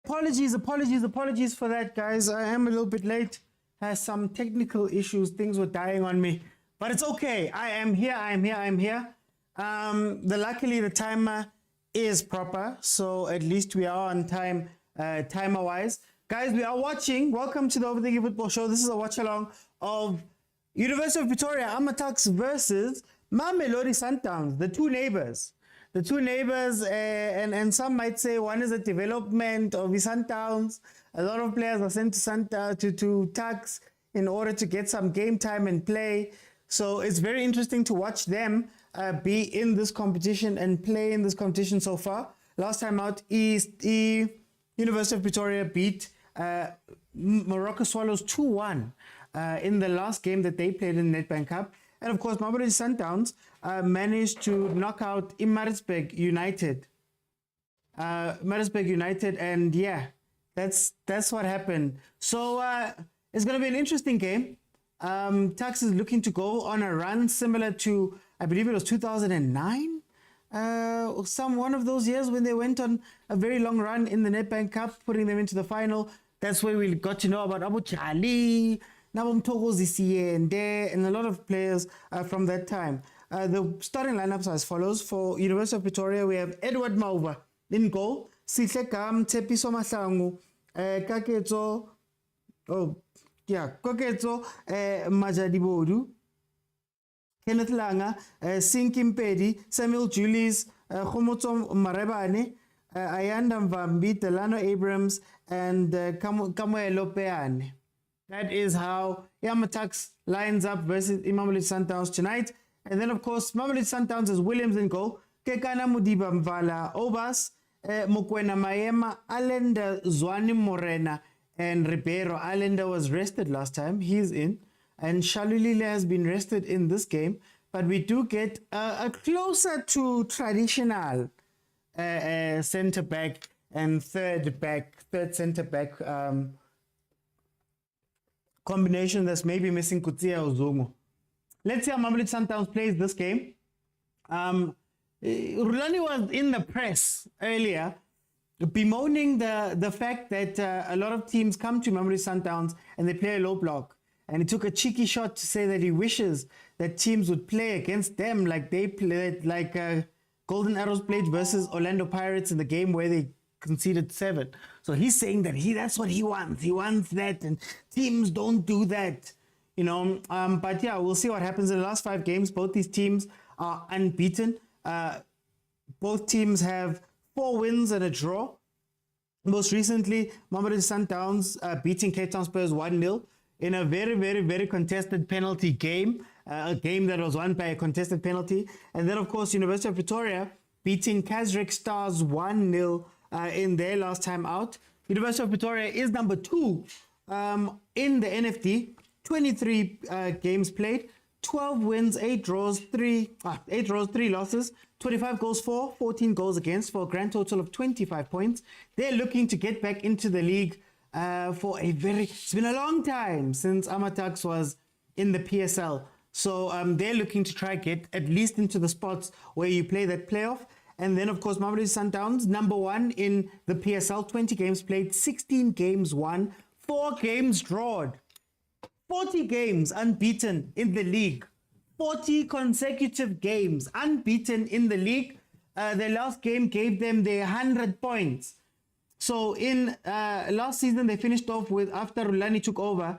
Apologies for that, guys. I am a little bit late. Has some technical issues. Things were dying on me, but it's okay. I am here. Luckily the timer is proper, so at least we are on time, timer-wise. Guys, we are watching. Welcome to the Overthinking Football Show. This is a watch-along of University of Pretoria Amatax versus Mamelodi Sundowns, the two neighbors. And some might say one is a development of the Sundowns. A lot of players are sent to Tax in order to get some game time and play. So it's very interesting to watch them be in this competition and play in this competition so far. Last time out, University of Pretoria beat Morocco Swallows 2-1 in the last game that they played in Nedbank Cup. And of course, Mamelodi Sundowns managed to knock out Maritzburg United. And yeah, that's what happened. So it's going to be an interesting game. Tax is looking to go on a run similar to, I believe it was 2009, one of those years when they went on a very long run in the Nedbank Cup, putting them into the final. That's where we got to know about Abu Chali, Nabum Togozisiende, and a lot of players from that time. The starting lineups are as follows. For University of Pretoria, we have Edward Mauva in goal, Sihlekam Pitso Mosimane, Koketso Majadibodu, Kenneth Langa, Sinkimpedi, Samuel Julius, Khomoto Marebane, Ayanda Mvambi, Delano Abrams, and Kamuelo Peane. That is how Amatax lines up versus Mamelodi Sundowns tonight. And then, of course, Mamelodi Sundowns is Williams in goal, Kekana Mudiba Mvala Obas, Mokwena Mayema, Allende Zwane Morena, and Ribeiro. Allende was rested last time. He's in. And Shalulile has been rested in this game. But we do get a closer to traditional centre-back and third centre-back combination that's maybe missing Kutia or Zongo. Let's see how Mamelodi Sundowns plays this game. Rulani was in the press earlier bemoaning the fact that a lot of teams come to Mamelodi Sundowns and they play a low block. And he took a cheeky shot to say that he wishes that teams would play against them like they played, like Golden Arrows played versus Orlando Pirates in the game where they conceded 7. So he's saying that that's what he wants. He wants that, and teams don't do that, you know. But yeah, we'll see what happens in the last 5 games. Both these teams are unbeaten. Both teams have 4 wins and a draw. Most recently, Mamelodi Sundowns beating Cape Town Spurs 1-0 in a very, very, very contested penalty game. A game that was won by a contested penalty. And then, of course, University of Pretoria beating Kaizer Stars 1-0 in their last time out. University of Pretoria is number 2 in the NFD. 23 games played, 12 wins, 8 draws, 3 losses, 25 goals for, 14 goals against, for a grand total of 25 points. They're looking to get back into the league it's been a long time since Amatax was in the PSL. So they're looking to try get at least into the spots where you play that playoff. And then, of course, Mamelodi Sundowns, number 1 in the PSL, 20 games played, 16 games won, 4 games drawn, 40 games unbeaten in the league, 40 consecutive games unbeaten in the league. Their last game gave them their 100 points. So in last season, they finished off with, after Rulani took over,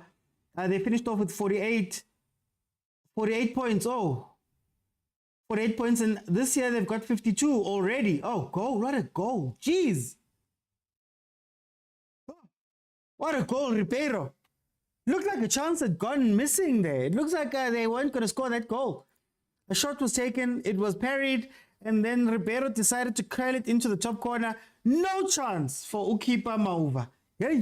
they finished off with 48 points. 48 points, and this year they've got 52 already. Oh, goal, what a goal. Jeez. What a goal, Ribeiro. Looked like a chance had gone missing there. It looks like they weren't going to score that goal. A shot was taken, it was parried, and then Ribeiro decided to curl it into the top corner. No chance for Ukipa Mauva. Yeah.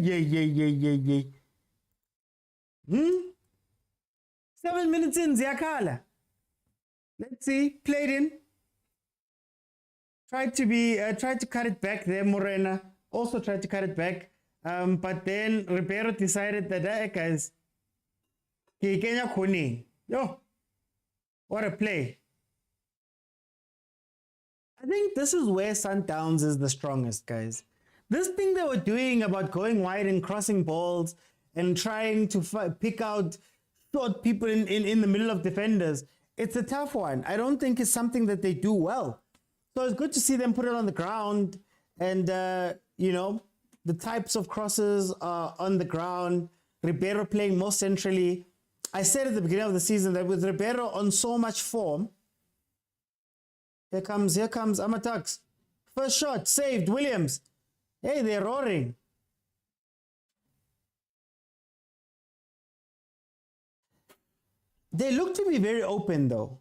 7 minutes in, Ziakala. Let's see, played in. Tried to cut it back there, Morena. Also tried to cut it back. But then Ribeiro decided that, guys, yo, what a play. I think this is where Sundowns is the strongest, guys. This thing they were doing about going wide and crossing balls and trying to pick out short people in the middle of defenders, it's a tough one. I don't think it's something that they do well. So it's good to see them put it on the ground and, the types of crosses are on the ground. Ribeiro playing more centrally. I said at the beginning of the season that with Ribeiro on so much form, here comes Amatax. First shot, saved, Williams. Hey, they're roaring. They look to be very open, though.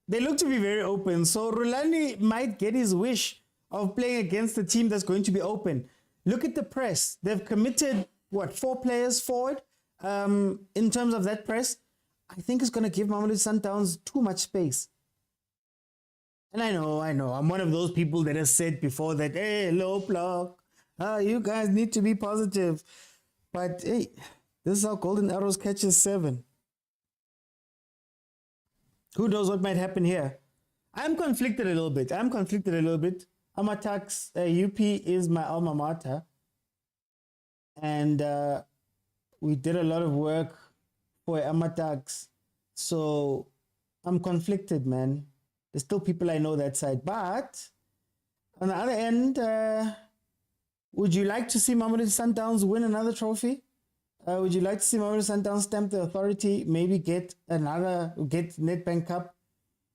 They look to be very open. So Rulani might get his wish of playing against a team that's going to be open. Look at the press. They've committed, 4 players forward in terms of that press. I think it's going to give Mamelodi Sundowns too much space. And I know. I'm one of those people that has said before that, hey, low block. You guys need to be positive. But, hey, this is how Golden Arrows catches 7. Who knows what might happen here? I'm conflicted a little bit. Amatax, UP is my alma mater. And we did a lot of work for Amatax. So I'm conflicted, man. There's still people I know that side. But on the other end, would you like to see Mamelodi Sundowns win another trophy? Would you like to see Mamelodi Sundowns stamp the authority, maybe get Nedbank Cup?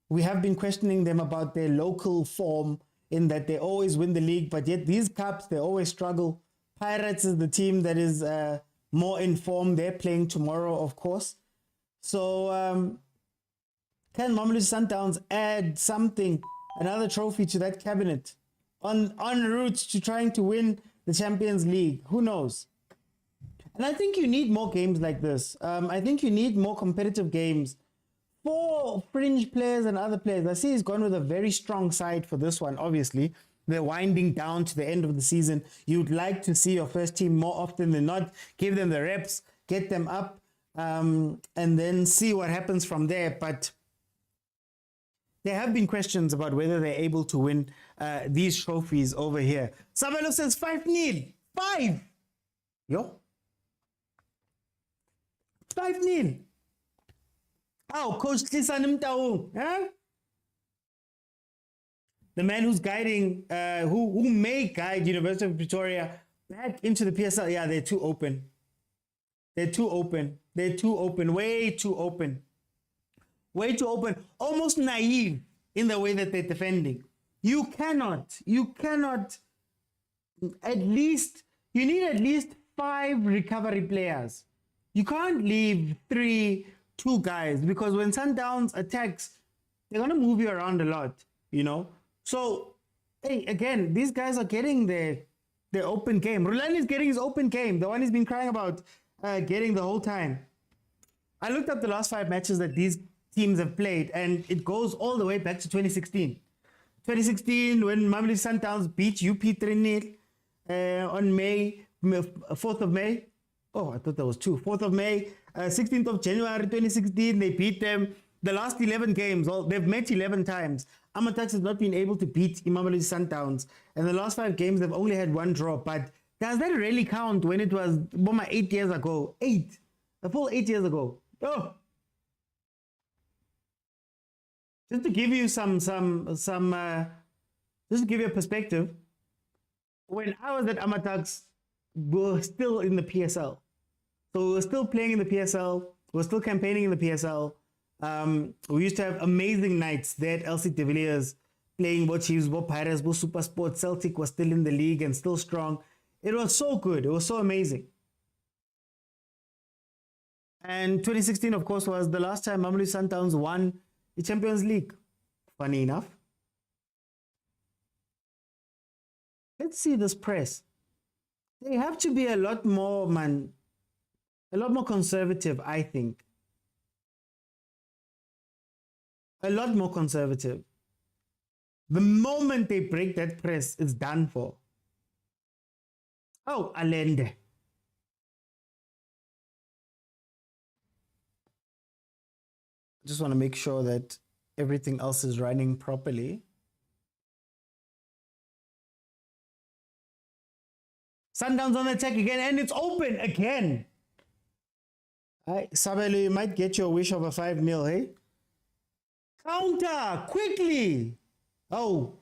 We have been questioning them about their local form in that they always win the league, but yet these cups, they always struggle. Pirates is the team that is more in form. They're playing tomorrow, of course. So can Mamelodi Sundowns add something, another trophy to that cabinet en route to trying to win the Champions League? Who knows? And I think you need more games like this. I think you need more competitive games for fringe players and other players. I see he's gone with a very strong side for this one, obviously. They're winding down to the end of the season. You'd like to see your first team more often than not. Give them the reps, get them up, and then see what happens from there. But there have been questions about whether they're able to win these trophies over here. Sabelo says 5-0. 5! Yo. 5-0. Oh, Coach Tlisan Mtaung. Huh? The man who's guiding, who may guide University of Pretoria back into the PSL. Yeah, they're too open. Way too open. Almost naive in the way that they're defending. You need at least 5 recovery players. You can't leave 2 guys, because when Sundowns attacks, they're going to move you around a lot, So, hey, again, these guys are getting their open game. Rulani is getting his open game, the one he's been crying about getting the whole time. I looked up the last 5 matches that these teams have played, and it goes all the way back to 2016. 2016, when Mamelodi Sundowns beat UP 3-0 on May, 4th of May. Oh, I thought that was 4th of May. 16th of January 2016, they beat them. The last 11 games, they've met 11 times. Amatax has not been able to beat Mamelodi Sundowns. And the last 5 games, they've only had 1 draw. But does that really count when it was 8 years ago? 8. A full 8 years ago. Oh. Just to give you just to give you a perspective, when I was at Amatax, we were still in the PSL. So we were still playing in the PSL. We were still campaigning in the PSL. We used to have amazing nights there at LC de Villiers, playing both Chiefs, both Pirates, both Supersport. Celtic was still in the league and still strong. It was so good. It was so amazing. And 2016, of course, was the last time Mamelodi Sundowns won the Champions League. Funny enough. Let's see this press. They have to be a lot more conservative, I think. A lot more conservative. The moment they break that press, it's done for. Oh, Allende. Just want to make sure that everything else is running properly. Sundowns on the attack again, and it's open again. Sabelo, you might get your wish of a 5-0, hey? Counter, quickly. Oh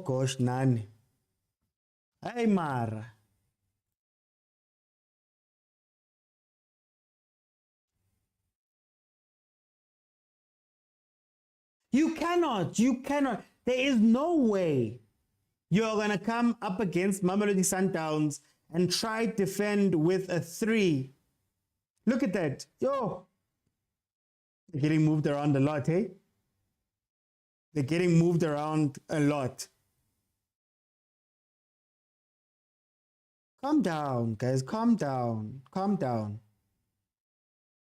gosh, nani. Hey, Mara. You cannot. There is no way you're going to come up against Mamelodi Sundowns and try to defend with a 3. Look at that. Yo. They're getting moved around a lot, hey? They're getting moved around a lot. Calm down, guys. Calm down. Calm down.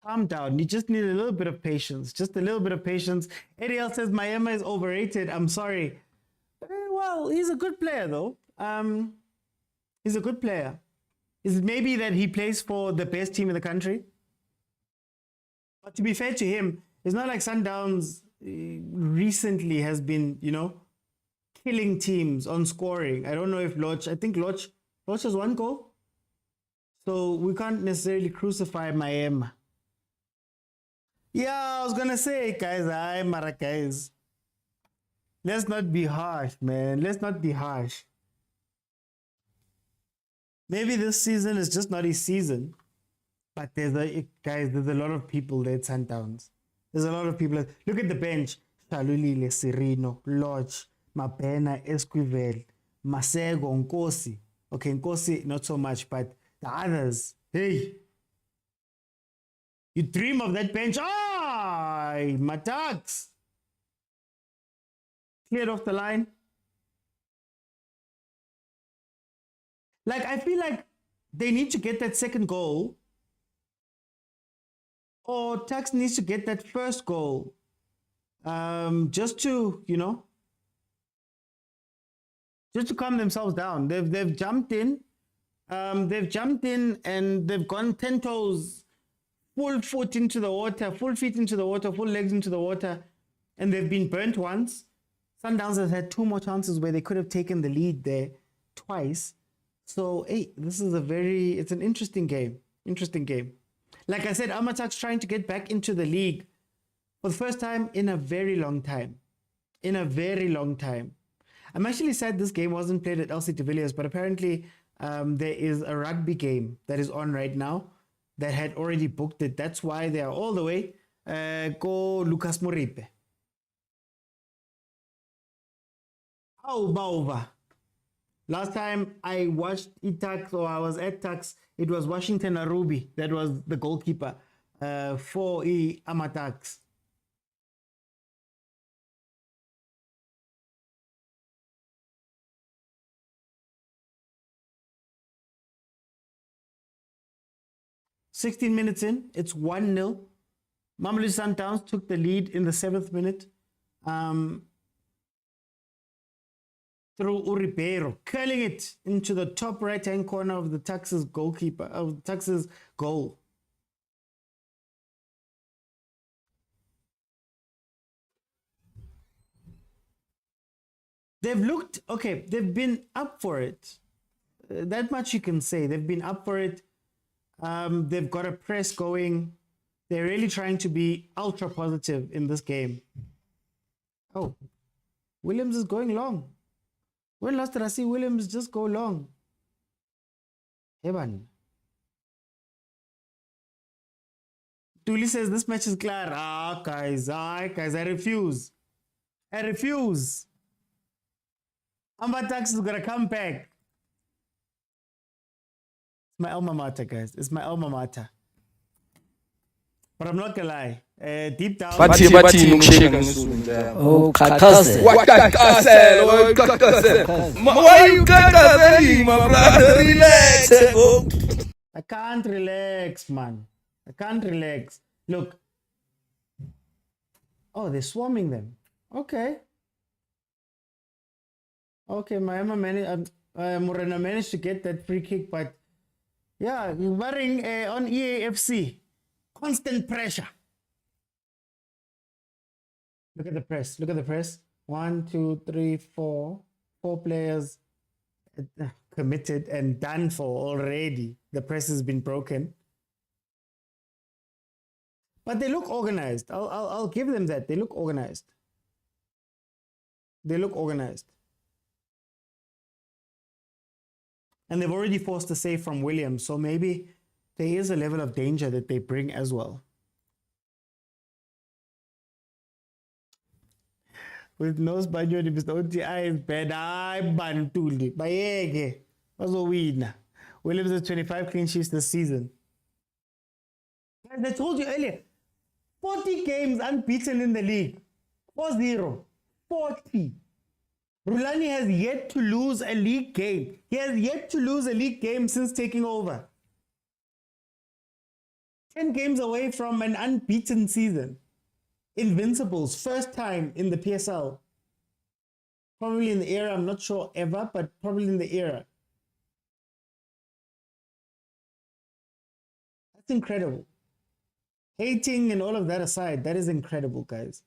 Calm down. You just need a little bit of patience. Just a little bit of patience. Eddie L says Miami is overrated. I'm sorry. Well, he's a good player, though. He's a good player. Is it maybe that he plays for the best team in the country? But to be fair to him, it's not like Sundowns recently has been, killing teams on scoring. I don't know if I think Loch has 1 goal. So we can't necessarily crucify Miami. Yeah, I was going to say, guys, let's not be harsh, man. Let's not be harsh. Maybe this season is just not his season. But there's a lot of people there at Sundowns. There's a lot of people. Look at the bench. Shalulile, Serino, Lodge, Mapena, Esquivel, Masego, Nkosi. Okay, Nkosi, not so much, but the others. Hey. You dream of that bench. Matax. Cleared off the line. Like, I feel like they need to get that second goal. Or Tax needs to get that first goal. Just to, just to calm themselves down. They've jumped in. And they've gone 10 toes, full foot into the water, full feet into the water, full legs into the water. And they've been burnt once. Sundowns has had 2 more chances where they could have taken the lead there twice. So, hey, this is it's an interesting game. Interesting game. Like I said, Amatak's trying to get back into the league for the first time in a very long time. In a very long time. I'm actually sad this game wasn't played at LC de Villiers, but apparently there is a rugby game that is on right now that had already booked it. That's why they are all the way. Go Lucas Moripe. Oh, Baova. Last time I watched Itax, or I was at Tax, it was Washington Arubi that was the goalkeeper for Amatax. "16 minutes in, it's 1-0. Mamelodi Sundowns took the lead in the 7th minute. Through Uribeiro, curling it into the top right-hand corner of the Tax's goalkeeper, of the Tax's goal. They've been up for it. That much you can say. They've been up for it. They've got a press going. They're really trying to be ultra positive in this game. Oh, Williams is going long. When last did I see Williams just go long? Evan. Tuli says this match is clear. Guys, I refuse. I refuse. Amatax is gonna come back. It's my alma mater, guys. It's my alma mater. But I'm not gonna lie. Deep down. Oh, Kakaze. What Kakaze? Why you Kakaze, my brother? Relax. I can't relax, man. I can't relax. Look. Oh, they're swarming them. Okay. Okay, Morena managed to get that free kick, but yeah, worrying on EAFC. Constant pressure. Look at the press. Look at the press. 1, 2, 3, 4. 4 players committed and done for already. The press has been broken. But they look organized. I'll give them that. They look organized. They look organized. And they've already forced a save from Williams. So maybe there is a level of danger that they bring as well. With no Spaniard, Mr. OTI is bad. I bantuli. Bayege. Also win. Williams has 25 clean sheets this season. As I told you earlier, 40 games unbeaten in the league. 4-0. 40. Rulani has yet to lose a league game. He has yet to lose a league game since taking over. 10 games away from an unbeaten season. Invincibles, first time in the PSL. Probably in the era, I'm not sure ever, but probably in the era. That's incredible. Hating and all of that aside, that is incredible, guys.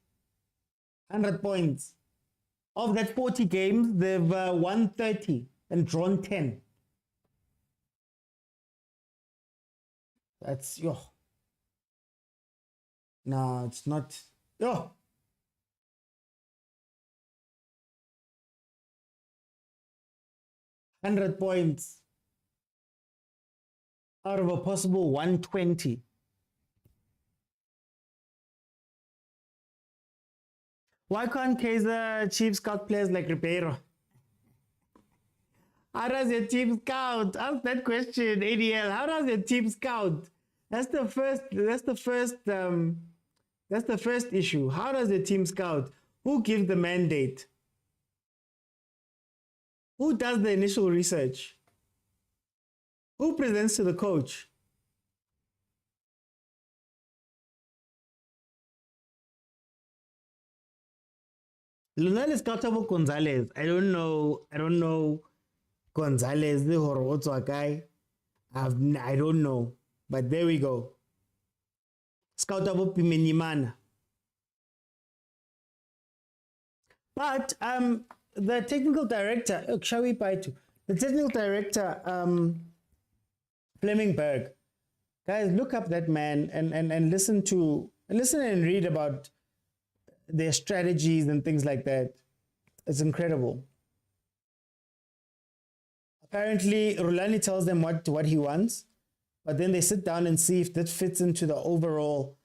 100 points. Of that 40 games, they've won 30 and drawn 10. That's, yo. No, it's not. Yo. $100 points out of a possible 120. Why can't Kaizer Chiefs scout players like Ribeiro? How does your team scout? Ask that question, ADL. How does your team scout? That's the first issue. How does the team scout? Who gives the mandate? Who does the initial research? Who presents to the coach? Lunel is scoutable Gonzalez. I don't know Gonzalez, the Horozo guy. I don't know. But there we go. Scoutable Pimenimana. But the technical director, the technical director, Flemingberg, guys, look up that man and listen and read about their strategies and things like that. It's incredible. Apparently, Rulani tells them what he wants, but then they sit down and see if that fits into the overall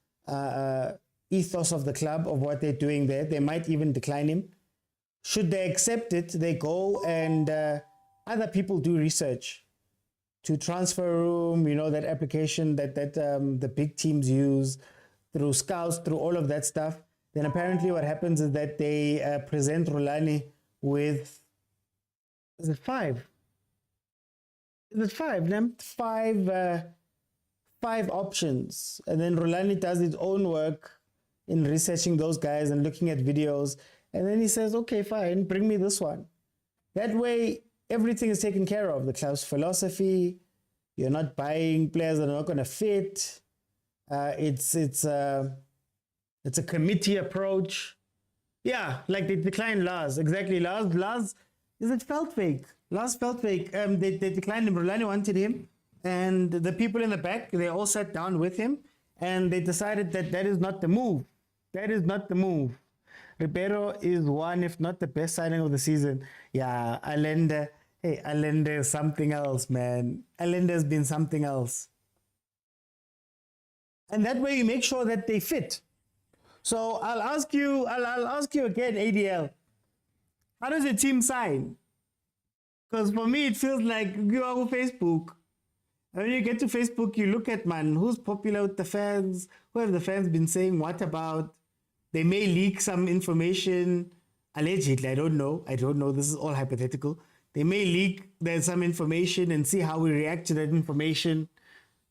ethos of the club, of what they're doing there. They might even decline him. Should they accept it, they go and other people do research to transfer room, that application that the big teams use, through scouts, through all of that stuff. Then apparently what happens is that they present Rulani with, is it five? Is it five? Five options. And then Rulani does his own work in researching those guys and looking at videos. And then he says, okay, fine, bring me this one. That way, everything is taken care of. The club's philosophy, you're not buying players that are not going to fit. It's a committee approach. Yeah, like they declined Lars. Exactly, Lars, is it Feldfake? Lars Feldfake, they declined him. Rulani wanted him. And the people in the back, they all sat down with him. And they decided that is not the move. That is not the move. Ribeiro is one, if not the best signing of the season. Yeah, Allende is something else, man. Allende has been something else. And that way you make sure that they fit. So I'll ask you again, ADL. How does your team sign? Because for me, it feels like you are on Facebook. And when you get to Facebook, you look at, man, who's popular with the fans? Who have the fans been saying what about? They may leak some information, allegedly, I don't know. This is all hypothetical. They may leak there's some information and see how we react to that information.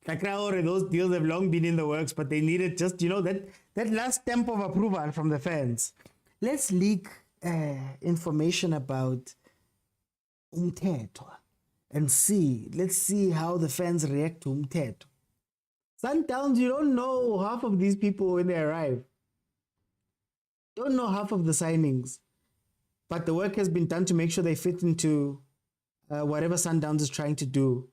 Like now, those deals have long been in the works, but they needed just, that last stamp of approval from the fans. Let's leak information about Umthetho and let's see how the fans react to Umthetho. Sundowns, you don't know half of these people when they arrive. Don't know half of the signings, but the work has been done to make sure they fit into whatever Sundowns is trying to do.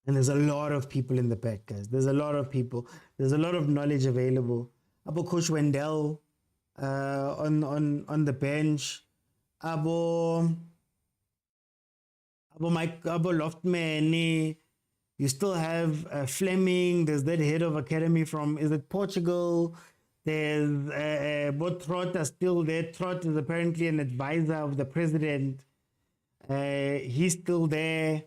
And there's a lot of people in the pack, guys. There's a lot of people. There's a lot of knowledge available. Abo Coach Wendell on the bench. Abo Loftman. You still have Fleming. There's that head of academy from, is it Portugal? There's both Trot are still there. Trot is apparently an advisor of the president. He's still there.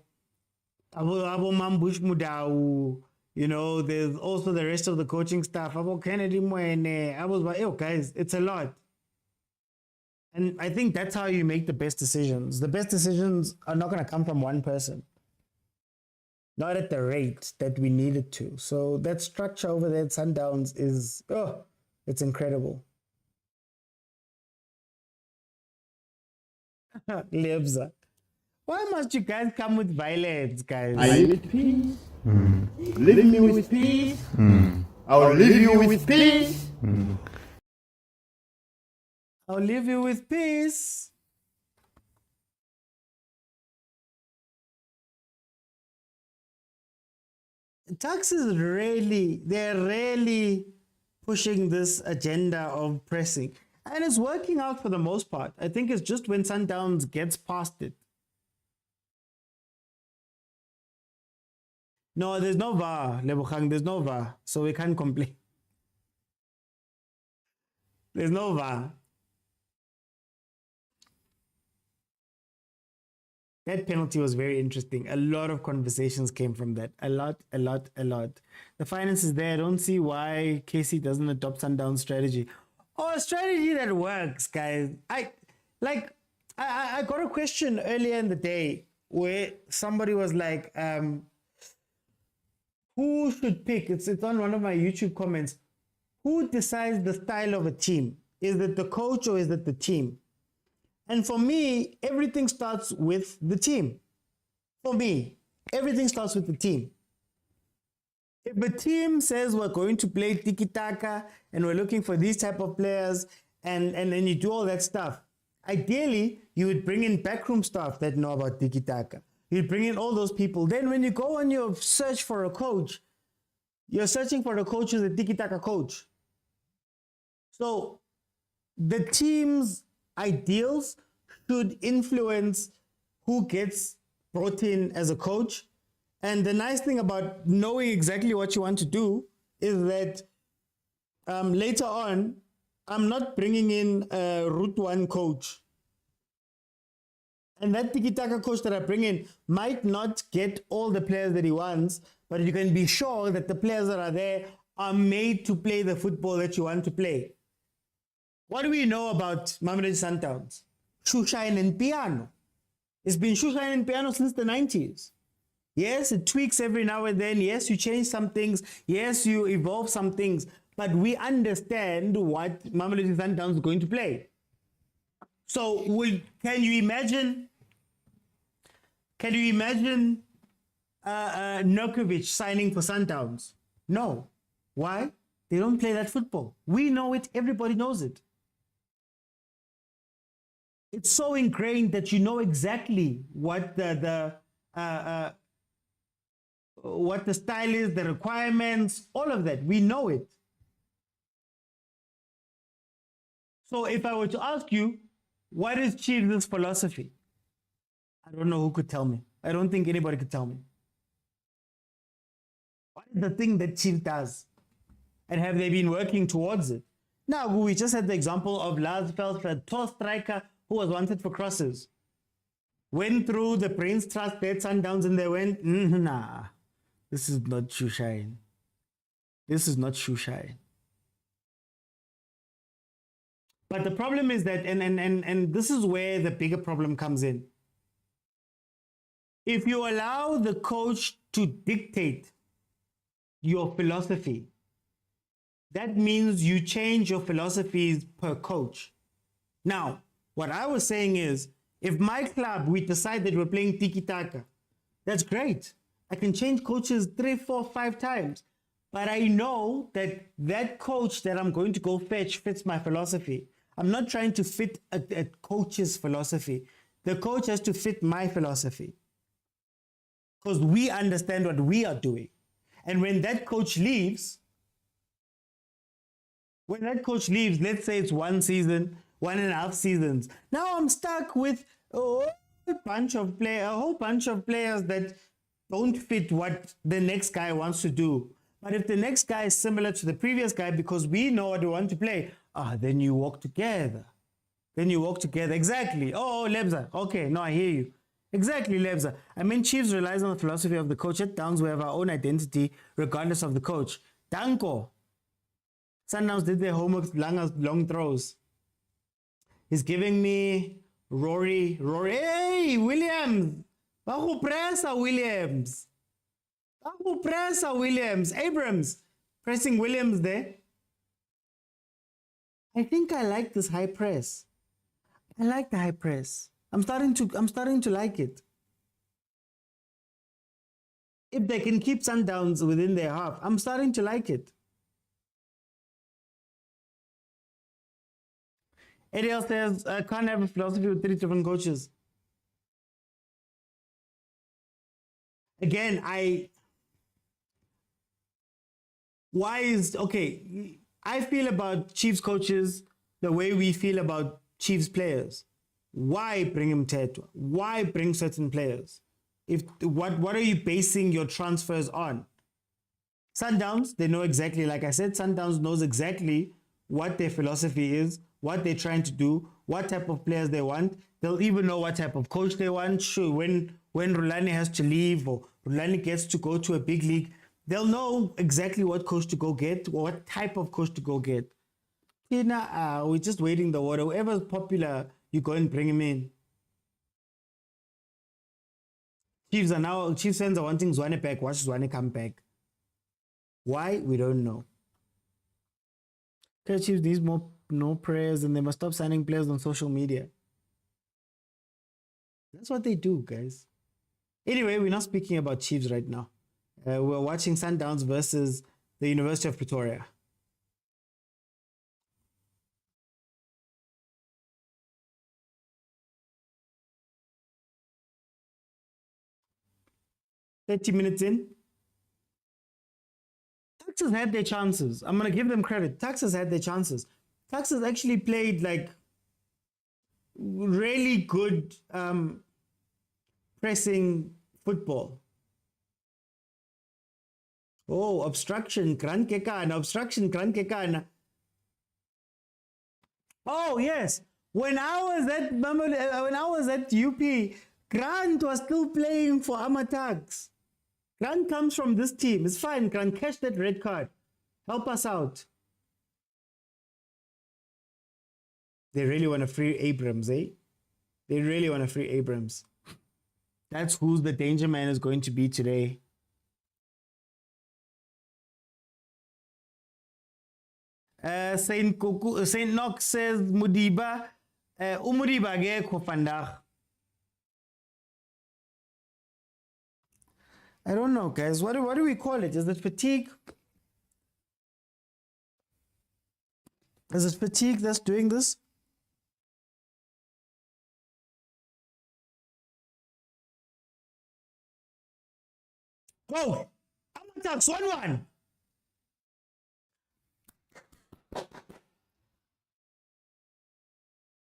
Abo Mambush Mudau. You know, there's also the rest of the coaching staff. Abo Kennedy Moene. I was like, yo, guys, it's a lot. And I think that's how you make the best decisions. The best decisions are not going to come from one person. Not at the rate that we need it to. So that structure over there at Sundowns is, it's incredible. Lebza. Why must you guys come with violence, guys? Are you with peace? Leave me with peace. I'll leave you with peace. I'll leave you with peace. Tuks is they're really pushing this agenda of pressing. And it's working out for the most part. I think it's just when Sundowns gets past it. No, there's no VAR, Lebogang, there's no VAR. So we can't complain. There's no VAR. That penalty was very interesting. A lot of conversations came from that. A lot. The finance is there. I don't see why KC doesn't adopt Sundown strategy. A strategy that works, guys. I got a question earlier in the day where somebody was like, who should pick? It's on one of my YouTube comments. Who decides the style of a team? Is it the coach or is it the team? And for me, everything starts with the team. For me, everything starts with the team. If the team says we're going to play tiki-taka and we're looking for these type of players and then you do all that stuff, ideally, you would bring in backroom staff that know about tiki-taka. You'd bring in all those people. Then when you go on your search for a coach, you're searching for a coach who's a tiki-taka coach. So the team's ideals should influence who gets brought in as a coach. And the nice thing about knowing exactly what you want to do is that later on, I'm not bringing in a Route 1 coach. And that tiki-taka coach that I bring in might not get all the players that he wants, but you can be sure that the players that are there are made to play the football that you want to play. What do we know about Mamelodi Sundowns? Shoeshine and piano. It's been shoeshine and piano since the 90s. Yes, it tweaks every now and then. Yes, you change some things. Yes, you evolve some things. But we understand what Mamelodi Sundowns is going to play. So, can you imagine Nokovic signing for Sundowns? No. Why? They don't play that football. We know it. Everybody knows it. It's so ingrained that you know exactly what the style is, the requirements, all of that. We know it. So if I were to ask you, what is Chiefs' philosophy? I don't know who could tell me. I don't think anybody could tell me. What is the thing that Chiefs does? And have they been working towards it? Now, we just had the example of Lars Veldstra, tall striker who was wanted for crosses. Went through the Brains Trust, their Sundowns, and they went, nah, this is not shoeshine. This is not shoeshine. But the problem is that, and this is where the bigger problem comes in. If you allow the coach to dictate your philosophy, that means you change your philosophies per coach. Now, what I was saying is, if my club, we decide that we're playing tiki-taka, that's great. I can change coaches 3, 4, 5 times. But I know that that coach that I'm going to go fetch fits my philosophy. I'm not trying to fit a coach's philosophy. The coach has to fit my philosophy. Because we understand what we are doing. And when that coach leaves, let's say it's 1 season, 1.5 seasons. Now I'm stuck with a whole bunch of players that don't fit what the next guy wants to do. But if the next guy is similar to the previous guy because we know what we want to play, then you walk together. Exactly. Oh, Lebza. Okay, no, I hear you. Exactly, Lebza. I mean, Chiefs relies on the philosophy of the coach. At Downs, we have our own identity regardless of the coach. Danko. Sundowns did their homework, long throws. He's giving me Rory. Hey, Williams. Bago pressa, Williams. Abrams. Pressing Williams there. I think I like this high press. I like the high press. I'm starting to like it. If they can keep Sundowns within their half, I'm starting to like it. Ariel says, I can't have a philosophy with 3 different coaches. Again, I feel about Chiefs coaches the way we feel about Chiefs players. Why bring him Tetwa? Why bring certain players? What are you basing your transfers on? Sundowns, they know exactly, like I said, Sundowns knows exactly what their philosophy is, what they're trying to do, what type of players they want. They'll even know what type of coach they want. Sure, when Rulani has to leave or Rulani gets to go to a big league, they'll know exactly what coach to go get, or what type of coach to go get. We're just waiting the water. Whoever's popular, you go and bring him in. Chiefs fans are wanting Tshwane back. Watch Tshwane come back. Why? We don't know. Kaizer Chiefs needs no prayers, and they must stop signing players on social media. That's what they do, guys. Anyway, we're not speaking about Chiefs right now. We're watching Sundowns versus the University of Pretoria. $30 in. Texas had their chances. I'm going to give them credit. Texas had their chances. Texas actually played like really good pressing football. Oh, obstruction, obstruction. Oh, yes. When I was at UP, Grant was still playing for Amatax. Grant comes from this team. It's fine, Grant. Catch that red card. Help us out. They really want to free Abrams, eh? They really want to free Abrams. That's who the danger man is going to be today. Saint Knox says Mudiba Umudiba gekho vandag. I don't know, guys. What do we call it? Is it fatigue? Is it fatigue that's doing this? Oh, Amatax 1-1.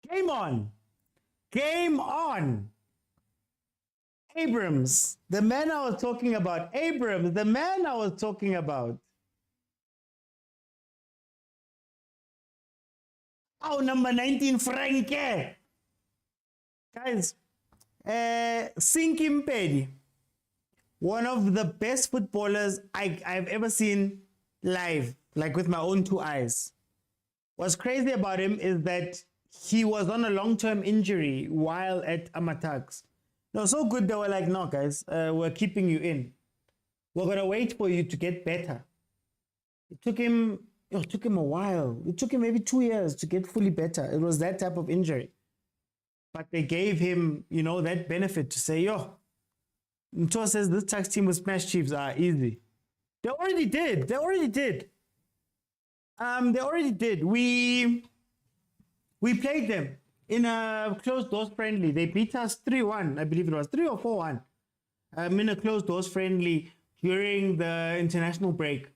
Game on. Game on. Abrams, the man I was talking about. Abrams, the man I was talking about. Oh, number 19, Franke. Guys, Sinki Mpedi, one of the best footballers I've ever seen live, like with my own 2 eyes. What's crazy about him is that he was on a long-term injury while at Amatax. No, so good they were like, no, guys, we're keeping you in. We're going to wait for you to get better. It took him a while. It took him maybe 2 years to get fully better. It was that type of injury. But they gave him, that benefit to say, Mtua says this tax team will smash Chiefs. Easy. They already did. They already did. We played them in a closed doors friendly. They beat us 3-1, I believe it was 3 or 4-1. In a closed doors friendly during the international break.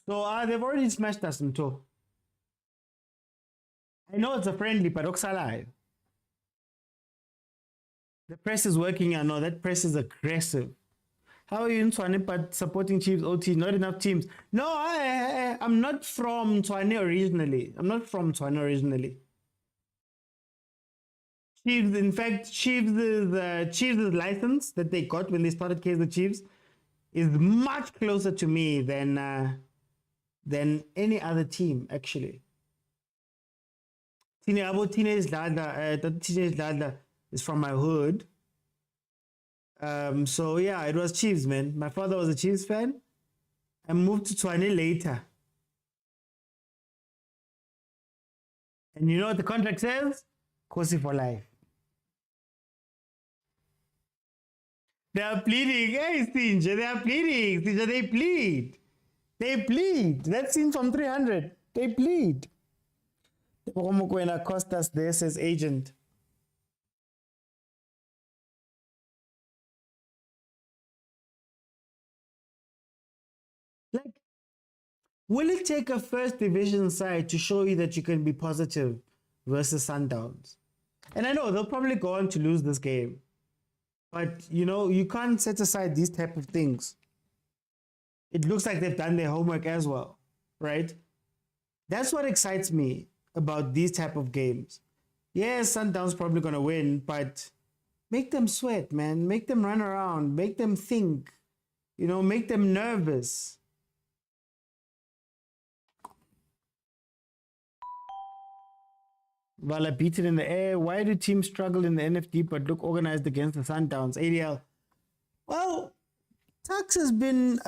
So they've already smashed us in two. I know it's a friendly, but Oksala. The press is working. I know that press is aggressive. How are you in Tshwane but supporting Chiefs OT? Not enough teams. No, I'm not from Tshwane originally. Chiefs, in fact, Chiefs' license that they got when they started Kaizer Chiefs is much closer to me than any other team, actually. Teenage Dada is from my hood. So yeah, it was Chiefs, man. My father was a Chiefs fan. I moved to Tshwane later. And you know what the contract says? Kosi for life. They are pleading. Hey, Stinja, they are pleading. Stinja, they plead. They plead. That scene from 300. They plead. Mokwena cost us this as agent. Like, will it take a first division side to show you that you can be positive versus Sundowns? And I know they'll probably go on to lose this game. But, you know, you can't set aside these type of things. It looks like they've done their homework as well, right? That's what excites me about these type of games. Yes, Sundowns probably going to win, but make them sweat, man. Make them run around. Make them think. You know, make them nervous. Vala beat it in the air. Why do teams struggle in the NFD but look organized against the Sundowns? ADL. Well, Tax has been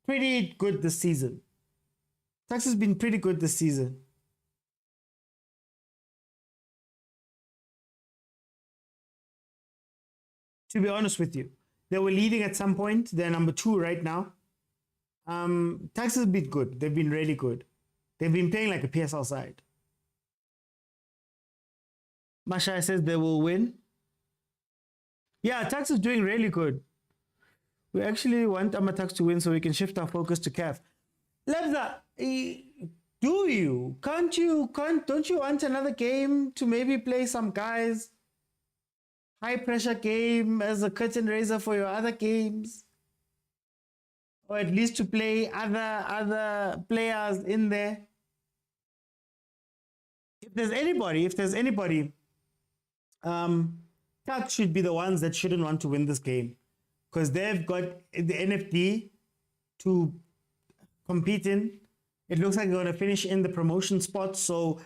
pretty good this season. Tax has been pretty good this season. To be honest with you, they were leading at some point. They're number 2 right now. Tax has been good. They've been really good. They've been playing like a PSL side. Mashai says they will win. Yeah, Tax is doing really good. We actually want Amatax to win so we can shift our focus to CAF. Lebza, do you? Don't you want another game to maybe play some guys? High pressure game as a curtain raiser for your other games? Or at least to play other players in there? If there's anybody, Tax should be the ones that shouldn't want to win this game. Because they've got the NFD to compete in. It looks like they're going to finish in the promotion spot. So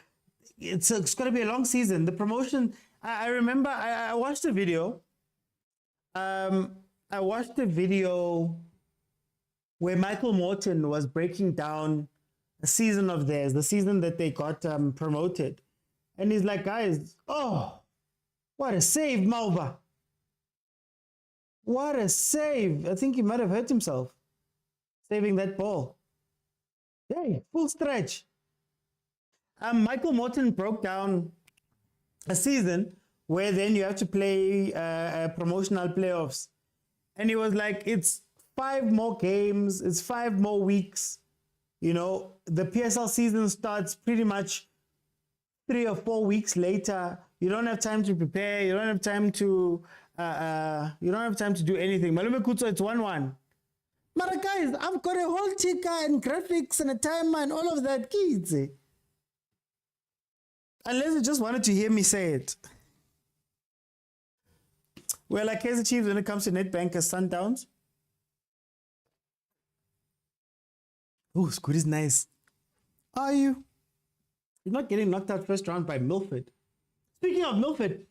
it's going to be a long season. The promotion, I remember I watched a video. I watched a video where Michael Morton was breaking down a season of theirs, the season that they got promoted. And he's like, guys, oh, what a save, Malva. What a save. I think he might have hurt himself saving that ball. Hey, full stretch. Michael Morton broke down a season where then you have to play promotional playoffs. And he was like, it's 5 more games, it's 5 more weeks. You know, the PSL season starts pretty much 3 or 4 weeks later. You don't have time to prepare. You don't have time to do anything. Malume Kutso, it's 1-1. But guys, I've got a whole ticker and graphics and a timer and all of that, kids. Unless you just wanted to hear me say it. We're like Kaizer Chiefs when it comes to Nedbank as Sundowns. Oh, Squid is nice. Are you? You're not getting knocked out first round by Milford. Speaking of Milford,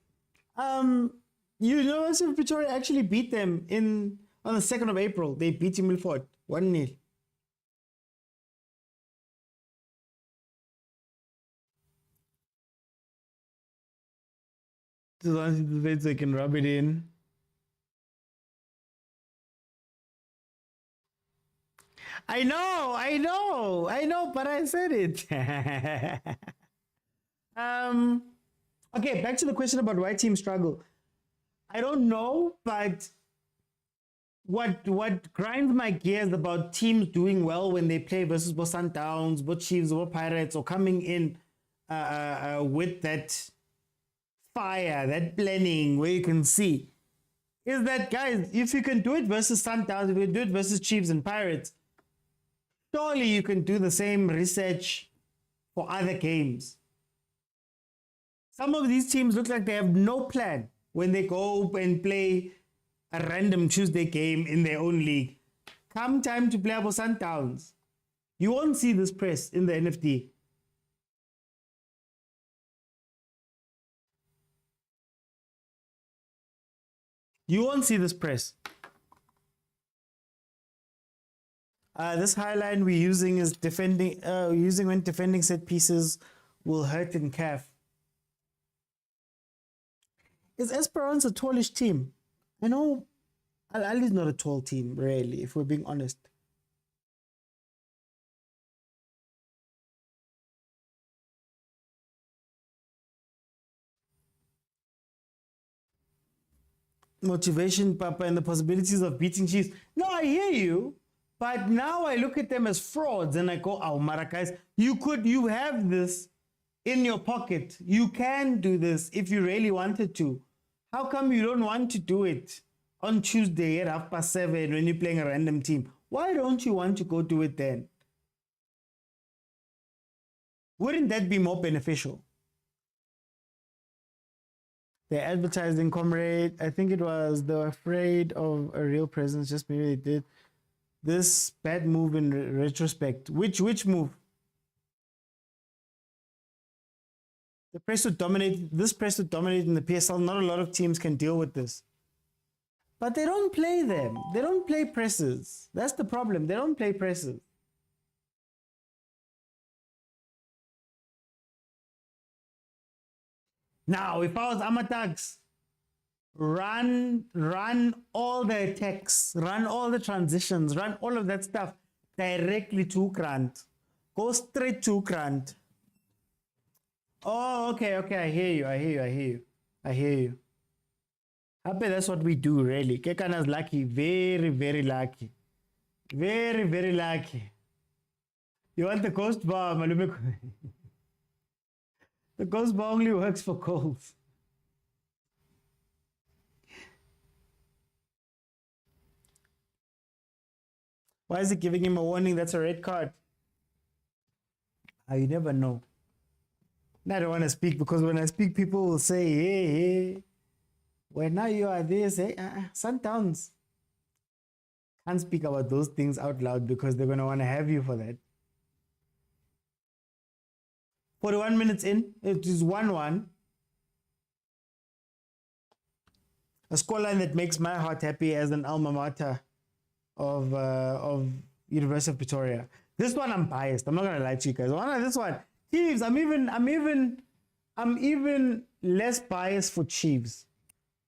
University of Pretoria actually beat them on the 2nd of April. They beat Milford 1-0. Just wanted to say so I can rub it in. I know, but I said it. Okay, back to the question about why teams struggle. I don't know, but what grinds my gears about teams doing well when they play versus both Sundowns, both Chiefs, or Pirates, or coming in with that fire, that planning where you can see, is that, guys, if you can do it versus Sundowns, if you do it versus Chiefs and Pirates, surely you can do the same research for other games. Some of these teams look like they have no plan when they go and play a random Tuesday game in their own league. Come time to play for Sundowns, you won't see this press in the NFD. You won't see this press. This highline we're using is defending. Using when defending set pieces will hurt in CAF. Is Esperance a tallish team? I know Ahly is not a tall team, really, if we're being honest. Motivation, Papa, and the possibilities of beating Chiefs. No, I hear you, but now I look at them as frauds and I go, oh, Maracais, you have this in your pocket. You can do this if you really wanted to. How come you don't want to do it on Tuesday at 7:30 when you're playing a random team? Why don't you want to go do it then? Wouldn't that be more beneficial? They're advertising, comrade. I think it was they were afraid of a real presence. Just maybe they did this bad move in retrospect. Which move? The press would dominate. This press would dominate in the PSL. Not a lot of teams can deal with this. But they don't play them. They don't play presses. That's the problem. They don't play presses. Now, if I was Amatax, run all the attacks, run all the transitions, run all of that stuff directly to Grant. Go straight to Grant. Oh, okay. I hear you. I bet that's what we do, really. Kekana's lucky. Very, very lucky. Very, very lucky. You want the ghost bar, Malume? The ghost bar only works for goals. Why is it giving him a warning? That's a red card. You never know. I don't want to speak because when I speak, people will say, hey. When now you are there, say, Sundowns. Can't speak about those things out loud because they're going to want to have you for that. 41 minutes in, it is 1-1. A scoreline that makes my heart happy as an alma mater of University of Pretoria. This one I'm biased. I'm not gonna lie to you guys. This one, Chiefs. I'm even less biased for Chiefs.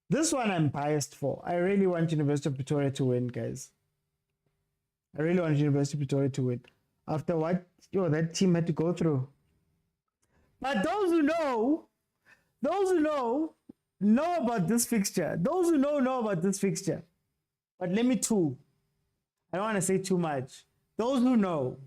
This one I'm biased for. I really want University of Pretoria to win, guys. I really want University of Pretoria to win. After what that team had to go through. But those who know about this fixture. Those who know about this fixture. But let me too. I don't want to say too much. Those who know.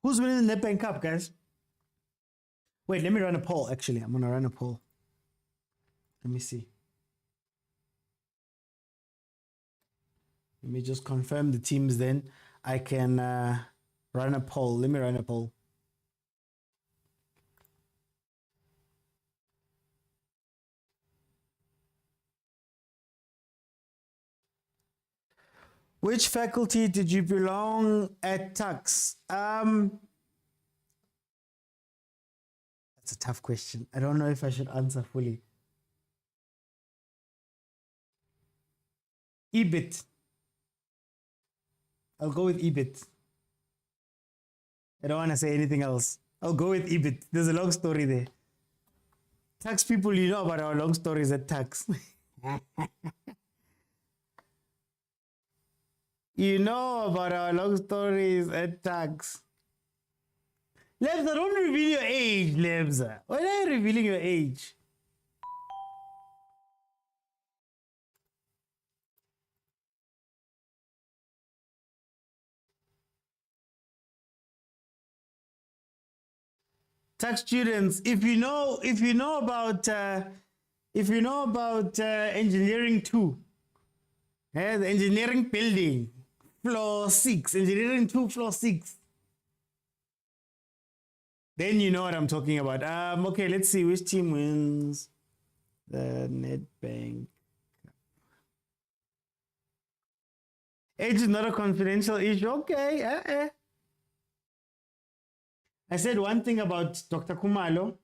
Who's winning the Nedbank Cup, guys? Wait, let me run a poll. Actually, I'm gonna run a poll. Let me see. Let me just confirm the teams. Then I can run a poll. Let me run a poll. Which faculty did you belong at Tux? That's a tough question. I don't know if I should answer fully. EBIT. I'll go with EBIT. I don't want to say anything else. I'll go with EBIT. There's a long story there. Tax people, you know about our long stories at tax. You know about our long stories at tax. Lebza, don't reveal your age, Lebza. Why are you revealing your age? Tax students, if you know about engineering 2, the engineering building, floor 6, engineering 2, floor 6. Then you know what I'm talking about. Okay, let's see which team wins the Nedbank Cup. Age is not a confidential issue. Okay. I said one thing about Dr. Kumalo,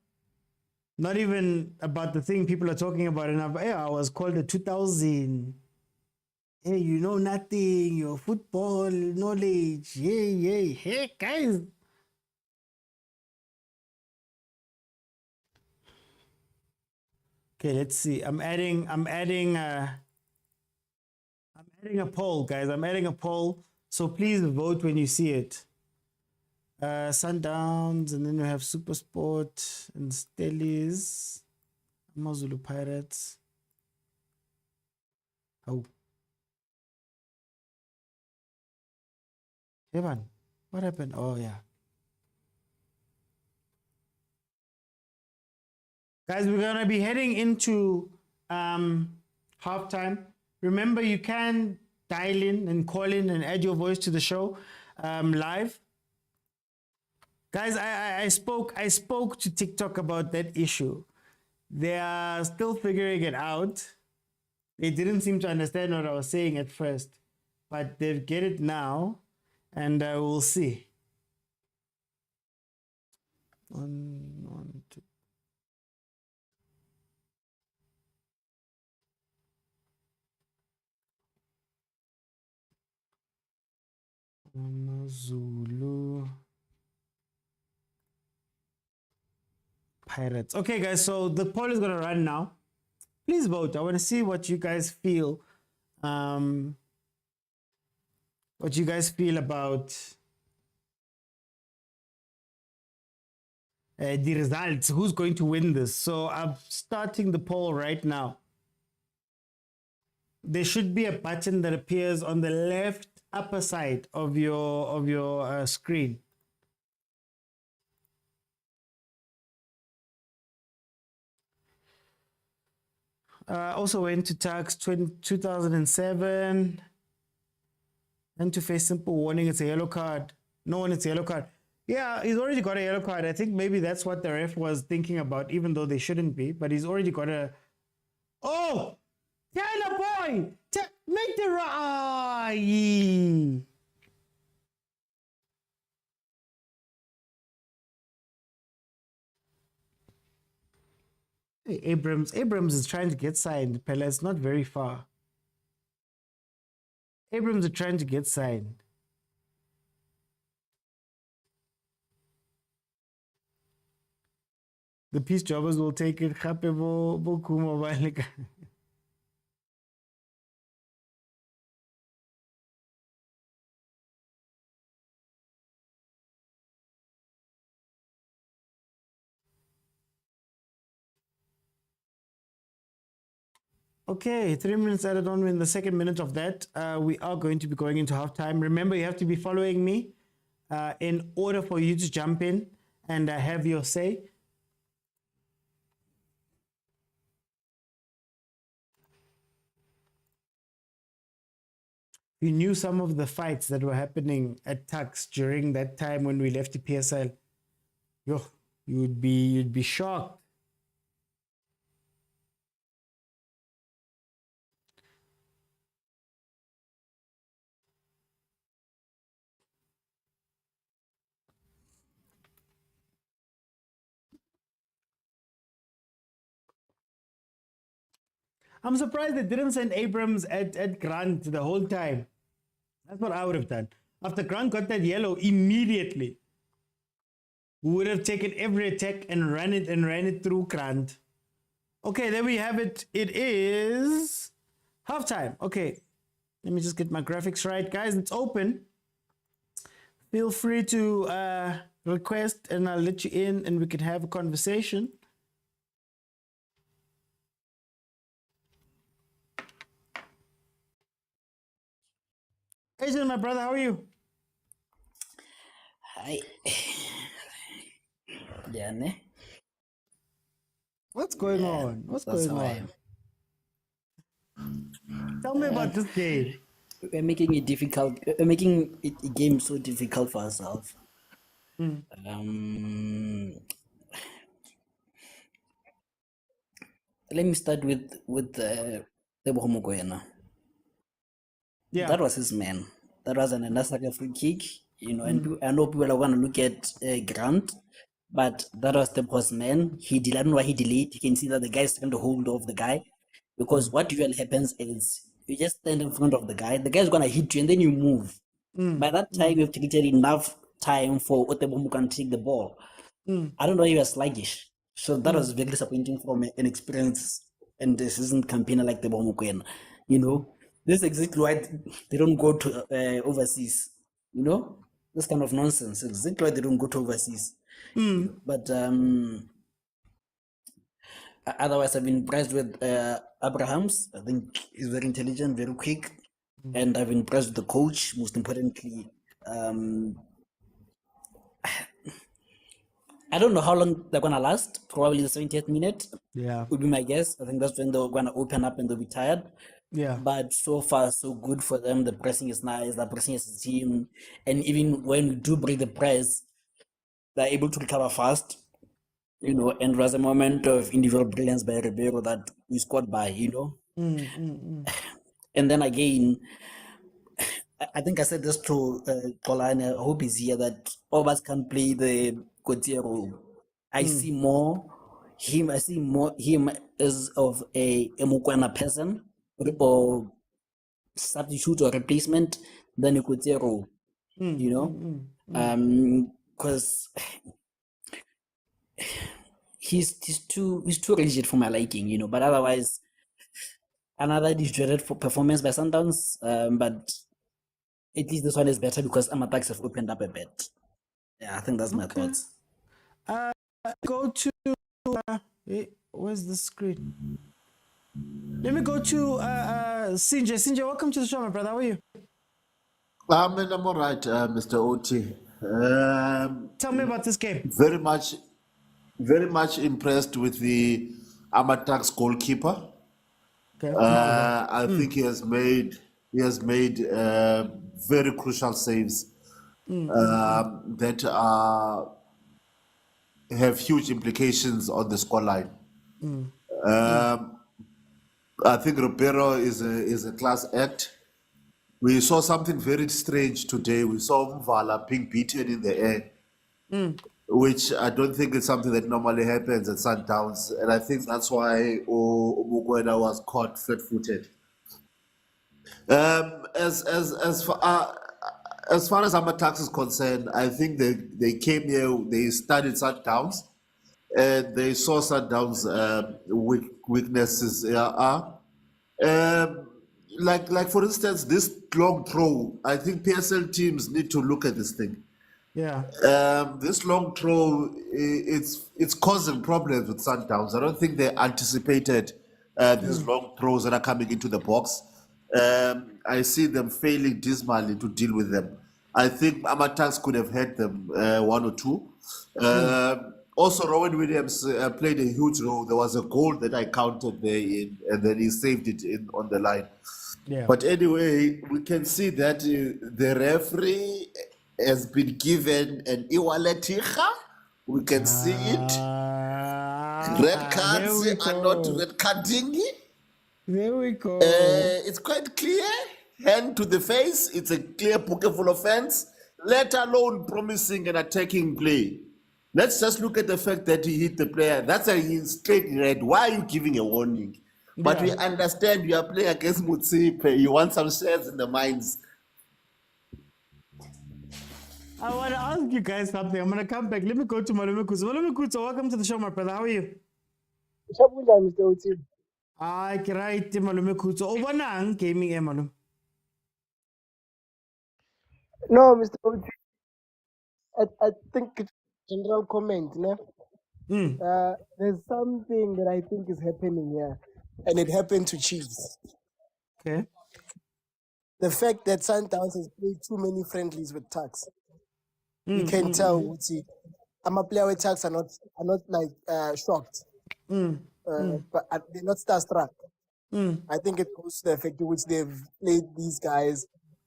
not even about the thing people are talking about. And I was called a 2000. Hey, you know nothing. Your football knowledge. Yay. Hey, guys. Okay, let's see. I'm adding a poll, guys. I'm adding a poll. So please vote when you see it. Sundowns, and then we have Supersport and Stellies, Amazulu Pirates. Oh, Evan, what happened? Oh yeah, guys, we're gonna be heading into halftime. Remember, you can dial in and call in and add your voice to the show live. Guys, I spoke to TikTok about that issue. They are still figuring it out. They didn't seem to understand what I was saying at first, but they get it now, and we'll see. One, two. Zulu Pirates. Okay, guys, so the poll is going to run now. Please vote. I want to see what you guys feel. What you guys feel about the results. Who's going to win this? So I'm starting the poll right now. There should be a button that appears on the left upper side of your screen. Also went to tax 2007 and to face simple warning. It's a yellow card. No one, it's a yellow card. Yeah, he's already got a yellow card. I think maybe that's what the ref was thinking about, even though they shouldn't be. But he's already got a... Oh! Taylor boy! Make the right! Hey, Abrams is trying to get signed. Pella, it's not very far. Abrams is trying to get signed. The peace jobbers will take it. Okay, 3 minutes added on. In the second minute of that, we are going to be going into halftime. Remember, you have to be following me in order for you to jump in and have your say. You knew some of the fights that were happening at Tux during that time when we left the PSL. You'd be shocked. I'm surprised they didn't send Abrams at Grant the whole time. That's what I would have done. After Grant got that yellow immediately, who would have taken every attack and ran it through Grant. Okay, there we have it. It is halftime. Okay, let me just get my graphics right, guys. It's open. Feel free to request, and I'll let you in, and we can have a conversation. Hey, my brother, how are you? Hi. Yeah, ne? What's going on? What's That's going how I on? am. Tell me about this game. We're making it difficult. We're making a game so difficult for ourselves. Let me start with the Mokwena. Yeah. That was his man. That was an unnecessary free kick, and I know people are going to look at Grant, but that was the boss man. I don't know why he delayed. You can see that the guy is trying to hold off the guy, because what usually happens is you just stand in front of the guy is going to hit you, and then you move. By that time, you've created enough time for Otebomu can take the ball. I don't know, he was sluggish. So that was very disappointing from an experienced and a seasoned campaigner like the Mokwena. This is exactly why they don't go to overseas. This kind of nonsense. Exactly why they don't go to overseas. But otherwise, I've been impressed with Abrahams. I think he's very intelligent, very quick. And I've been impressed with the coach, most importantly. I don't know how long they're going to last. Probably the 70th minute would be my guess. I think that's when they're going to open up and they'll be tired. Yeah. But so far, so good for them. The pressing is nice. The pressing is a team. And even when we do break the press, they're able to recover fast. And it was a moment of individual brilliance by Ribeiro that we scored by, And then again, I think I said this to Polane, I hope he's here, that all of us can play the Cotier role. I see more him as of a Mokwena person or substitute or replacement than a Cotier role. Because he's too rigid for my liking, but otherwise another disjointed performance by Sundowns, but at least this one is better because Amatax have opened up a bit. Yeah, I think that's my thoughts. Go to where's the screen? Let me go to Sinja. Sinja, welcome to the show, my brother. How are you? I'm all right, Mr. Oti. Tell me about this game. Very much impressed with the Amatax goalkeeper. Okay. I think he has made very crucial saves that have huge implications on the scoreline. I think Ribeiro is a class act. We saw something very strange today. We saw Mvala being beaten in the air, which I don't think is something that normally happens at Sundowns, and I think that's why Mokwena was caught flat-footed. As far as Amatax is concerned, I think they came here, they studied Sundowns, and they saw Sundowns' weaknesses are. Like for instance, this long throw, I think PSL teams need to look at this thing. Yeah. This long throw, it's causing problems with Sundowns. I don't think they anticipated these long throws that are coming into the box. I see them failing dismally to deal with them. I think Amatax could have had them one or two. Also, Rowan Williams played a huge role. There was a goal that I counted there in, and then he saved it in on the line. Yeah. But anyway, we can see that the referee has been given an iwaleticha. We can see it. Red cards are not red carding. There we go. It's quite clear. Hand to the face. It's a clear bookable offense, let alone promising an attacking play. Let's just look at the fact that he hit the player. That's a straight red. Why are you giving a warning? But we understand you are playing against Motsepe. You want some shares in the mines. I want to ask you guys something. I'm going to come back. Let me go to Malume Kuzo. Malume Kuzo, welcome to the show, my brother. How are you? Shabunjani Mr. Uti? Ah, right, Malume Kuzo. Obonang gaming, Malume. No, Mr. Uti. I think it's a general comment. No? There's something that I think is happening here, and it happened to Chiefs. Okay. The fact that Sundowns has played too many friendlies with Tucks. You can tell, Uti. I'm a player with Tucks are not like shocked, but they're not starstruck. I think it goes to the effect to which they've played these guys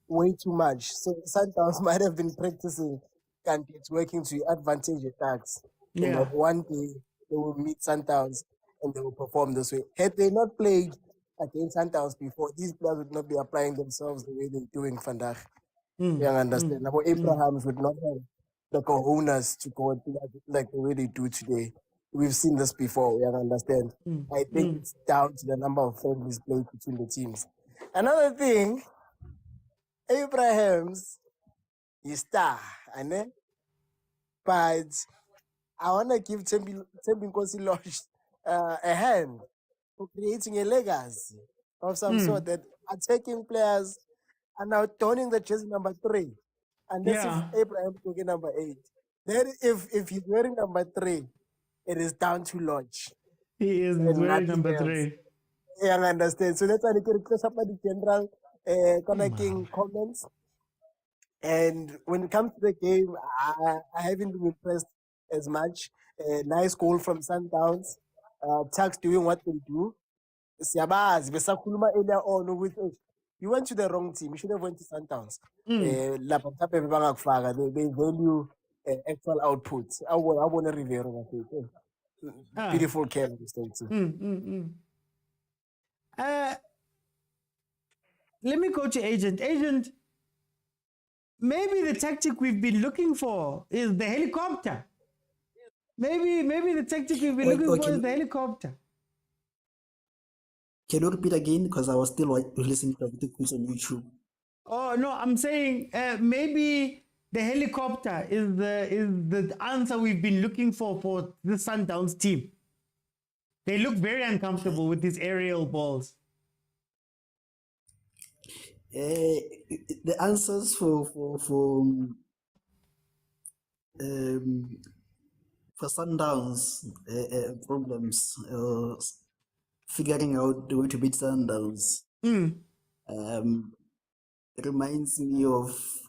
way too much. So Sundowns might have been practicing and it's working to advantage attacks. You know, one day they will meet Sundowns and they will perform this way. Had they not played against Sundowns before, these players would not be applying themselves the way they're doing Vandaag. You understand? Now, Abrahams would not have the cojones to go and play like the way they do today. We've seen this before, you understand? I think it's down to the number of friendlies played between the teams. Another thing, Abrahams is star, but I want to give Tembi Lodge a hand for creating a legacy of some sort that attacking players are now donning the jersey number 3. Unless if Abraham took number 8. Then if he's wearing number 3, it is down to Lodge. He is wearing number 3. Yeah, I understand. So that's why I can request up the general connecting comments. And when it comes to the game, I haven't been impressed as much. Nice goal from Sundowns. Tucks doing what they do. Siyabazi besakhuluma earlier on with you went to the wrong team. You should have went to Sundowns. Lapha mhlawumbe bebangakufaka. They value actual output. I want to review it. Beautiful camp, let me go to Agent. Agent, maybe the tactic we've been looking for is the helicopter. Maybe the tactic we've been looking for is the helicopter. Can you repeat again? Because I was still listening to the quiz on YouTube. Oh no, I'm saying maybe the helicopter is the answer we've been looking for the Sundowns team. They look very uncomfortable with these aerial balls. The answers for Sundowns problems, figuring out the way to beat Sundowns, reminds me of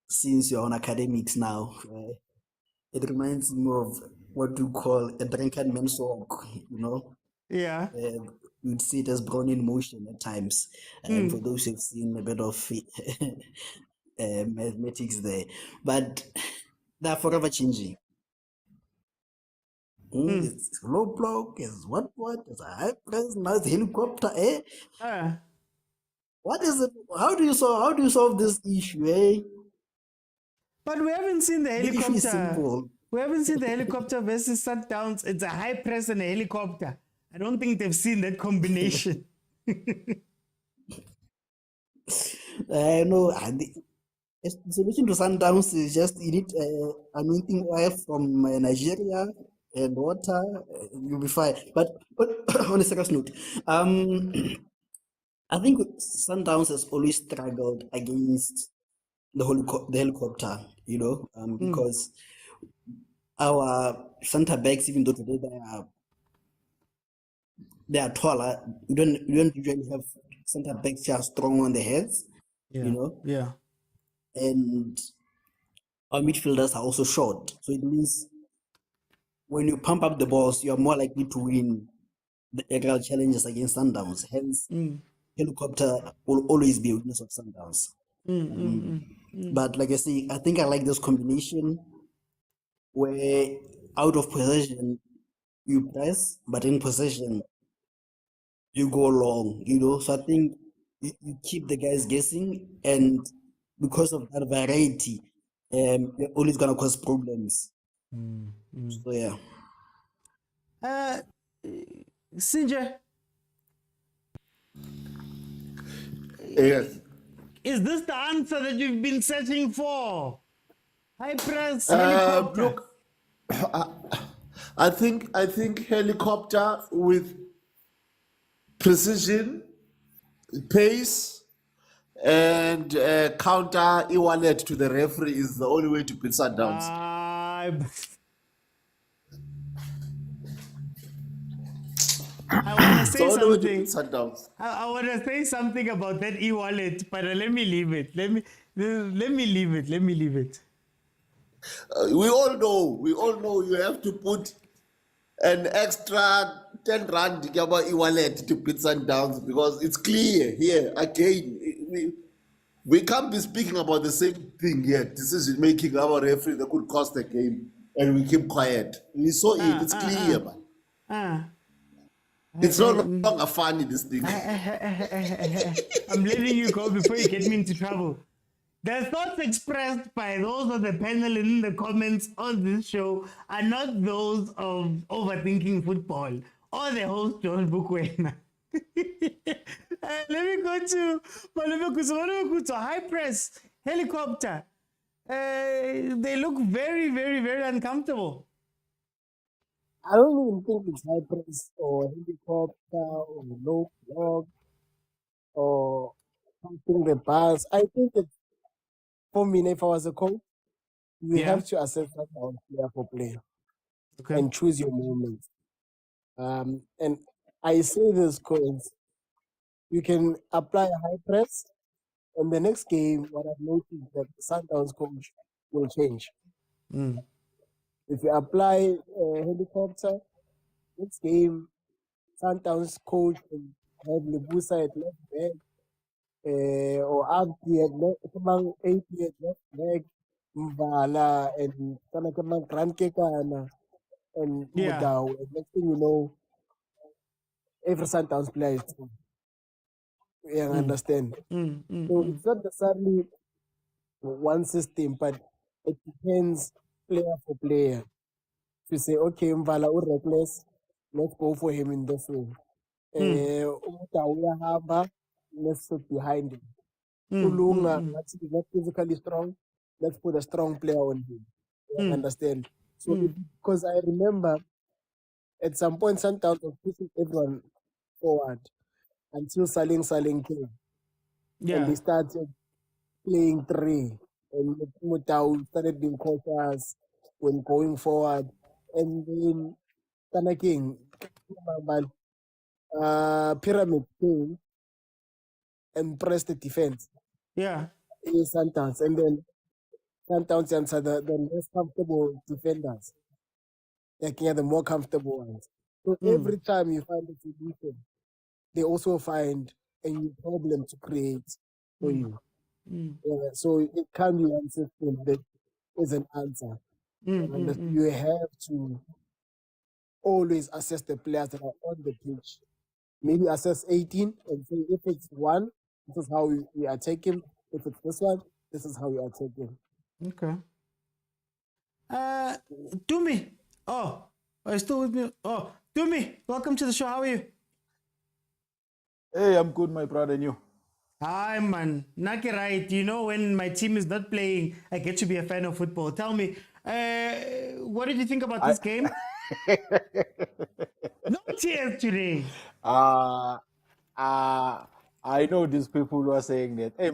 since you're on academics now, it reminds me of what you call a drunken man's walk, you know? Yeah. You'd see it as brawn in motion at times. For those who've seen a bit of mathematics there. But they're forever changing. It's low block, it's what, it's a high press, now it's helicopter, What is it? How do you solve this issue, But we haven't seen the The issue is helicopter. simple. We haven't seen the helicopter versus Sundowns. It's a high press and a helicopter. I don't think they've seen that combination. No, the solution to Sundowns is just you need anointing oil from Nigeria and water. You'll be fine. But on a serious note, I think Sundowns has always struggled against the helicopter, you know, because our center backs, even though today they are taller, you don't usually have center backs who are strong on the heads, you know. Yeah. And our midfielders are also short, so it means when you pump up the balls, you are more likely to win the aerial challenges against Sundowns. Hence, helicopter will always be a weakness of Sundowns. But like I say, I think I like this combination where out of possession you press, but in possession you go long, you know. So I think you keep the guys guessing, and because of that variety, you're always gonna cause problems. So yeah. Sinja, Yes. is this the answer that you've been searching for? High press, helicopter. Look, I think helicopter with precision, pace, and counter e-wallet to the referee is the only way to beat Sundowns. I want to It's the say only way to beat something. Sundowns. I want to say something about that e-wallet, but let me leave it. Let me leave it. Let me leave it. We all know you have to put an extra 10 rand Gaba e-wallet to beat Sundowns because it's clear here again. We can't be speaking about the same thing yet. Decision making our referee that could cost the game, and we keep quiet. We saw it. It's clear, man. It's no longer funny, this thing. I'm letting you go before you get me into trouble. The thoughts expressed by those of the panel in the comments on this show are not those of overthinking football or the host John Mokwena. Let me go to Mamelodi high press helicopter. They look very, very, very uncomfortable. I don't even think it's high press or helicopter or low block or something the bus. I think it's, for me, if I was a coach, you have to assess that on player for player and choose your moments. And I say this because you can apply a high press, and the next game, what I've noticed that the Sundowns coach will change. If you apply a helicopter, next game, Sundowns coach will have Lebusa at left back, or Abdi at left, 80 at left back, Mbala, and Kanakaman Krankekana, and Mudau. And next thing you know, every Sundowns player is through. You understand? So it's not necessarily one system, but it depends player for player. If you say, okay, Mbala reckless, let's go for him in this way. Haba, let's sit behind him. Ulunga, let's be not physically strong, let's put a strong player on him. You understand? So, because I remember at some point, Sundowns was pushing everyone forward until Saling came. And they started playing three. And Motaung started being cautious when going forward. And then Tanaking, Pyramid came and pressed the defense. Sundowns. And then Sundowns are the less comfortable defenders. They're the more comfortable ones. So every time you find a solution, they also find a new problem to create for you. So it can't be one system that is an answer. You have to always assess the players that are on the pitch. Maybe assess 18 and say if it's one, this is how we attack him. If it's this one, this is how we attack him. Okay. Tumi. Oh, are you still with me? Oh, Tumi, welcome to the show. How are you? Hey, I'm good, my brother, and you? Hi, man. Naki right. You know, when my team is not playing, I get to be a fan of football. Tell me, what did you think about this game? No tears today. I know these people who are saying that. Hey,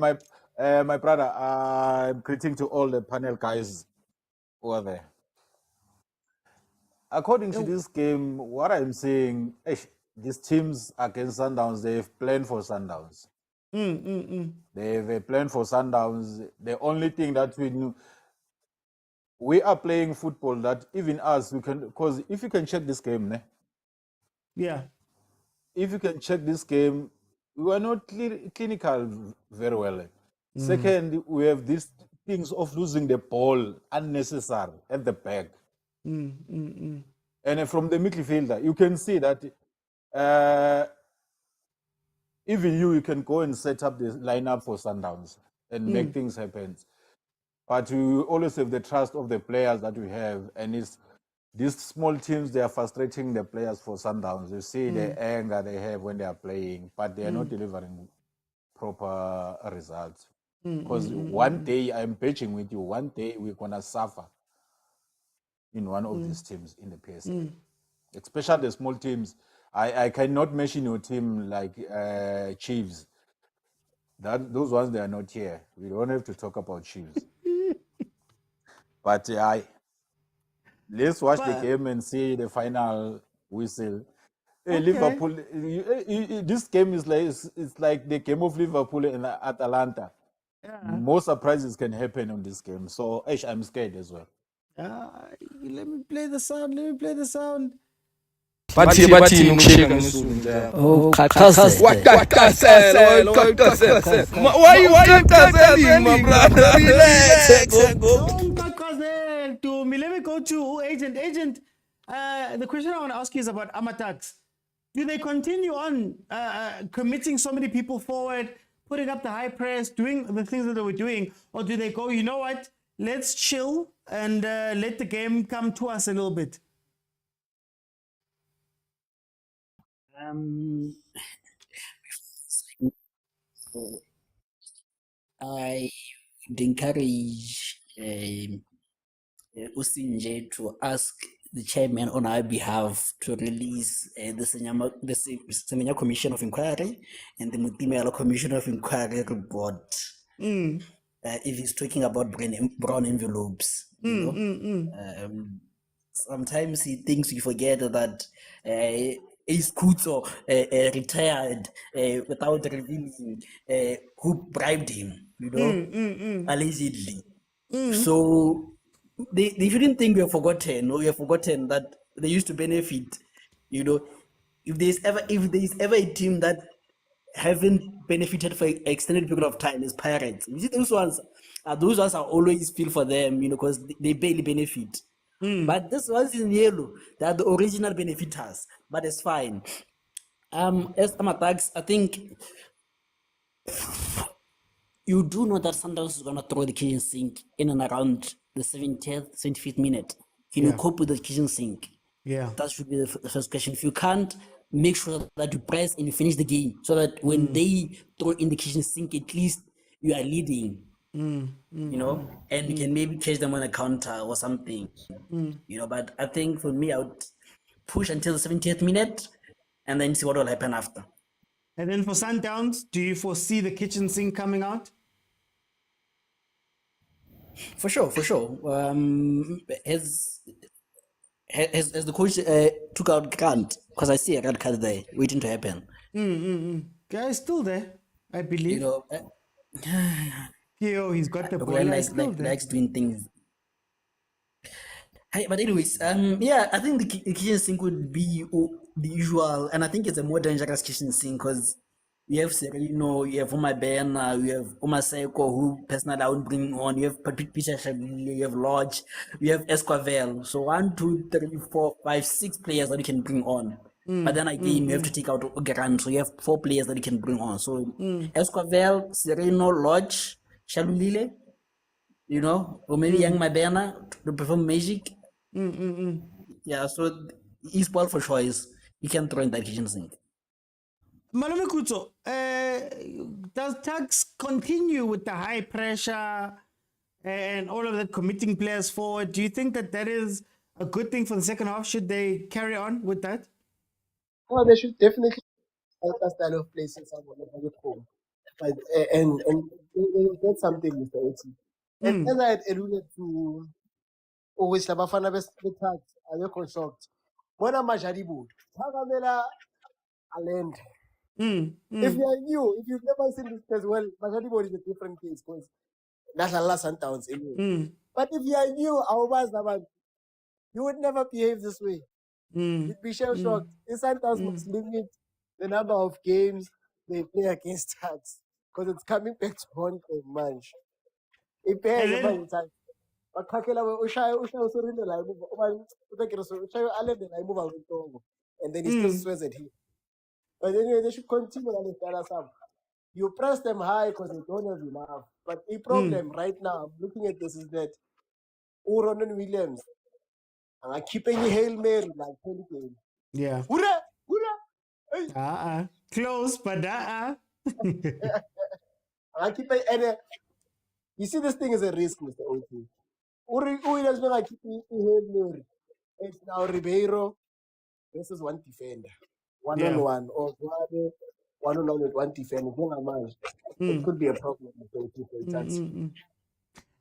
my brother, I'm greeting to all the panel guys who are there. According to this game, what I'm saying, these teams against Sundowns, they've planned for Sundowns. They've a plan for Sundowns. The only thing that we are playing football that even us, we can, because if you can check this game, if you can check this game, we were not clinical very well. Second, we have these things of losing the ball unnecessary at the back. And from the midfielder, you can see that even you can go and set up the lineup for Sundowns and make things happen. But we always have the trust of the players that we have. And it's these small teams, they are frustrating the players for Sundowns. You see the anger they have when they are playing, but they are not delivering proper results. Because one day, I'm betting with you, one day we're going to suffer in one of these teams in the PSL. Especially the small teams. I cannot mention your team like Chiefs. Those ones, they are not here. We don't have to talk about Chiefs. But let's watch the game and see the final whistle. Hey, Liverpool. This game is like it's like the game of Liverpool and Atalanta. More surprises can happen on this game. So I'm scared as well. Let me play the sound. Bathi nukusheka ngesulu njalo. Oh, kakase. Wakakasela. Why you kakasela, my brother? Relax. Let me go to agent. Agent, the question I want to ask you is about Amatax. Do they continue on committing so many people forward, putting up the high press, doing the things that they were doing, or do they go, you know what, let's chill and let the game come to us a little bit? I would encourage Usinje to ask the chairman on our behalf to release the Semenya Commission of Inquiry and the Mutimela Commission of Inquiry report. If he's talking about brown envelopes, sometimes he thinks we forget that Ace Kuto retired without revealing who bribed him, allegedly. So they shouldn't think we have forgotten, or we have forgotten that they used to benefit. If there's ever a team that haven't benefited for an extended period of time, is Pirates. You see, those ones are always feel for them, because they barely benefit. But this one's in yellow. They are the original benefiters, but it's fine. As Amatax, I think you do know that Sundowns is gonna throw the kitchen sink in and around the 70th, 75th minute. Can you cope with the kitchen sink? Yeah. That should be the first question. If you can't, make sure that you press and you finish the game, so that when they throw in the kitchen sink, at least you are leading. And you can maybe catch them on a counter or something. But I think for me, I would push until the 70th minute and then see what will happen after. And then for Sundowns, do you foresee the kitchen sink coming out? For sure. As the coach took out Grant, because I see a red card there waiting to happen. Guy is still there, I believe. He's got the ball. Likes doing things. But anyways, I think the kitchen sink would be the usual, and I think it's a more dangerous kitchen sink because you have Sereno, you have Umabena, you have Umaseko, who personally I would bring on, you have Patrice, you have Lodge, you have Esquivel. So 1, 2, 3, 4, 5, 6 players that you can bring on. But then again, you have to take out Grant, so you have 4 players that you can bring on. So Esquivel, Sereno, Lodge, Shalulile, or maybe Young Mabena to perform magic. Yeah, so he's ball for choice. You can throw in that kitchen sink. Malome Kutso, does Tax continue with the high pressure and all of that, committing players forward? Do you think that is a good thing for the second half? Should they carry on with that? Oh, they should definitely have that style of play since I'm at home. But, and that's something, Mr. Oti. And as I had alluded to, always the bafana best tax, I was shocked. Bona Majaribu, Tagamela Alend. If you are new, if you've never seen this as well, Majaribu is a different case because that's a last Sundowns anyway. But if you are new, you would never behave this way. You'd be shell shocked. The Sundowns must limit the number of games they play against Tax because it's coming back to haunt them, man. It bears a bunch of time. But Kakela and then he still swears at him. But anyway, they should continue on the other side. You press them high because they don't have enough. But the problem right now, I'm looking at this, is that Ronan Williams are keeping Hail Mary like 20 games. Yeah. Hurrah! Close, but I keep and You see, this thing is a risk, Mr. OT. Has been like it's now Ribeiro versus one defender, one Yeah. on one, or one on one with one defender. It could be a problem, Mr. OT, for Tax. And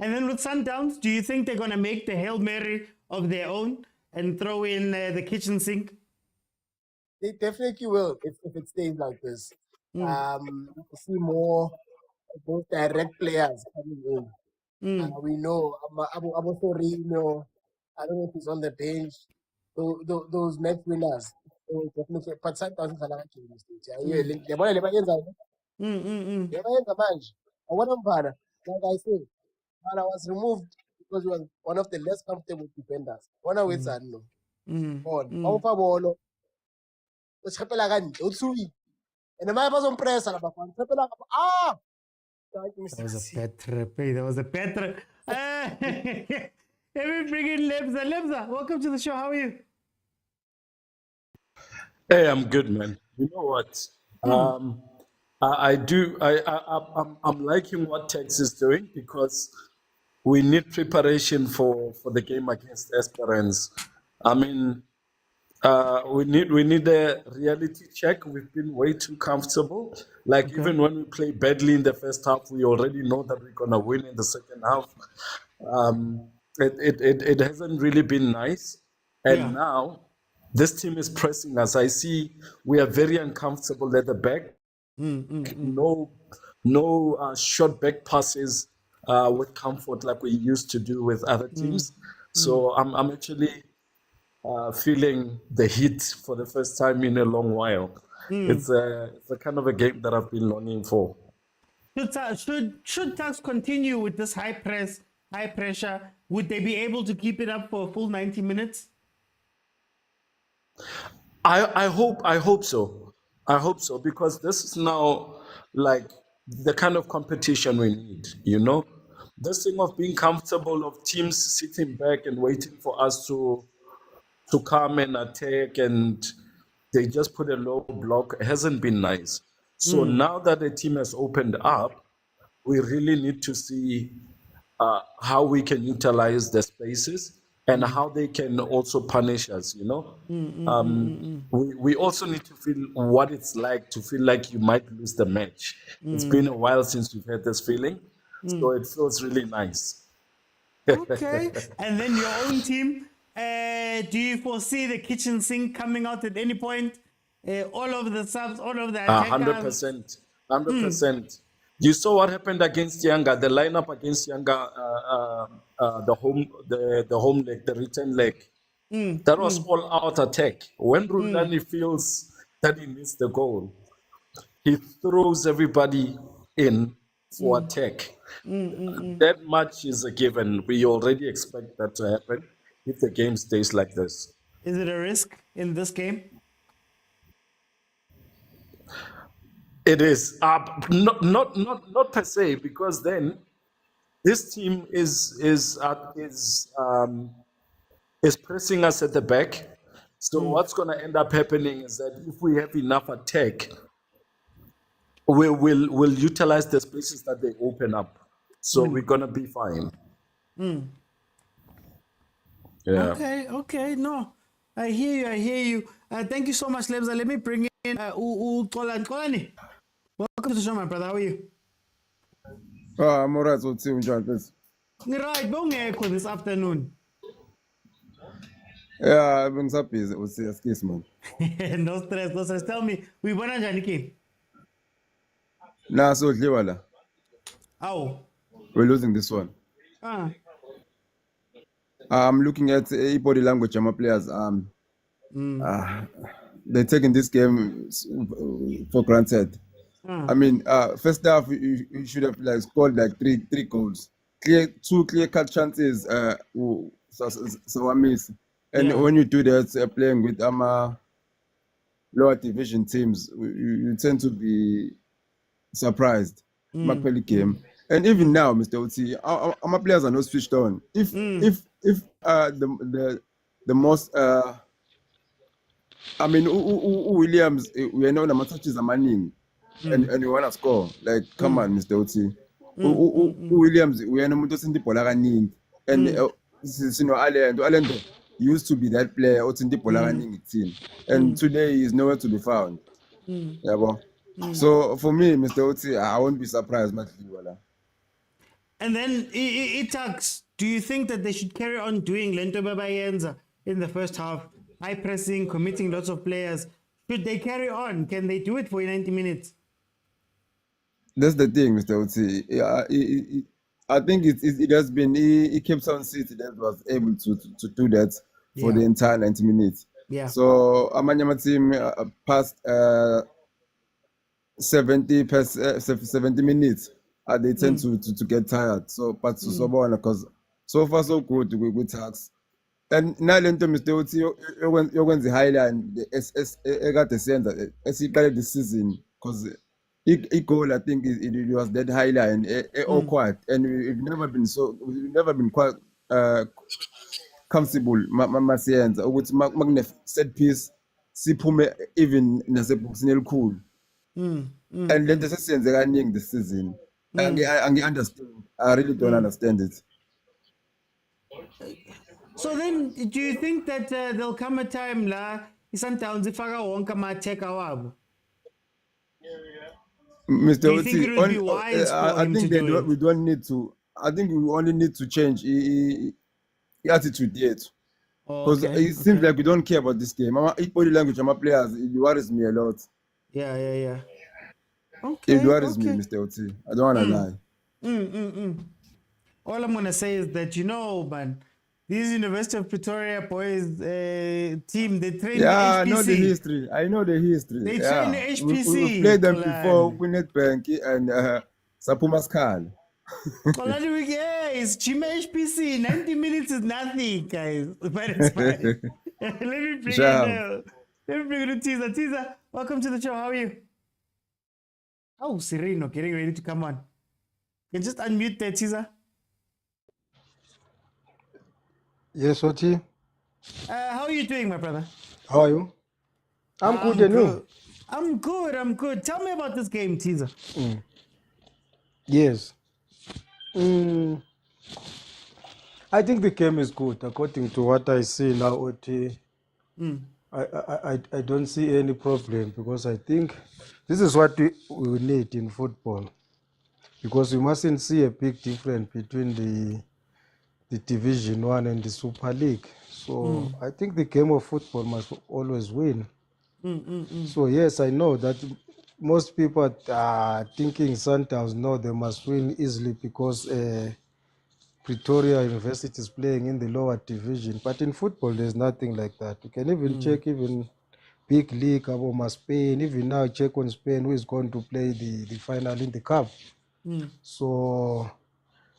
then with Sundowns, do you think they're going to make the Hail Mary of their own and throw in the kitchen sink? They definitely will if it stays like this. See more those direct players coming in. We know Abo Sorino, I don't know if he's on the bench. Those match winners, they will definitely. But sometimes I like to the boy never ends out. Never ends a match. I want him, like I said, and I was removed because he was one of the less comfortable defenders. One of which I know. On. What's happening again? Utsui. And the man was on press. That was a bad trip. Hey, that was a bad trip. Let me bring in Lebza. Lebza, welcome to the show. How are you? Hey, I'm good, man. You know what? I'm liking what Tex is doing because we need preparation for the game against Esperance. I mean, we need a reality check. We've been way too comfortable. Like even when we play badly in the first half, we already know that we're gonna win in the second half. It hasn't really been nice, and now this team is pressing us. I see we are very uncomfortable at the back. No short back passes with comfort like we used to do with other teams. So I'm actually feeling the heat for the first time in a long while. It's a kind of a game that I've been longing for. Should Tuks continue with this high pressure? Would they be able to keep it up for a full 90 minutes? I hope so. I hope so because this is now like the kind of competition we need, you know? This thing of being comfortable, of teams sitting back and waiting for us to come and attack, and they just put a low block, hasn't been nice. So now that the team has opened up, we really need to see how we can utilize the spaces and how they can also punish us, you know? We also need to feel what it's like to feel like you might lose the match. It's been a while since we've had this feeling, so it feels really nice. Okay. And then your own team, do you foresee the kitchen sink coming out at any point? All of the subs, all of the attackers? 100%. You saw what happened against Yanga, the lineup against Yanga, the home leg, the return leg. That was all out attack. When Rulani feels that he needs the goal, he throws everybody in for attack. That much is a given. We already expect that to happen if the game stays like this. Is it a risk in this game? It is not per se, because then this team is pressing us at the back. So what's going to end up happening is that if we have enough attack, we'll utilize the spaces that they open up. So we're going to be fine. Yeah. Okay. No, I hear you. Thank you so much, Lebza. Let me bring in Kolani. Welcome to the show, my brother. How are you? I'm alright, so see you, Right, bongekho this afternoon. Yeah, I've been so busy. We'll see excuse man. No stress. Tell me, we won a Janiki. Nah, so Liwala. Oh. We're losing this one. I'm looking at body language of my players. They're taking this game for granted. I mean, first half you should have like scored like three goals. Two clear-cut chances. So I miss. And when you do that, playing with lower division teams, you tend to be surprised. Makpeli game. And even now, Mr. Oti, our players are not switched on. If the most I mean, Williams, we know the matches are manning, and you want to score. Like, come on, Mr. Oti. Williams uyena umuntu othinta ibhola kaningi and sino Alendo used to be that player othinta ibhola kaningi kuthina and today he is nowhere to be found. Yabo. So for me, Mr. Oti, I won't be surprised Madliwa la. And then Itax, do you think that they should carry on doing Lento Babayenza in the first half? High pressing, committing lots of players. Should they carry on? Can they do it for 90 minutes? That's the thing, Mr. Oti. Yeah, I think it has been he Cape Town City that was able to do that for the entire 90 minutes. Yeah. So Amanyama team past 70 minutes, they tend to get tired. So, but so because so far so good with Tax. And now Lento Mr. Oti, you're going to highlight the got the center as he played the season because he goal I think it was that highlight all quiet and we've never been quite comfortable masiyenza ukuthi makune set piece siphume even naseboxini elikhulu and lento sesiyenze kaningi this season angi understand. I really don't understand it. So then, do you think that there'll come a time la Sundowns ifaka wonke ama-attacker wabo? Mr. Do you think it would be wise for him to do it? We don't need to. I think we only need to change the attitude yet. Because it seems like we don't care about this game. Body language of my players, it worries me a lot. Yeah. Okay. It worries me, Mr. Oti. I don't want to lie. All I'm going to say is that, man, these University of Pretoria boys team, they train I HPC. know the history. I know the history. They train the HPC. We played them before with Nedbank and Sapuma's Khan. It's Chima HPC. 90 minutes is nothing, guys. But it's fine. Let me bring it to Teaser. Teaser, welcome to the show. How are you? Oh, Sereno, getting ready to come on. You can just unmute that, Teaser. Yes, Oti. How are you doing, my brother? How are you? I'm good, and you? I'm good. Tell me about this game, Teaser. Yes. I think the game is good. According to what I see now, Oti, I don't see any problem because I think this is what we need in football. Because we mustn't see a big difference between the Division 1 and the Super League. So I think the game of football must always win. So yes, I know that most people are thinking Sundowns, no, they must win easily because Pretoria University is playing in the lower division. But in football, there's nothing like that. You can even check even big league, Aboma Spain, even now check on Spain, who is going to play the final in the cup. So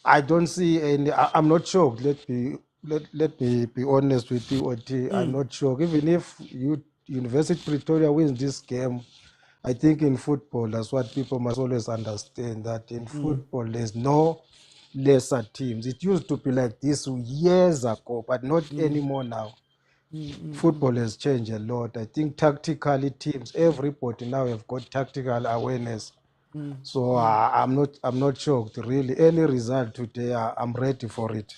I don't see any. I'm not shocked. Let me be honest with you, Oti. I'm not shocked. Even if University Pretoria wins this game, I think in football, that's what people must always understand, that in football there's no lesser teams. It used to be like this years ago, but not anymore now. Football has changed a lot. I think tactically teams, everybody now have got tactical awareness. So I'm not shocked really. Any result today, I'm ready for it.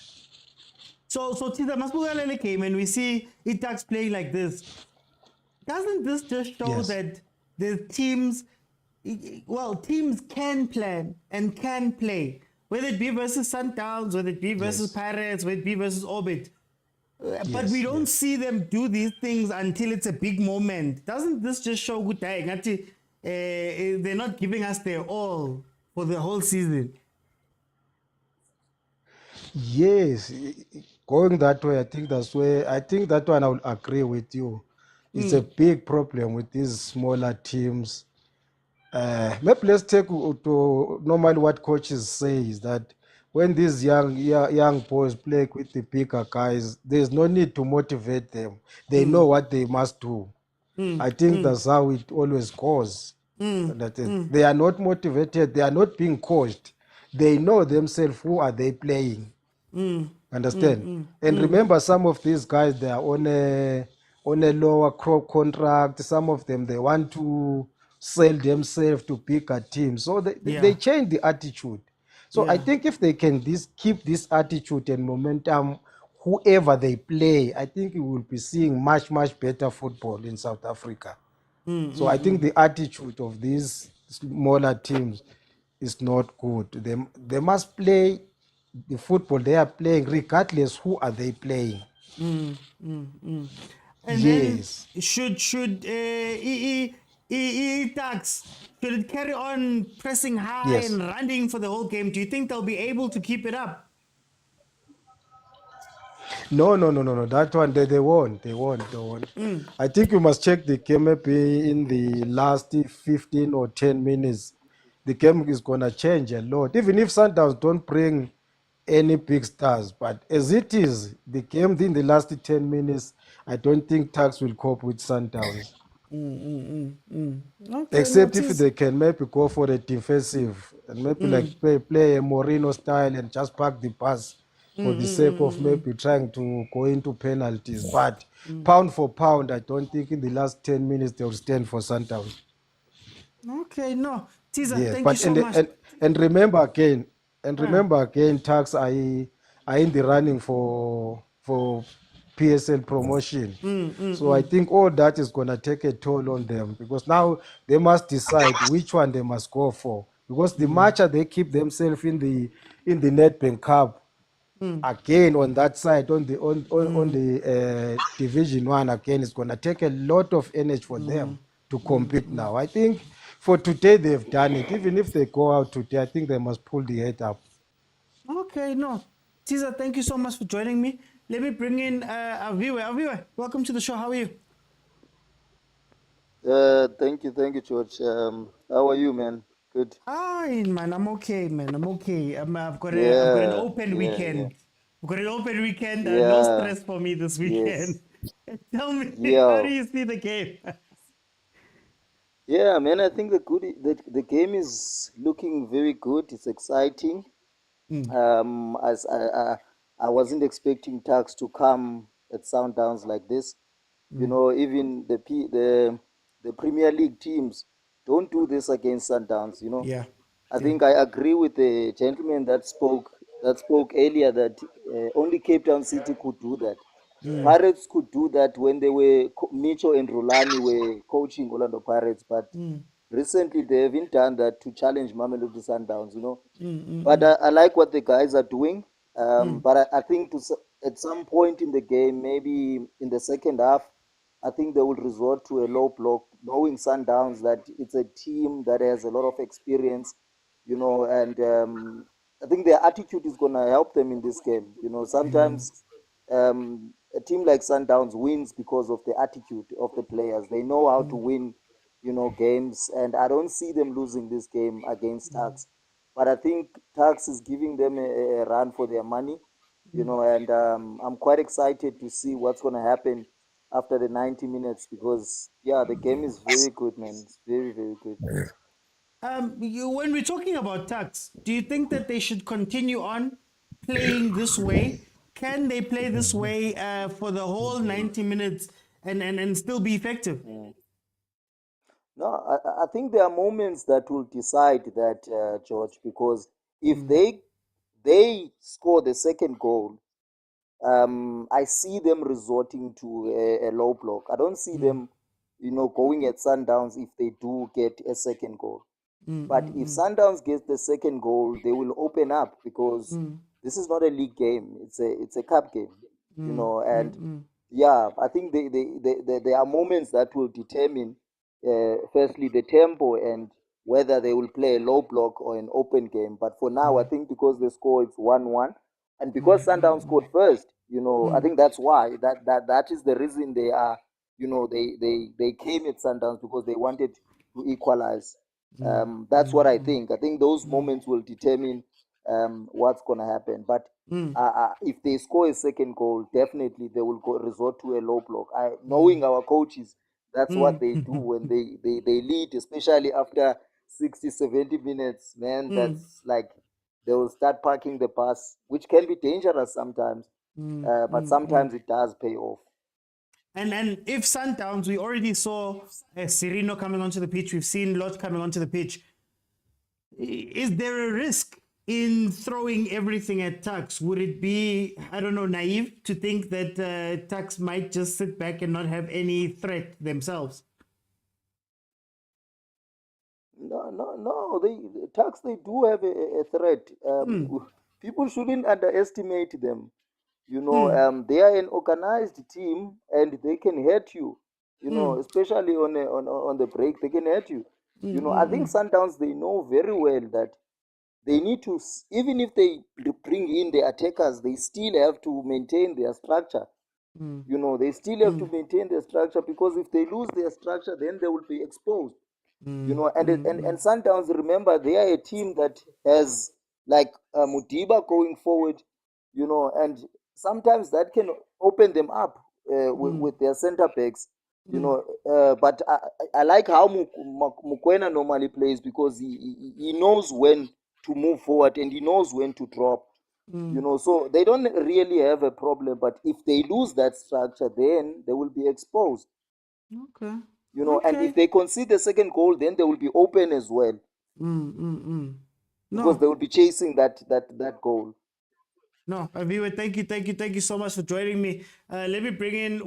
So Tita Masbugalele came and we see Itax playing like this. Doesn't this just show that the teams can plan and can play, whether it be versus Sundowns, whether it be versus Pirates, whether it be versus Orbit. But we don't see them do these things until it's a big moment. Doesn't this just show good day? They're not giving us their all for the whole season. Yes, going that way, I think that one I will agree with you. It's a big problem with these smaller teams. Maybe let's take to normally what coaches say is that when these young boys play with the bigger guys, there's no need to motivate them. They know what they must do. I think that's how it always goes. They are not motivated. They are not being coached. They know themselves who are they playing. Understand? And remember, some of these guys, they are on a lower contract. Some of them, they want to sell themselves to bigger teams. So they change the attitude. So I Yeah. think if they can keep this attitude and momentum, whoever they play, I think we will be seeing much, much better football in South Africa. So I think the attitude of these smaller teams is not good. They must play the football they are playing, regardless who are they playing. And then Yes. should Tax, should it carry on pressing high Yes. and running for the whole game? Do you think they'll be able to keep it up? No. That one they won't. They won't. I think you must check the game maybe in the last 15 or 10 minutes. The game is gonna change a lot. Even if Sundowns don't bring any big stars, but as it is, the game in the last 10 minutes, I don't think Tax will cope with Sundowns. Okay, Except if notice. they can maybe go for a defensive and maybe like play a Moreno style and just park the pass for the sake of maybe trying to go into penalties. But pound for pound, I don't think in the last 10 minutes they will stand for Sundowns. Okay, no. Teaser, Yes, thank you but so much. and remember again, Ah, Tax are in the running for PSL promotion. So I think all that is gonna take a toll on them because now they must decide which one they must go for. Because the matcher they keep themselves in the Nedbank Cup again on that side on the Division One again, it's gonna take a lot of energy for them to compete now. I think for today they've done it. Even if they go out today, I think they must pull the head up. okay, no. Teaser, thank you so much for joining me. Let me bring in our viewer. Our viewer, welcome to the show. How are you? Thank you, George. How are you, man? Good. Hi, man. I'm okay, man. I'm okay. I've got an Yeah, open yeah, weekend. I've got an open weekend. No yeah, stress for me this weekend. yes, Tell me, how do yeah, you see the game? yeah, man. I think the game is looking very good. It's exciting. As I wasn't expecting Tax to come at Sundowns like this. You know, even the Premier League teams don't do this against Sundowns. You know, Yeah, I yeah. think I agree with the gentleman that spoke earlier that only Cape Town City could do that. Pirates could do that when they were Micho and Rulani were coaching Orlando Pirates, but recently they haven't done that to challenge Mamelodi Sundowns. You know, but I like what the guys are doing. But I think at some point in the game, maybe in the second half, I think they will resort to a low block, knowing Sundowns that it's a team that has a lot of experience, you know, and I think their attitude is going to help them in this game. You know, sometimes a team like Sundowns wins because of the attitude of the players. They know how to win, you know, games, and I don't see them losing this game against Tuks. But I think Tuks is giving them a run for their money, you know, and I'm quite excited to see what's going to happen after the 90 minutes because, yeah, the game is very good, man. It's very, very good. When we're talking about Tuks, do you think that they should continue on playing this way? Can they play this way for the whole 90 minutes and still be effective? No, I think there are moments that will decide that, George, because if they score the second goal, I see them resorting to a low block. I don't see them, you know, going at Sundowns if they do get a second goal. But if Sundowns gets the second goal, they will open up because this is not a league game. It's a cup game, you know. And yeah, I think there are moments that will determine, firstly, the tempo and whether they will play a low block or an open game. But for now, I think because the score is 1-1, and because Sundowns scored first, you know, I think that's why that is the reason they are, you know, they came at Sundowns because they wanted to equalize. That's what I think. I think those moments will determine what's going to happen. But if they score a second goal, definitely they will resort to a low block. Knowing our coaches, that's what they do when they lead, especially after 60, 70 minutes, man. That's like they will start parking the bus, which can be dangerous sometimes. But sometimes it does pay off. And if Sundowns, we already saw Serino coming onto the pitch. We've seen Lot coming onto the pitch. Is there a risk in throwing everything at Tux? Would it be, I don't know, naive to think that Tux might just sit back and not have any threat themselves? No. They Turks, they do have a threat. People shouldn't underestimate them. They are an organized team, and they can hurt you. Especially on the break, they can hurt you. I think Sundowns, they know very well that they need to, even if they bring in the attackers, they still have to maintain their structure. They still have to maintain their structure, because if they lose their structure, then they will be exposed. And Sundowns, remember, they are a team that has like Mudiba going forward, and sometimes that can open them up with their center backs. But I like how Mokwena normally plays, because he knows when to move forward and he knows when to drop. So they don't really have a problem. But if they lose that structure, then they will be exposed. Okay. And if they concede the second goal, then they will be open as well, No. because they will be chasing that goal. No, Aviwa, thank you so much for joining me. Let me bring in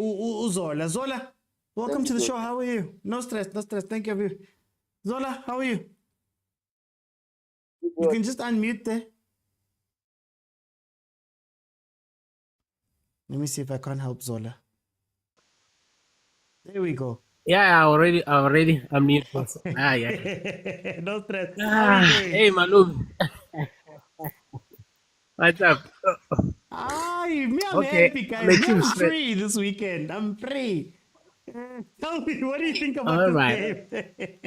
Zola. Zola, welcome Thank to you, the sir. show. How are you? No stress. Thank you, Aviwa. Zola, how are you? You can just unmute there. Let me see if I can't help Zola. There we go. Yeah, already. I'm new. Yeah. No stress. How are you doing? Hey, Malum. What's up? Me, I'm Okay, happy, I'm guys. a Me, I'm Chiefs fan. free this weekend. I'm free. Tell me, what do you think about All this right. game?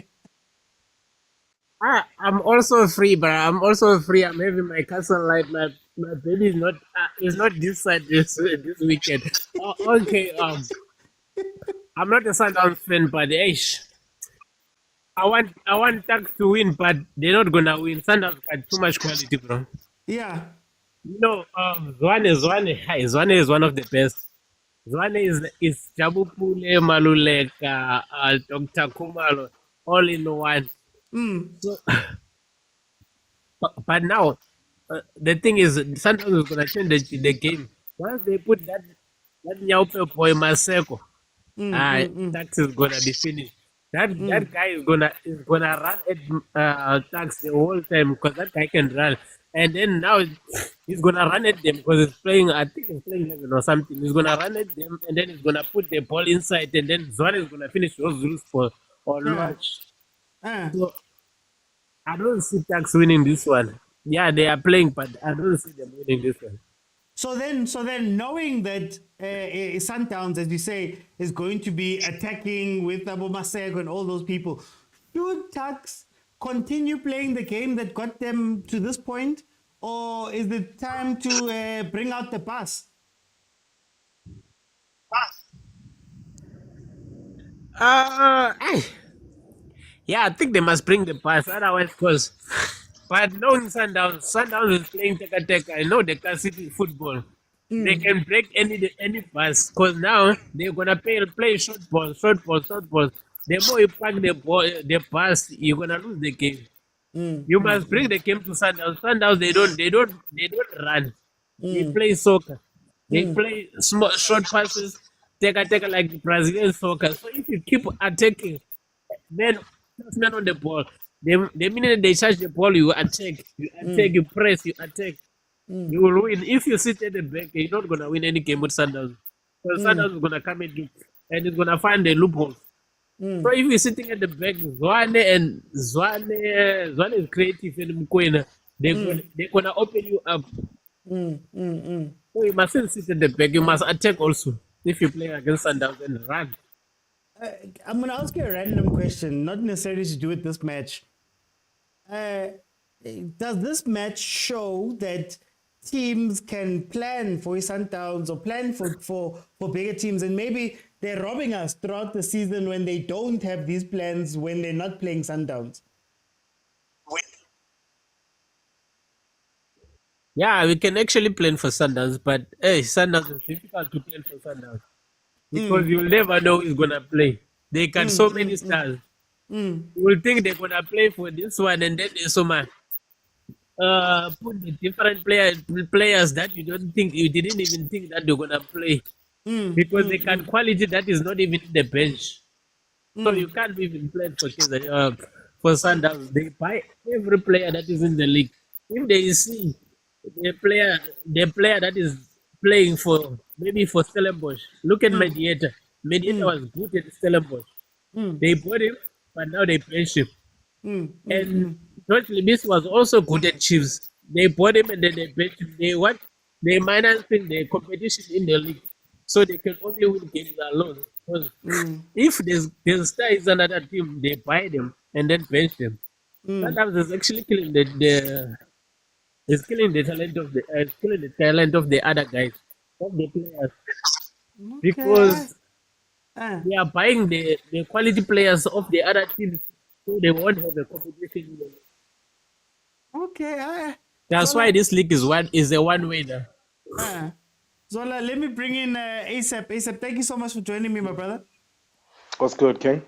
I'm also free, but I'm also free. I'm having my castle light. My baby is not this side this weekend. Okay. I'm not a Sundowns fan, but I want Tuck to win, but they're not gonna win. Sundowns got too much quality, bro. Yeah. Zwane is one of the best. Zwane is Jabupule, Maluleka, Dr. Kumalo, all in one. So, but now, the thing is, sometimes it's gonna change the game. Once they put that Nyaupe boy Maseko, Tax is gonna be finished. That guy is gonna run at Tax the whole time, because that guy can run. And then now he's gonna run at them, because he's playing. I think he's playing 11 or something. He's gonna run at them, and then he's gonna put the ball inside, and then Zwane is gonna finish those rules for or launch. So I don't see Tax winning this one. Yeah, they are playing, but I don't see them winning this one. So then, knowing that Sundowns, as you say, is going to be attacking with Abu Masego and all those people, should Tux continue playing the game that got them to this point, or is it time to bring out the bus? Yeah, I think they must bring the pass, otherwise, because. But knowing Sundowns is playing Teka. I know they can see football. They can break any pass, because now they're gonna play short balls. The more you pack the pass, you're gonna lose the game. You must bring the game to Sundowns. Sundowns, they don't run. They play soccer. They play small short passes, Teka like Brazilian soccer. So if you keep attacking, then men on the ball. The minute they charge the ball, you attack, you press, you attack. You will win. If you sit at the back, you're not gonna win any game with Sundowns. Because Sundowns is gonna come at you and it's gonna find the loopholes. So if you're sitting at the back, Zwane is creative and Mokwena, they're gonna open you up. So you mustn't sit at the back, you must attack also. If you play against Sundowns and run. I'm going to ask you a random question, not necessarily to do with this match. Does this match show that teams can plan for Sundowns or plan for bigger teams, and maybe they're robbing us throughout the season when they don't have these plans when they're not playing Sundowns? Yeah, we can actually plan for Sundowns, but Sundowns is difficult to plan for Sundowns. Because you'll never know who's gonna play. They got so many stars. You will think they're gonna play for this one, and then there's so much. put the different players that you didn't even think that they're gonna play because they can quality that is not even in the bench. So you can't even play for for Sundowns. They buy every player that is in the league. If they see the player that is playing for maybe for Stellenbosch, look at Mediator. Mediator was good at Stellenbosch. They bought him, but now they bench him. And George Libis was also good at Chiefs. They bought him and then they bench him. They financing the competition in the league, so they can only win games alone. Because if there's star is another team, they buy them and then bench them. Sometimes it's actually killing it's killing the talent of the other guys, of the players, Okay. because they are buying the quality players of the other teams, so they won't have a competition. In the league. Okay. That's why Zola, this league is a one winner. Zola, let me bring in ASAP. ASAP, thank you so much for joining me, my brother. What's good, King?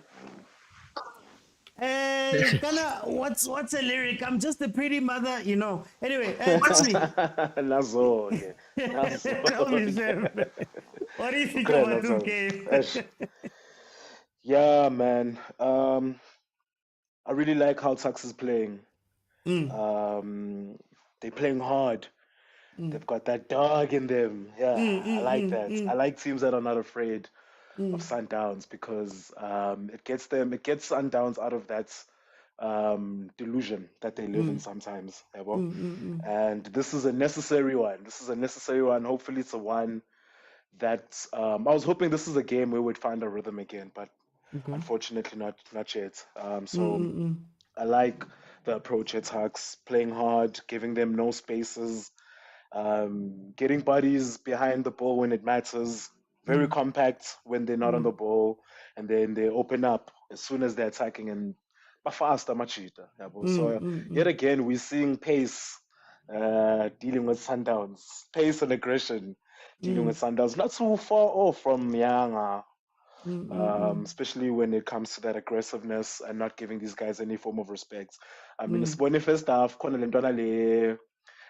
What's a lyric? I'm just a pretty mother, you know. Anyway, tell me. Nazonke. Tell me, Sam. What do you think about this game? Yeah, man. I really like how Tuks is playing. They're playing hard. They've got that dog in them. Yeah, I like that. I like teams that are not afraid of Sundowns because it gets Sundowns out of that delusion that they live in sometimes. Yabo? And this is a necessary one. Hopefully, it's a one that I was hoping this is a game where we'd find a rhythm again, but unfortunately, not yet. So I like the approach at Hawks, playing hard, giving them no spaces, getting bodies behind the ball when it matters, very compact when they're not on the ball, and then they open up as soon as they're attacking and faster, machita. So yet again, we're seeing pace dealing with Sundowns, pace and aggression dealing with Sundowns, not too far off from Yanga. Especially when it comes to that aggressiveness and not giving these guys any form of respect. I mean, sibone first half khona le ntwana le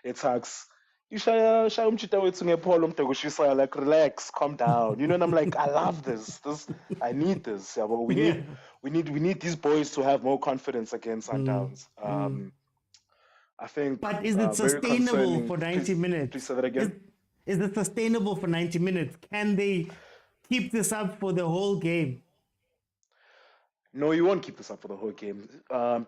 attacks ishaya umchita wethu ngepholo umntu kushisayo, like, relax, calm down, you know. And I'm like, I love this, I need this. Yeah, but we need these boys to have more confidence against Sundowns. I think, But is it very sustainable concerning. for 90 minutes? Please say that again. Is it sustainable for 90 minutes? Can they keep this up for the whole game? No, you won't keep this up for the whole game,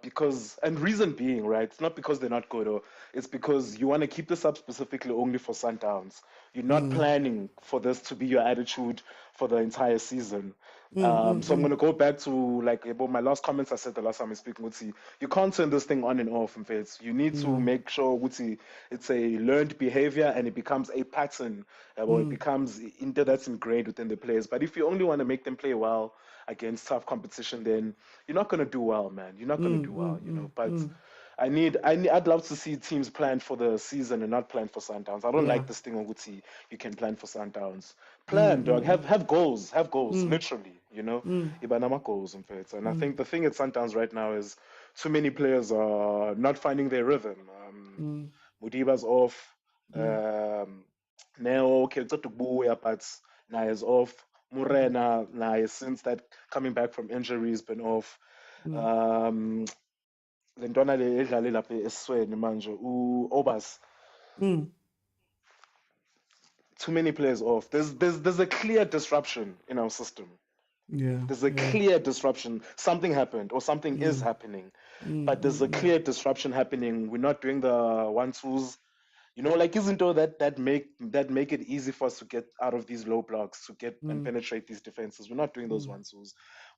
because, and reason being, right? It's not because they're not good, or it's because you want to keep this up specifically only for Sundowns. You're not planning for this to be your attitude for the entire season. So I'm going to go back to, like, about my last comments I said the last time I was speaking with you can't turn this thing on and off. In fact, you need to make sure it's a learned behavior and it becomes a pattern, or it becomes that's ingrained within the players. But if you only want to make them play well against tough competition, then you're not going to do well, man. You're not going to do well, you know. But I'd love to see teams plan for the season and not plan for Sundowns. I don't like this thing on Guti. You can plan for Sundowns. Plan, dog. Have goals. Literally, you know. Ibanama goals, in fact. And I think the thing at Sundowns right now is too many players are not finding their rhythm. Mudiba's off. Neo Keltotubuya, but now is off. Murena, now since that coming back from injury has been off. Le ntwana le edlale lapha esisweni manje Obas, too many players off. There's a clear disruption in our system. There's a clear disruption. Something happened or something is happening, but there's a clear disruption happening. We're not doing the 1-2s. You know, like, isn't all that make it easy for us to get out of these low blocks, to get and penetrate these defenses? We're not doing those 1-2s.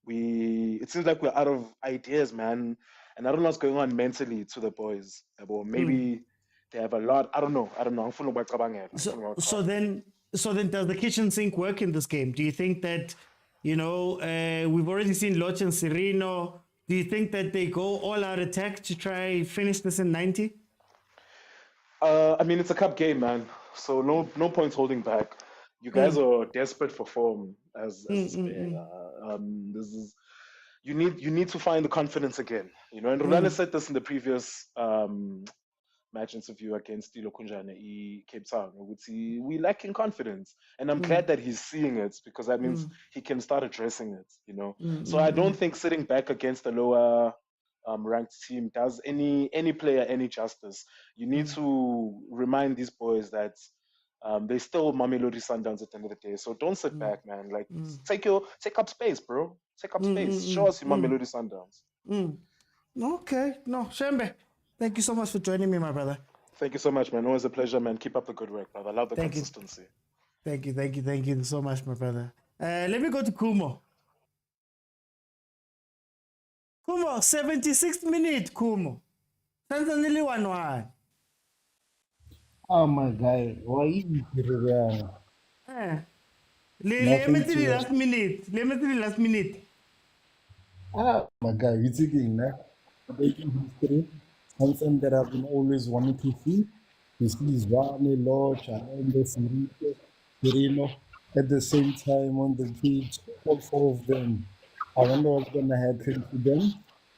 It seems like we're out of ideas, man. And I don't know what's going on mentally to the boys. Or maybe they have a lot. I don't know. So then does the kitchen sink work in this game? Do you think that, you know, we've already seen Loch and Sereno. Do you think that they go all out attack to try finish this in 90? I mean, it's a cup game, man. So no points holding back. You guys are desperate for form as a Spain. This is you need to find the confidence again. You know, and Rulani said this in the previous match interview against Tilo Kunjane Cape Town. We lack in confidence. And I'm glad that he's seeing it because that means he can start addressing it, you know. So I don't think sitting back against a lower ranked team does any player any justice. You need to remind these boys that they still Mamelodi Sundowns at the end of the day. So don't sit back, man. Like take up space, bro. Take up space. Show us your Mamelodi Sundowns. Okay. No, Shembe, thank you so much for joining me, my brother. Thank you so much, man. Always a pleasure, man. Keep up the good work, brother. I love the Thank you. consistency. Thank you so much, my brother. Let me go to Kumo. Kumo, 76th minute, Kumo. Tanzania 1-1. Oh my guy, why you here? Let me Nothing tell you to last minute. Ah my guy, you thinking that making history, something that I've been always wanting to see. To see Zwane, Lodge, and the Serino at the same time on the pitch, all four of them. I wonder what's gonna happen to them.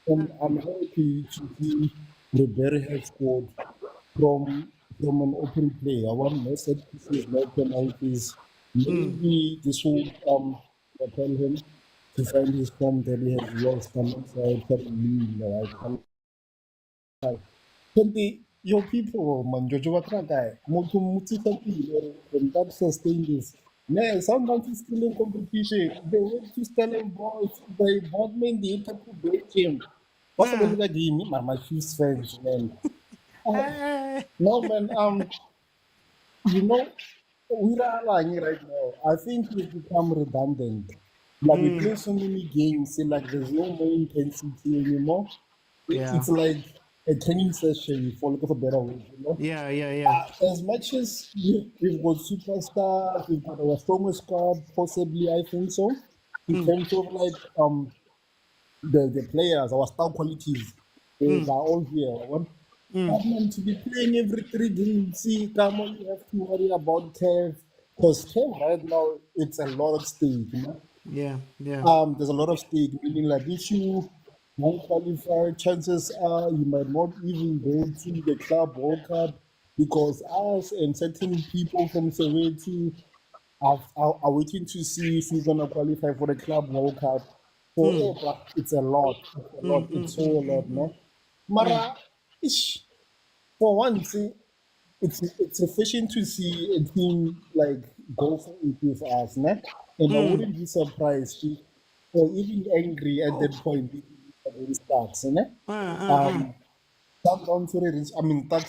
And I'm happy to see Ribery have scored from an open play. I want no set pieces, no penalties. Maybe this will propel him to find his form that he has lost alongside your people, man, Jojo Watragai, Motu Mutika, and that sustain this. Man, sometimes it's still in competition. They went to Stellenbosch, they bought me in the Italy Belgium. What's the better game? My Chiefs fans, man. No, man, you know, we are lying right now. I think we've become redundant. Like we play so many games, like there's no more intensity anymore. Yeah. It's like a training session, for lack of a better word, you know. Yeah. As much as we've got superstars, we've got our strongest squad, possibly, I think so. In terms of like the players, our star qualities, they are all here. But man, to be playing every 3 games, see, come on, you have to worry about CAF. Because CAF right now, it's a lot of stake, you know. Yeah. There's a lot of stake, meaning like if you don't qualify, chances are you might not even go to the Club World Cup because us and certain people from Soweto are waiting to see if we're gonna qualify for the Club World Cup. So it's a lot. It's so a lot, no? Mara, for once, it's refreshing to see a team like go for it with us, ne? And I wouldn't be surprised or even angry at that point if it starts, ne? Tax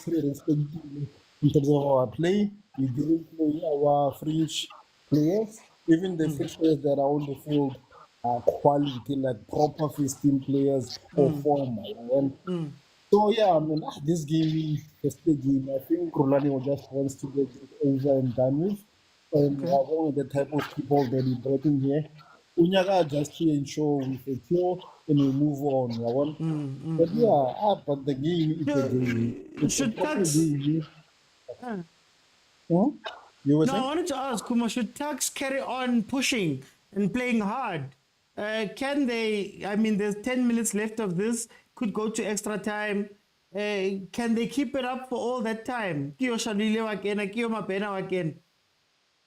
respectively in terms of our play. We didn't play our fringe players, even the fringe players that are on the field are quality, like proper first team players or form. So yeah, this game is the game. I think Rulani just wants to get it over and done with. And one of the type of people that he brought in here. Unyaga just to ensure we secure and we move on. But yeah, but the game is a game. It's a proper game. You were No, I saying? wanted to ask, Kuma, should Tuks carry on pushing and playing hard? Can they, there's 10 minutes left of this, could go to extra time. Can they keep it up for all that time? Kiyo Shalile wakena, kiyo mapena wakena.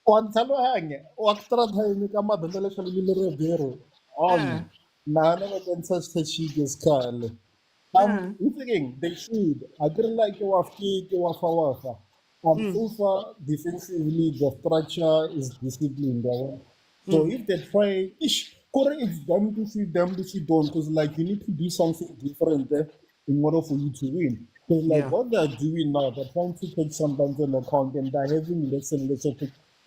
Extra time ka mabendele shalile rebero. Nana against such as Carl. You thinking they should. I didn't like your afki, your fawafa. So far, defensively, the structure is disciplined. So if they try, it's them to see, don't. Because like you need to do something different there in order for you to win. Because like what they're doing now, they're trying to take some on account and they're having less and less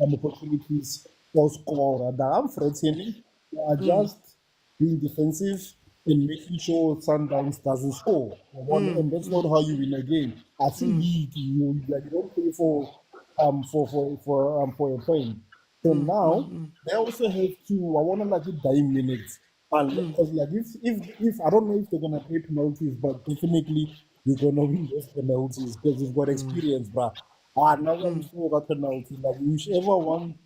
opportunities for score. I'm threatening. They are just being defensive and making sure Sundowns doesn't score. And that's not how you win a game. I think you don't play for a point. So now they also have to. I want to like it dying minutes. Because like if I don't know if they're gonna play penalties, but definitely you're gonna win those penalties because you've got experience, bruh. Now I'm sure about penalties. Like whichever one.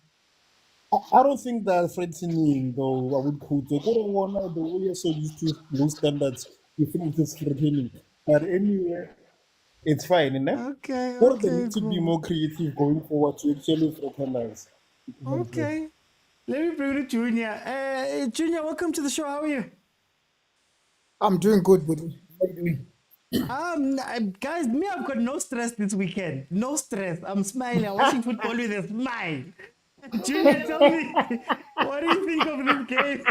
I don't think they're threatening though. I would put the one the way you're so used to low standards. You think it is threatening, but anyway. It's fine, innit? Okay, Or they okay, need to be cool. more creative going forward to actually recognize. Okay. Let me bring it to Junior. Junior, welcome to the show. How are you? I'm doing good, buddy. How are you doing? Guys, me, I've got no stress this weekend. No stress. I'm smiling. I'm watching football with a smile. Junior, tell me, what do you think of this game?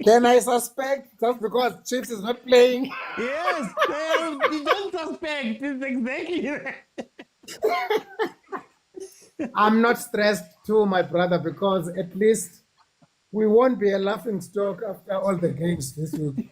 Can I suspect just because Chiefs is not playing? Yes, you don't suspect. It's exactly that. I'm not stressed too, my brother, because at least we won't be a laughing stock after all the games this week.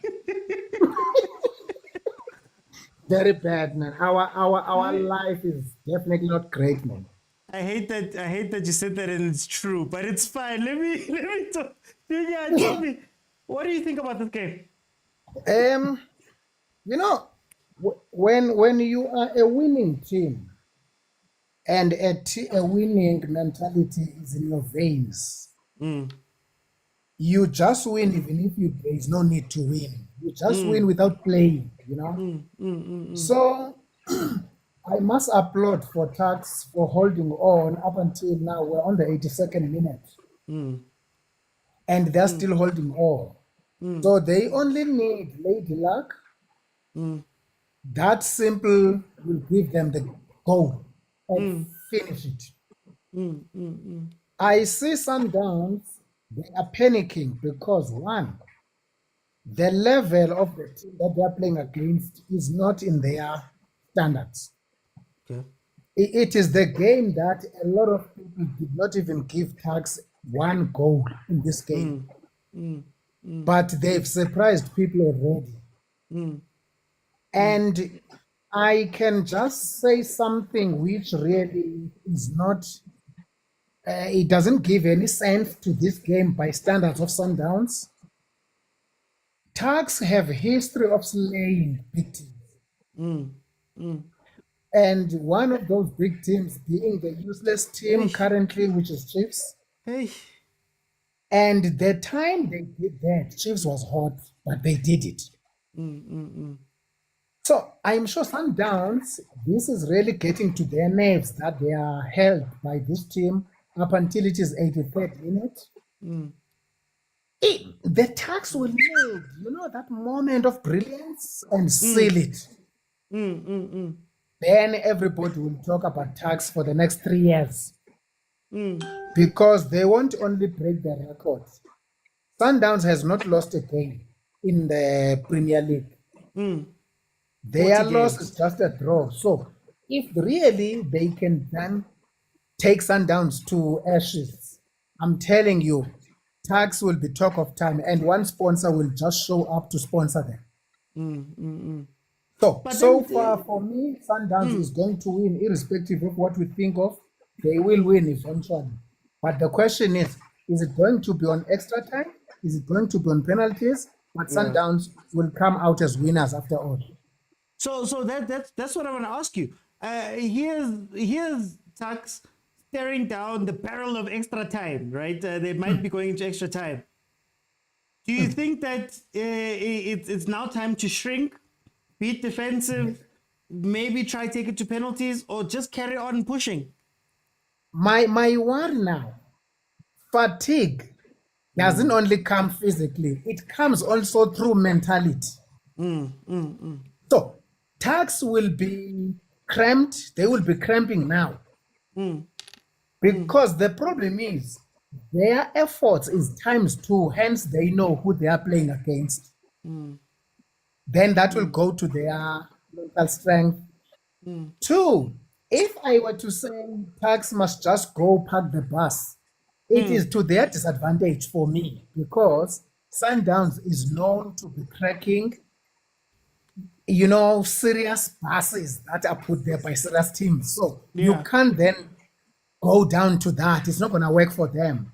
Very bad, man. Our life is definitely not great, man. I hate that you said that and it's true, but it's fine. Let me talk. Junior, tell me, what do you think about this game? You know, when you are a winning team and a winning mentality is in your veins, you just win even if there is no need to win. You just win without playing, you know. So I must applaud for Tax for holding on up until now. We're on the 82nd minute, and they're still holding on. So they only need lady luck. That simple will give them the goal and finish it. I see Sundowns, they are panicking because one, the level of the team that they are playing against is not in their standards. Okay. It is the game that a lot of people did not even give Tax one goal in this game. But they've surprised people already. And I can just say something which really is not, it doesn't give any sense to this game by standards of Sundowns. Turks have a history of slaying big teams. And one of those big teams being the useless team currently, which is Chiefs. Hey. And the time they did that, Chiefs was hot, but they did it. So I'm sure Sundowns, this is really getting to their nerves that they are held by this team up until it is 83rd minute. The Turks will need, that moment of brilliance and seal it. Then everybody will talk about Turks for the next 3 years. Because they won't only break the record. Sundowns has not lost a game in the Premier League. Their loss is just a draw. So if really they can then take Sundowns to ashes, I'm telling you, Turks will be talk of time, and one sponsor will just show up to sponsor them. So far for me, Sundowns is going to win, irrespective of what we think of. They will win eventually. But the question is it going to be on extra time? Is it going to be on penalties? But Sundowns will come out as winners after all. So that's what I want to ask you. Here's Turks staring down the barrel of extra time, right? They might be going into extra time. Do you think that it's now time to shrink, be defensive, maybe try take it to penalties, or just carry on pushing? My worry now, fatigue doesn't only come physically, it comes also through mentality. So Turks will be cramped, they will be cramping now. Because the problem is their efforts is ×2, hence they know who they are playing against. Then that will go to their mental strength. 2, if I were to say Turks must just go park the bus, it is to their disadvantage for me, because Sundowns is known to be cracking, serious buses that are put there by serious teams. So you can't then go down to that. It's not going to work for them.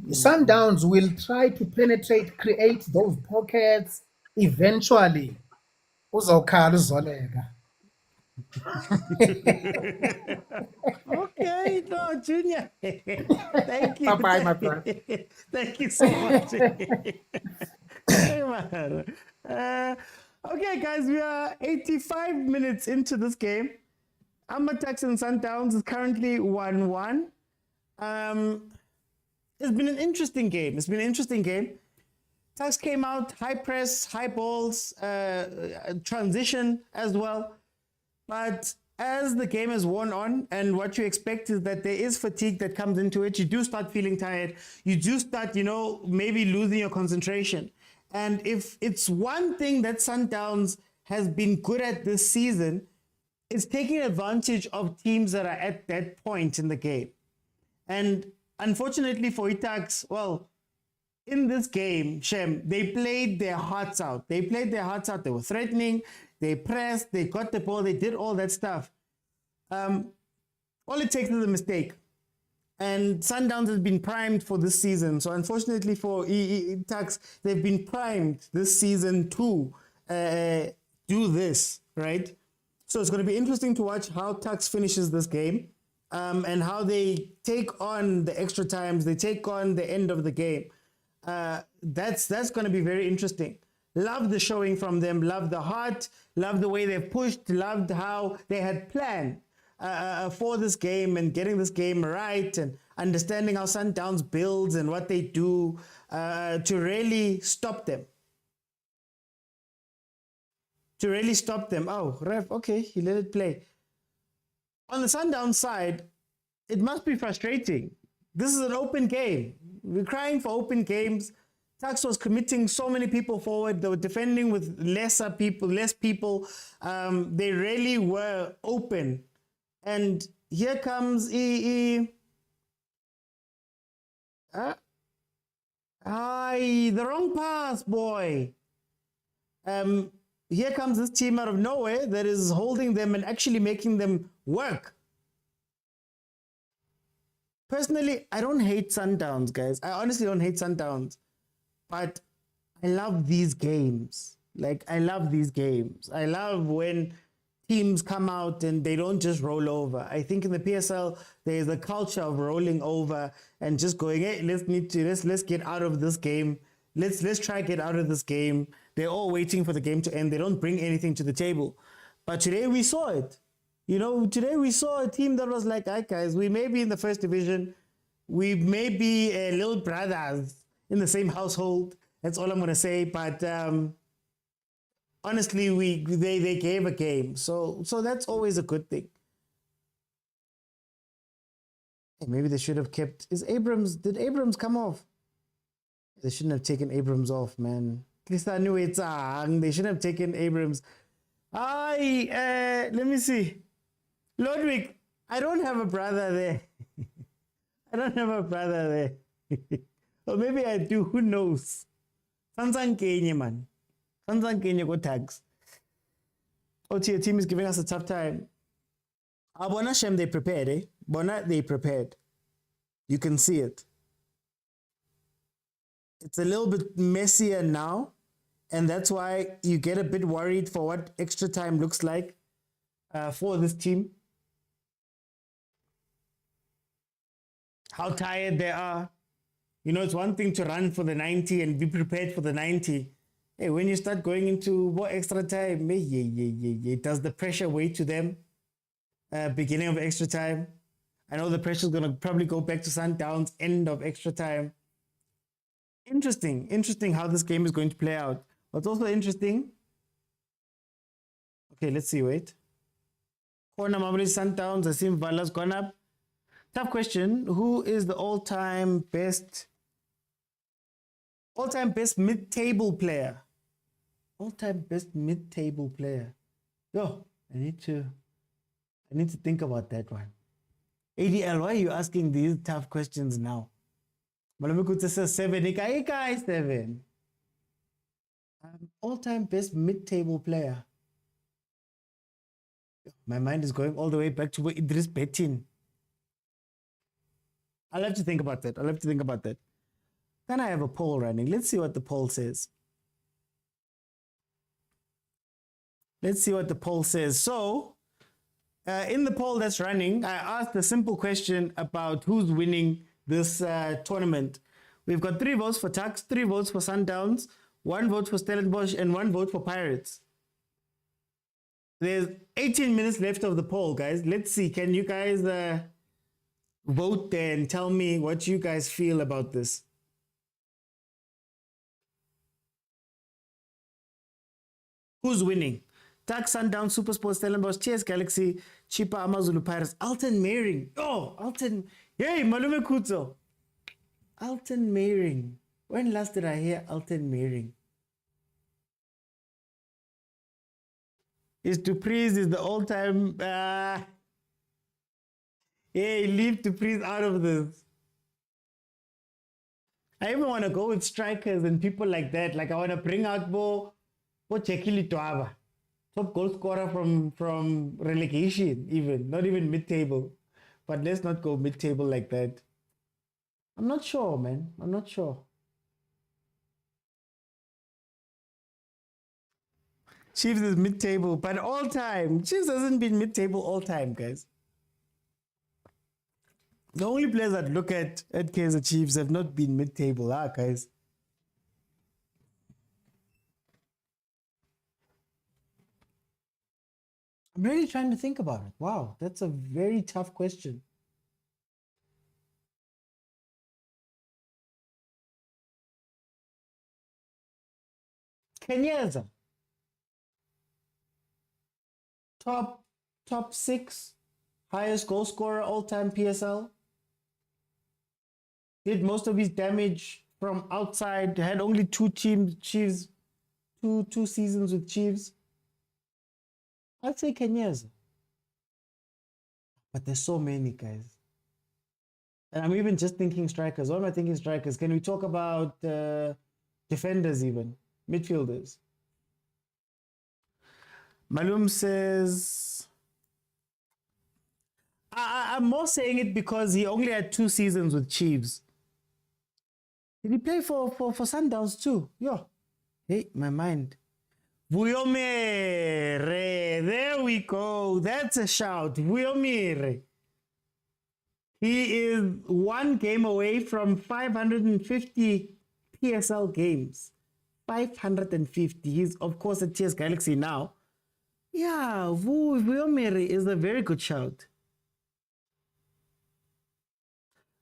Sundowns will try to penetrate, create those pockets. Eventually, uzokhala uzoleka. Okay, no, Junior. Thank you. Bye-bye, my friend. Thank you so much. Hey, man. Okay, guys, we are 85 minutes into this game. Tuks and Sundowns is currently 1-1. It's been an interesting game. Tuks came out, high press, high balls, transition as well. But as the game has worn on, and what you expect is that there is fatigue that comes into it. You do start feeling tired. You do start, maybe losing your concentration. And if it's one thing that Sundowns has been good at this season, it's taking advantage of teams that are at that point in the game. And unfortunately for Tuks, well, in this game, Shem, they played their hearts out. They were threatening, they pressed, they got the ball, they did all that stuff. All it takes is a mistake. And Sundowns has been primed for this season. So unfortunately for Tuks, they've been primed this season to do this, right? So it's going to be interesting to watch how Tuks finishes this game and how they take on the extra times, they take on the end of the game. That's going to be very interesting. Love the showing from them, love the heart, love the way they've pushed, loved how they had planned for this game and getting this game right and understanding how Sundowns builds and what they do to really stop them. Oh, ref, okay, he let it play. On the Sundowns side, it must be frustrating. This is an open game. We're crying for open games. Tuks was committing so many people forward. They were defending with less people. They really were open. And here comes the wrong pass, boy. Here comes this team out of nowhere that is holding them and actually making them work. Personally, I don't hate Sundowns, guys. I honestly don't hate Sundowns. But I love these games. I love these games. I love when teams come out and they don't just roll over. I think in the PSL, there's a culture of rolling over and just going, hey, let's get out of this game. Let's try to get out of this game. They're all waiting for the game to end. They don't bring anything to the table. But today we saw it. Today we saw a team that was like, hi guys, we may be in the first division. We may be little brothers in the same household. That's all I'm going to say. But honestly, they gave a game. So that's always a good thing. Hey, maybe they should have kept... Did Abrams come off? They shouldn't have taken Abrams off, man. At least I knew it's they shouldn't have taken Abrams. Let me see. Ludwig, I don't have a brother there. I don't have a brother there. Or maybe I do, who knows? Sansan Kenya, man. Sansan Kenya go tags. Your team is giving us a tough time. Bona Shem, they prepared, eh? Bona, they prepared. You can see it. It's a little bit messier now, and that's why you get a bit worried for what extra time looks like for this team. How tired they are. It's one thing to run for the 90 and be prepared for the 90. Hey, when you start going into more extra time, does the pressure weigh to them? Beginning of extra time. I know the pressure is going to probably go back to Sundowns, end of extra time. Interesting how this game is going to play out. What's also interesting... Okay, let's see, wait. Corner Mamelodi Sundowns, I see Vala's gone up. Tough question. Who is the all-time best mid-table player? All-time best mid-table player. Yo, I need to think about that one. ADL, why are you asking these tough questions now? Malamikutsa says 7. Ikai 7. All-time best mid-table player. My mind is going all the way back to where Idris Betin. I'll have to think about that. Then I have a poll running. Let's see what the poll says. So, in the poll that's running, I asked a simple question about who's winning this tournament. We've got 3 votes for Tuks, 3 votes for Sundowns, 1 vote for Stellenbosch, and 1 vote for Pirates. There's 18 minutes left of the poll, guys. Let's see. Can you guys vote and tell me what you guys feel about this? Who's winning? Tak Sundown, Supersport, Stellenbosch, Cheers Galaxy, Chipa Amazulu Pirates, Alton Meiring. Oh, Alton. Hey, Malume Kuzo. Alton Meiring. When last did I hear Alton Meiring? Is Dupreez is the all-time... hey, leave Dupreez out of this. I even want to go with strikers and people like that. Like I want to bring out Bo Chekili Toaba. Top goal scorer from relegation even. Not even mid-table. But let's not go mid-table like that. I'm not sure, man. I'm not sure. Chiefs is mid-table, but all time. Chiefs hasn't been mid-table all time, guys. The only players I'd look at Kaizer Chiefs have not been mid-table, guys. I'm really trying to think about it. Wow, that's a very tough question. Kenyeza. Top 6 highest goal scorer all-time PSL. Did most of his damage from outside. Had only 2 Chiefs, two seasons with Chiefs. I'd say Kenyeza. But there's so many, guys. And I'm even just thinking strikers. What am I thinking strikers? Can we talk about defenders even? Midfielders. Malum says... I'm more saying it because he only had 2 seasons with Chiefs. Did he play for Sundowns too? Yeah. Hey, my mind. Vuyomere. There we go. That's a shout. Vuyomere. He is 1 game away from 550 PSL games. 550. He's, of course, at TS Galaxy now. Yeah, Vuyomere is a very good shout.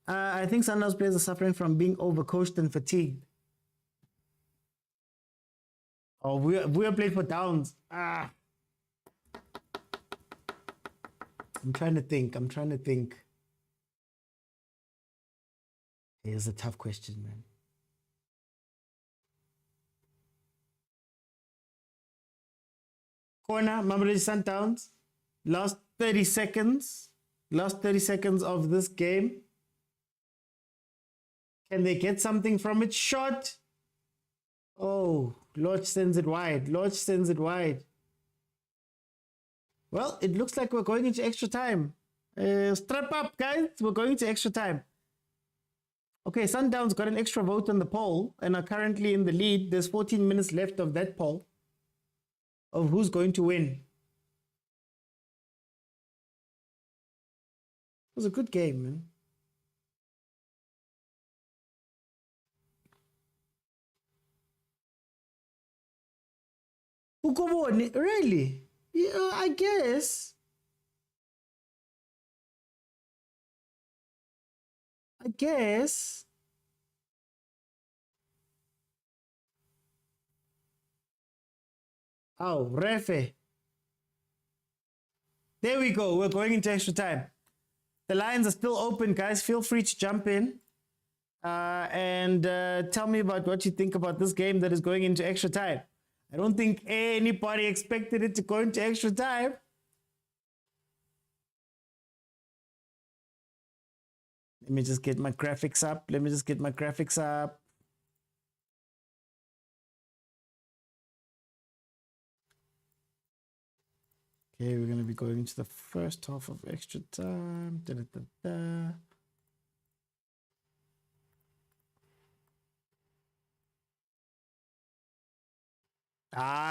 I think Sundowns players are suffering from being overcoached and fatigued. Oh, we are playing for Downs. I'm trying to think. It's a tough question, man. Corner, Mamelodi Sundowns. Last 30 seconds. Last 30 seconds of this game. Can they get something from it? Shot. Oh, Lodge sends it wide. Well, it looks like we're going into extra time. Strap up, guys. We're going into extra time. Okay, Sundowns got an extra vote on the poll and are currently in the lead. There's 14 minutes left of that poll of who's going to win. It was a good game, man. Really? Yeah, I guess. Oh, refe. There we go. We're going into extra time. The lines are still open, guys. Feel free to jump in and tell me about what you think about this game that is going into extra time. I don't think anybody expected it to go into extra time. Let me just get my graphics up. Okay, we're going to be going into the first half of extra time.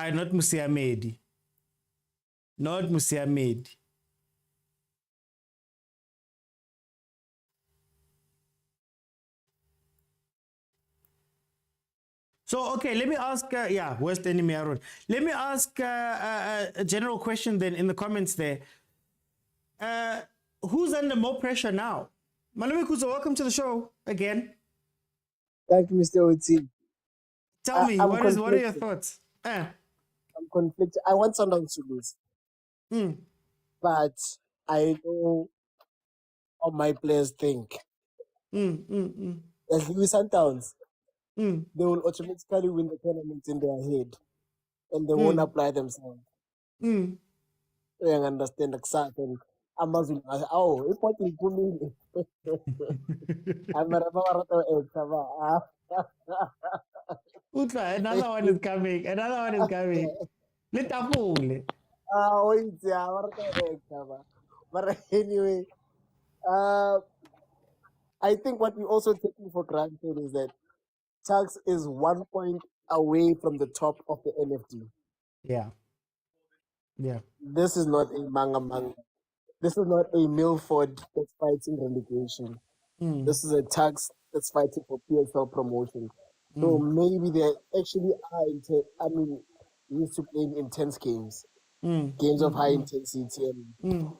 Not Musiamedi. So, okay, let me ask, worst enemy, Aaron. Let me ask a general question then in the comments there. Who's under more pressure now? Malumi Kuzo, welcome to the show again. Thank you, Mr. OT. Tell me, I'm what are your conflicted. thoughts? I'm conflicted. I want Sundowns to lose, but I know how my players think. As Louis Sundowns, they will automatically win the tournament in their head, and they won't apply themselves. So you understand exactly. Amazon, oh, important for me. I'm Utra, another one is coming. Another one is coming. Litafule. But anyway, I think what we also taking for granted is that Tuks is 1 point away from the top of the NFT. Yeah. Yeah. This is not a manga. This is not a Milford that's fighting relegation. This is a Tuks that's fighting for PSL promotion. So maybe they actually are used to playing intense games, games of high intensity, and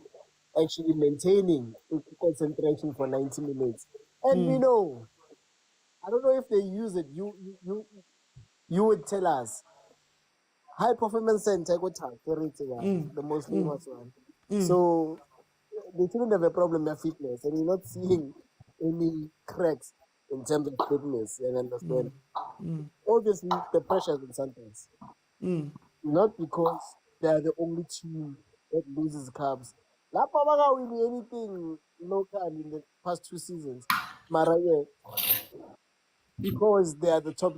actually maintaining concentration for 90 minutes. And we know, I don't know if they use it. You would tell us. High performance center, the most famous one. So they shouldn't have a problem with fitness, and we're not seeing any cracks in terms of fitness. And understand, obviously the pressure is in Santos, not because they are the only team that loses cups. Lapa Baga will be anything local in the past 2 seasons, Marawa, because they are the top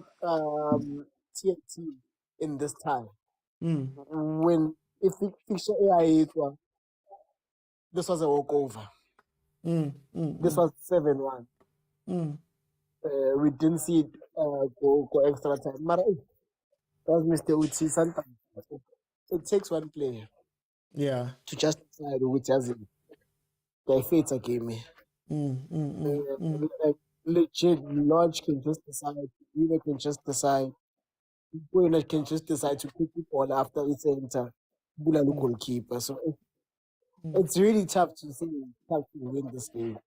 tier team in this time. When if fixture AI, this was a walkover. This was 7-1. We didn't see it go extra time. Mara, that's Mr. Uchi sometimes. It takes one player to just decide which has it. The fates are game. Like legit, Lodge can just decide, Weaver can just decide, Mokwena can just decide to pick the ball after it's enter Bulalu goalkeeper. So it's really tough to see tough to win this game.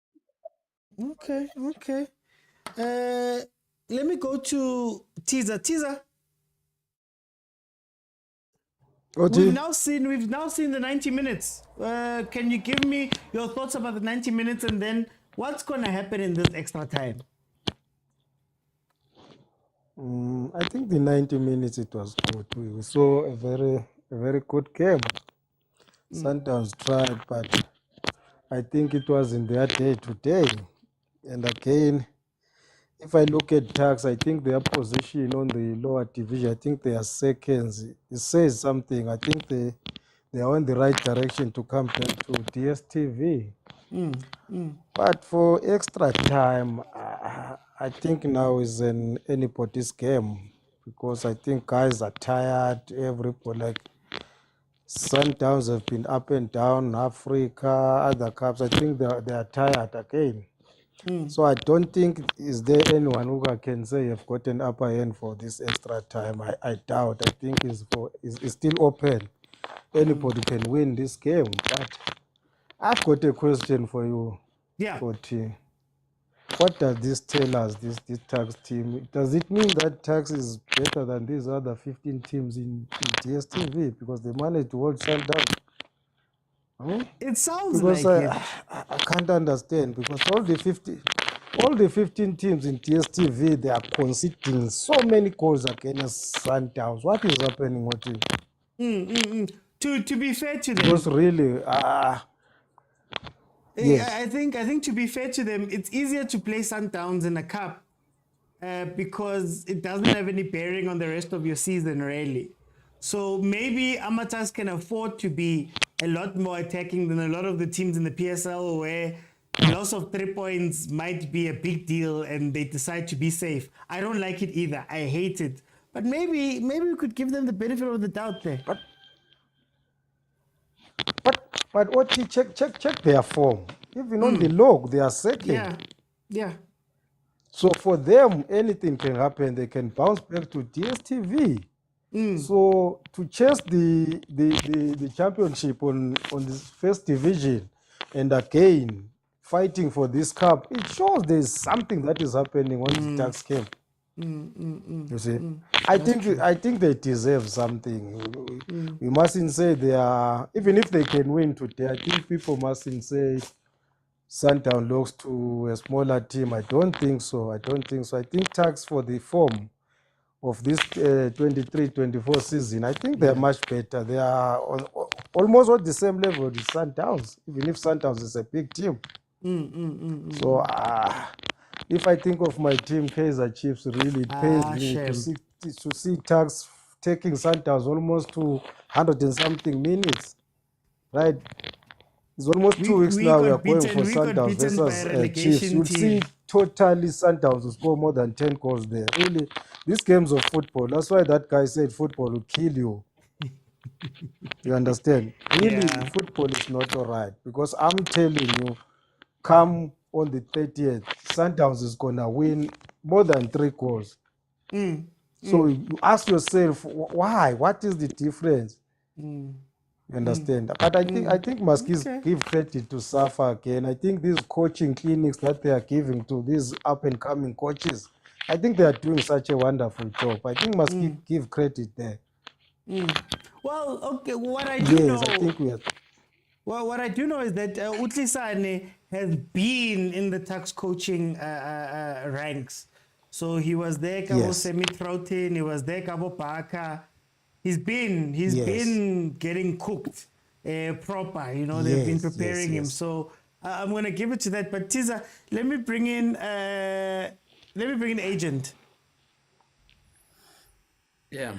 Okay. Let me go to Teaser. Teaser. We've now seen the 90 minutes. Can you give me your thoughts about the 90 minutes and then what's going to happen in this extra time? I think the 90 minutes it was good. We saw a very good game. Sundowns tried, but I think it was in their day today. And again, if I look at Tuks, I think their position on the lower division, I think they are seconds. It says something. I think they are on the right direction to come back to DSTV. But for extra time, I think now is anybody's game because I think guys are tired. Everybody, like Sundowns have been up and down, Africa, other cups. I think they are tired again. So I don't think is there anyone who can say you've got an upper hand for this extra time. I doubt. I think it's still open. Anybody can win this game. But I've got a question for you. Yeah. What does this tell us, this Tuks team? Does it mean that Tuks is better than these other 15 teams in DSTV because they managed to hold Sundowns? It sounds because like it. I can't understand because all the 15 teams in DSTV, they are conceding so many goals against Sundowns. What is happening with it? To be fair to them, Because really, yes. I think to be fair to them, it's easier to play Sundowns in a cup because it doesn't have any bearing on the rest of your season, really. So maybe Amateurs can afford to be a lot more attacking than a lot of the teams in the PSL where a loss of 3 points might be a big deal and they decide to be safe. I don't like it either. I hate it. But maybe we could give them the benefit of the doubt there. But Oti, check their form. Even on the log, they are second. Yeah. So for them, anything can happen. They can bounce back to DSTV. So to chase the championship on this first division, and again fighting for this cup, it shows there's something that is happening on the tax camp. You see, I think they deserve something. We mustn't say they are, even if they can win today. I think people mustn't say Sundown looks to a smaller team. I don't think so. I think tax for the form of this 23-24 season, I think they're much better. They are almost on the same level with Sundowns, even if Sundowns is a big team. So if I think of my team, Kaizer Chiefs, really it pains me to see tax taking Sundowns almost to 100 and something minutes, right? It's almost 2 weeks now we are going for Sundowns versus Chiefs. You'll see totally Sundowns will score more than 10 goals there. Really, these games of football, that's why that guy said football will kill you. You understand? Really, football is not all right, because I'm telling you, come on the 30th, Sundowns is going to win more than 3 goals. So you ask yourself, why? What is the difference? You understand? But I think must give credit to Safa again. I think these coaching clinics that they are giving to these up and coming coaches, I think they are doing such a wonderful job. I think must give credit there. Well, okay. What I do know, I think we are. Well, what I do know is that Utlisane has been in the tax coaching ranks. So he was there, Kabo Semi-Troughton, he was there, Kabo Baka. He's been getting cooked proper. You know, they've been preparing him. So I'm gonna give it to that. But Tiza, let me bring in Agent. Yeah.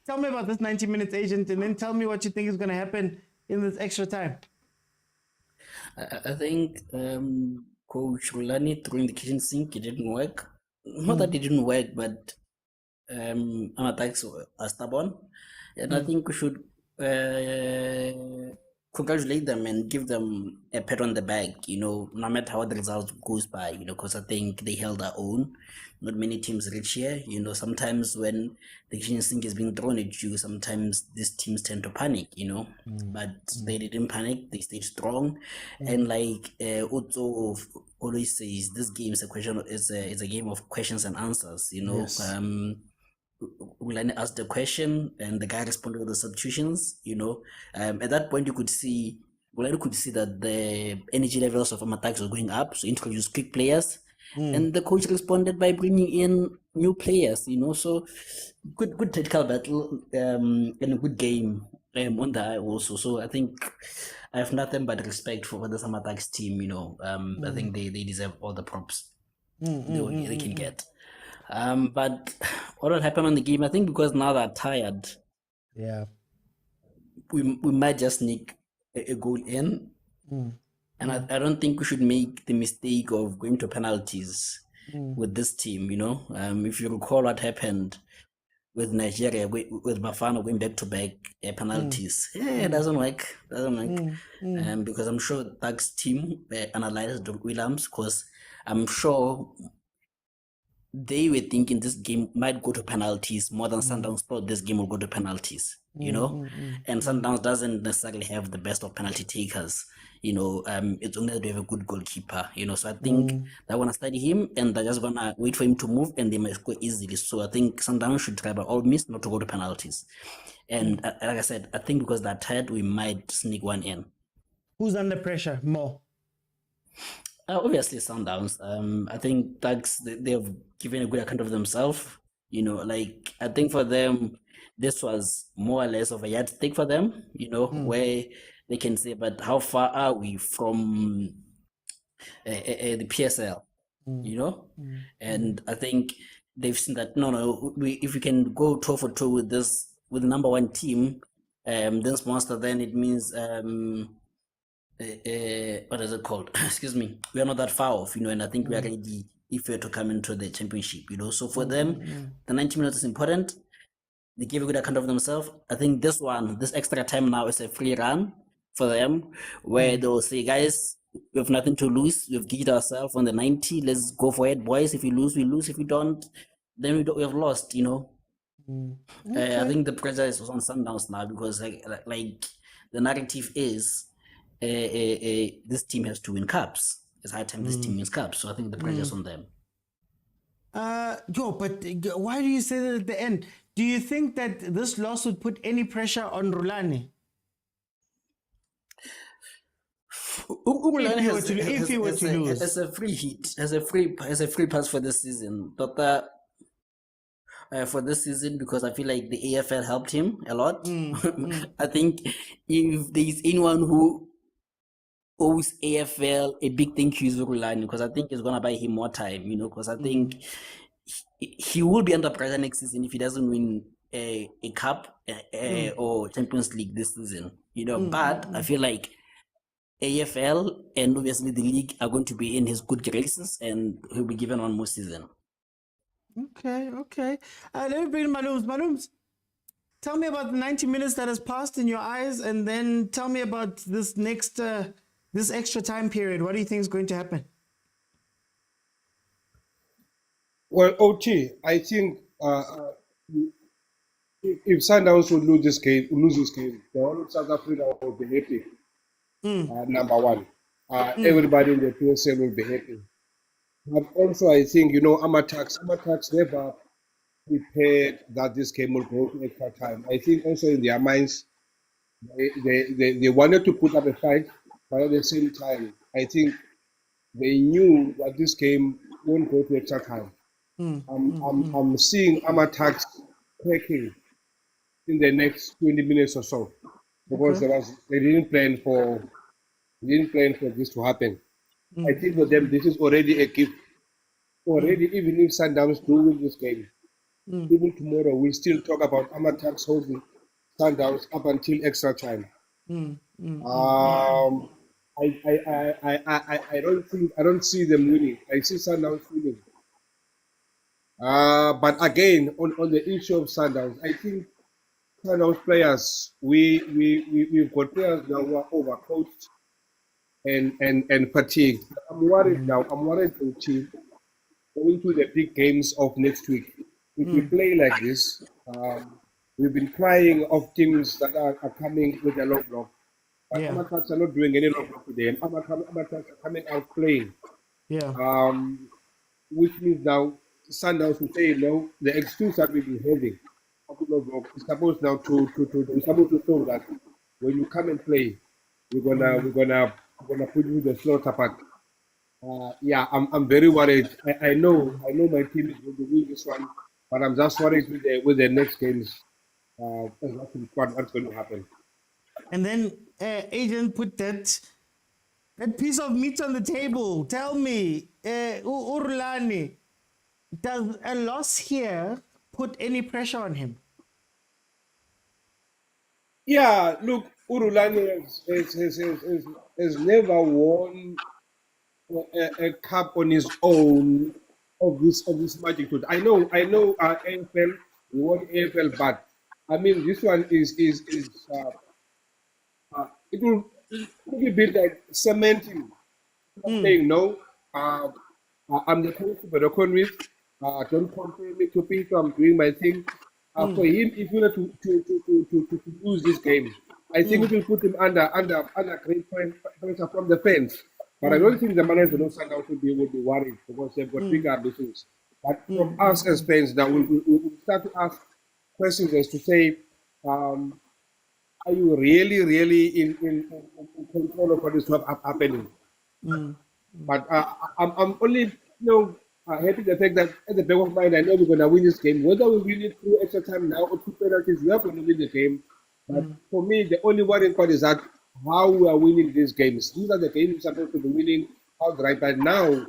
Tell me about this 90 minutes, Agent, and then tell me what you think is gonna happen in this extra time. I think Coach Rulani throwing the kitchen sink, it didn't work. Not that it didn't work, but attacks are stubborn, and I think we should congratulate them and give them a pat on the back, you know, no matter how the result goes by, you know, because I think they held their own. Not many teams reach here, you know. Sometimes when the kitchen sink is being thrown at you, sometimes these teams tend to panic, you know, but they didn't panic, they stayed strong. And like Otto always says, this game is a game of questions and answers, you know. Ulane asked the question and the guy responded with the substitutions, you know. At that point you could see that the energy levels of Amatax were going up, so introduce quick players. And the coach responded by bringing in new players, you know. So good tactical battle and a good game on the eye also. So I think I have nothing but respect for the Amatax team, you know. I think they deserve all the props they can get. But what will happen on the game? I think because now they're tired, we might just sneak a goal in. And I don't think we should make the mistake of going to penalties with this team, you know. If you recall what happened with Nigeria, with Bafana going back-to-back penalties. It doesn't work. Because I'm sure Doug's team analyzed Williams, because I'm sure they were thinking this game might go to penalties more than Sundowns thought this game will go to penalties, you know. And Sundowns doesn't necessarily have the best of penalty takers, you know. It's only that they have a good goalkeeper, you know. So I think they're gonna study him and they're just gonna wait for him to move and they might score easily. So I think Sundowns should try by all means not to go to penalties. And like I said, I think because they're tired, we might sneak one in. Who's under pressure more? Obviously Sundowns. I think they've given a good account of themselves, you know. Like, I think for them this was more or less of a yardstick for them, you know, where they can say, but how far are we from the PSL, you know? And I think they've seen that if we can go toe for toe with the number one team, this monster, then it means what is it called? Excuse me. We are not that far off, you know, and I think we are ready if we are to come into the championship, you know. So for them, the 90 minutes is important. They gave a good account of themselves. I think this extra time now is a free run for them, where they'll say, guys, We have nothing to lose. We've gigged ourselves on the 90. Let's go for it, boys. If we lose, we lose. If we don't, then we have lost, you know. I think the pressure is on Sundowns now because like the narrative is this team has to win cups. It's high time this team wins cups. So I think the pressure is on them. But why do you say that at the end? Do you think that this loss would put any pressure on Rulani? If he were to lose, as a free hit, as a free pass for this season, but for this season because I feel like the AFL helped him a lot. I think if there is anyone who owes AFL a big thank you is Rulani because I think it's gonna buy him more time, you know, because I think he will be under pressure next season if he doesn't win a cup or Champions League this season, you know. But I feel like AFL and obviously the league are going to be in his good graces and he'll be given one more season. Okay. Let me bring in Malums. Malums, tell me about the 90 minutes that has passed in your eyes and then tell me about this next, this extra time period. What do you think is going to happen? Well, OT, I think if Sundowns would lose this game, the whole of South Africa will be happy. Number one, everybody in the PSL will be happy. But also, I think, you know, Amatax never prepared that this game will go to extra time. I think also in their minds, they wanted to put up a fight, but at the same time, I think they knew that this game won't go to extra time. I'm seeing Amatax cracking in the next 20 minutes or so because they didn't plan for this to happen. I think for them this is already a gift. Already, even if Sundowns do win this game, even tomorrow we'll still talk about Amatax holding Sundowns up until extra time. I don't see them winning. I see Sundowns winning. But again, on the issue of Sundowns, I think Sundowns players, we've got players now who are overcoached and fatigued. I'm worried now. I'm worried to team going to the big games of next week. If we play like this, we've been crying of teams that are coming with a low block. But Amatax are not doing any low block today. Amatax are coming out playing. Which means now Sundowns will say, no, the excuse that we've been having is supposed now to show that when you come and play, we're gonna put you in the slaughter. But I'm very worried. I know my team is going to win this one, but I'm just worried with the next games. What's going to happen? And then Adrian put that piece of meat on the table. Tell me, Urlani, does a loss here put any pressure on him? Yeah, look, Urulani has never won a cup on his own of this magnitude. I know AFL, we won AFL, but I mean this one is it will be like cementing. Saying no, I'm the coach for the country. Don't compare me to people. I'm doing my thing. For him, if you were to lose this game, I think it will put him under great pressure from the fans. But I don't think the manager of Sundowns would be worried because they've got bigger ambitions. But from us as fans, now we'll start to ask questions as to say, are you really in control of what is happening? But I'm only happy the fact that at the back of mind I know we're gonna win this game. Whether we win it through extra time now or through penalties, we are going to win the game. But for me, the only worrying part is that how we are winning these games. These are the games we're supposed to be winning outright. But now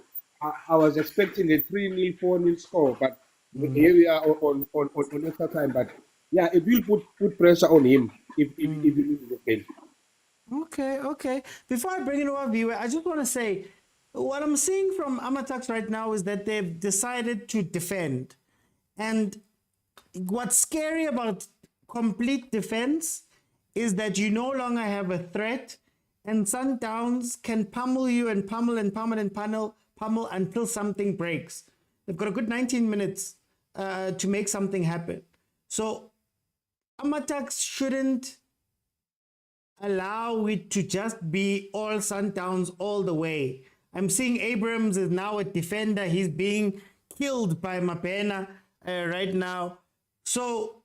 I was expecting a 3-0, 4-0 score, but here we are on extra time. But yeah, it will put pressure on him if he loses the game. Okay. Before I bring in our viewer, I just want to say what I'm seeing from Amatax right now is that they've decided to defend. And what's scary about complete defense is that you no longer have a threat and Sundowns can pummel you and pummel and pummel and pummel until something breaks. They've got a good 19 minutes to make something happen. So Amatax shouldn't allow it to just be all Sundowns all the way. I'm seeing Abrams is now a defender. He's being killed by Mokwena right now. So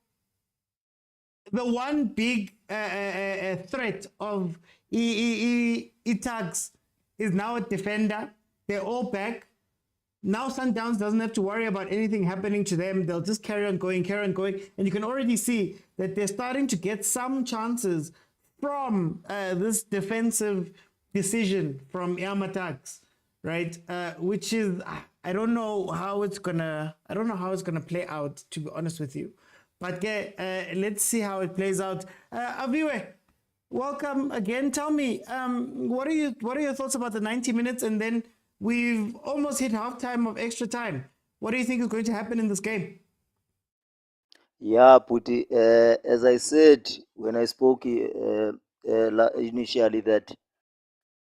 the one big threat of Itags is now a defender. They're all back. Now Sundowns doesn't have to worry about anything happening to them. They'll just carry on going. And you can already see that they're starting to get some chances from this defensive decision from Yamatax, right? Which is, I don't know how it's gonna play out, to be honest with you. But let's see how it plays out. Aviwe, welcome again. Tell me, what are your thoughts about the 90 minutes? And then we've almost hit halftime of extra time. What do you think is going to happen in this game? Yeah, Puti, as I said when I spoke initially, that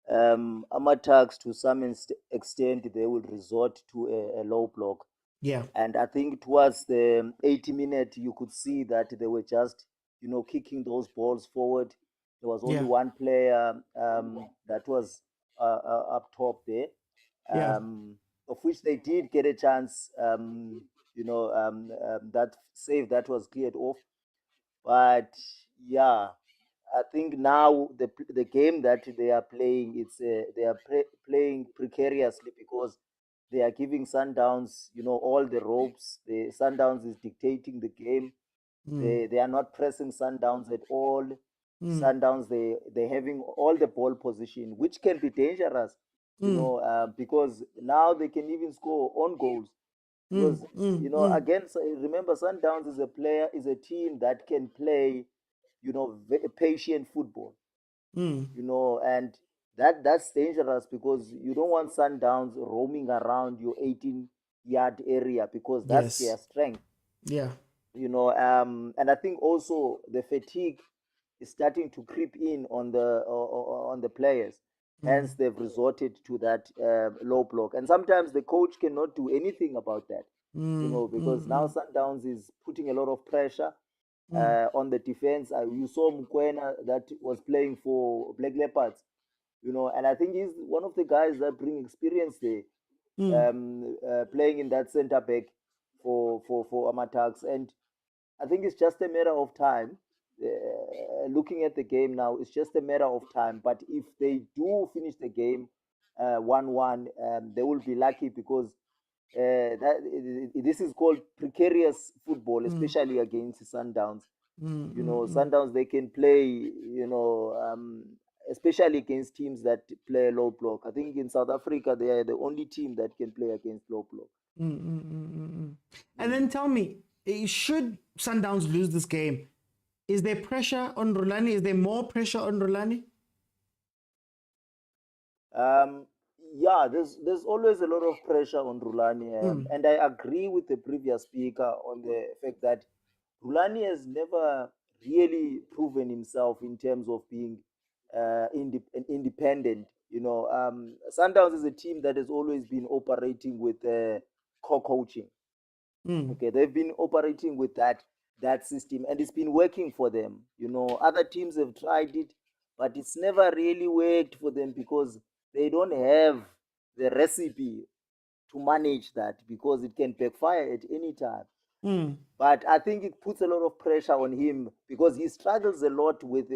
Amatax, to some extent, they will resort to a low block. Yeah. And I think towards the 80 minute, you could see that they were just, kicking those balls forward. There was only one player that was up top there, of which they did get a chance, that save that was cleared off. But yeah, I think now the game that they are playing, they are playing precariously, because they are giving Sundowns, all the ropes. The Sundowns is dictating the game. They are not pressing Sundowns at all. Sundowns, they're having all the ball position, which can be dangerous, because now they can even score on goals. Because again, remember, Sundowns is a team that can play, patient football. And that's dangerous, because you don't want Sundowns roaming around your 18-yard area, because that's their strength. Yeah. And I think also the fatigue is starting to creep in on the players. Hence, they've resorted to that low block. And sometimes the coach cannot do anything about that, because now Sundowns is putting a lot of pressure on the defense. You saw Mokwena that was playing for Black Leopards, and I think he's one of the guys that bring experience there, playing in that centre back for Amatax. And I think it's just a matter of time. Looking at the game now, it's just a matter of time. But if they do finish the game 1-1, they will be lucky, because this is called precarious football, especially against Sundowns. Sundowns, they can play, especially against teams that play low block. I think in South Africa, they are the only team that can play against low block. And then tell me, should Sundowns lose this game, is there pressure on Rulani? Is there more pressure on Rulani? Yeah, there's always a lot of pressure on Rulani, and I agree with the previous speaker on the fact that Rulani has never really proven himself in terms of being independent. Sundowns is a team that has always been operating with co-coaching. Okay, they've been operating with that system, and it's been working for them. Other teams have tried it, but it's never really worked for them, because they don't have the recipe to manage that, because it can backfire at any time. But I think it puts a lot of pressure on him, because he struggles a lot with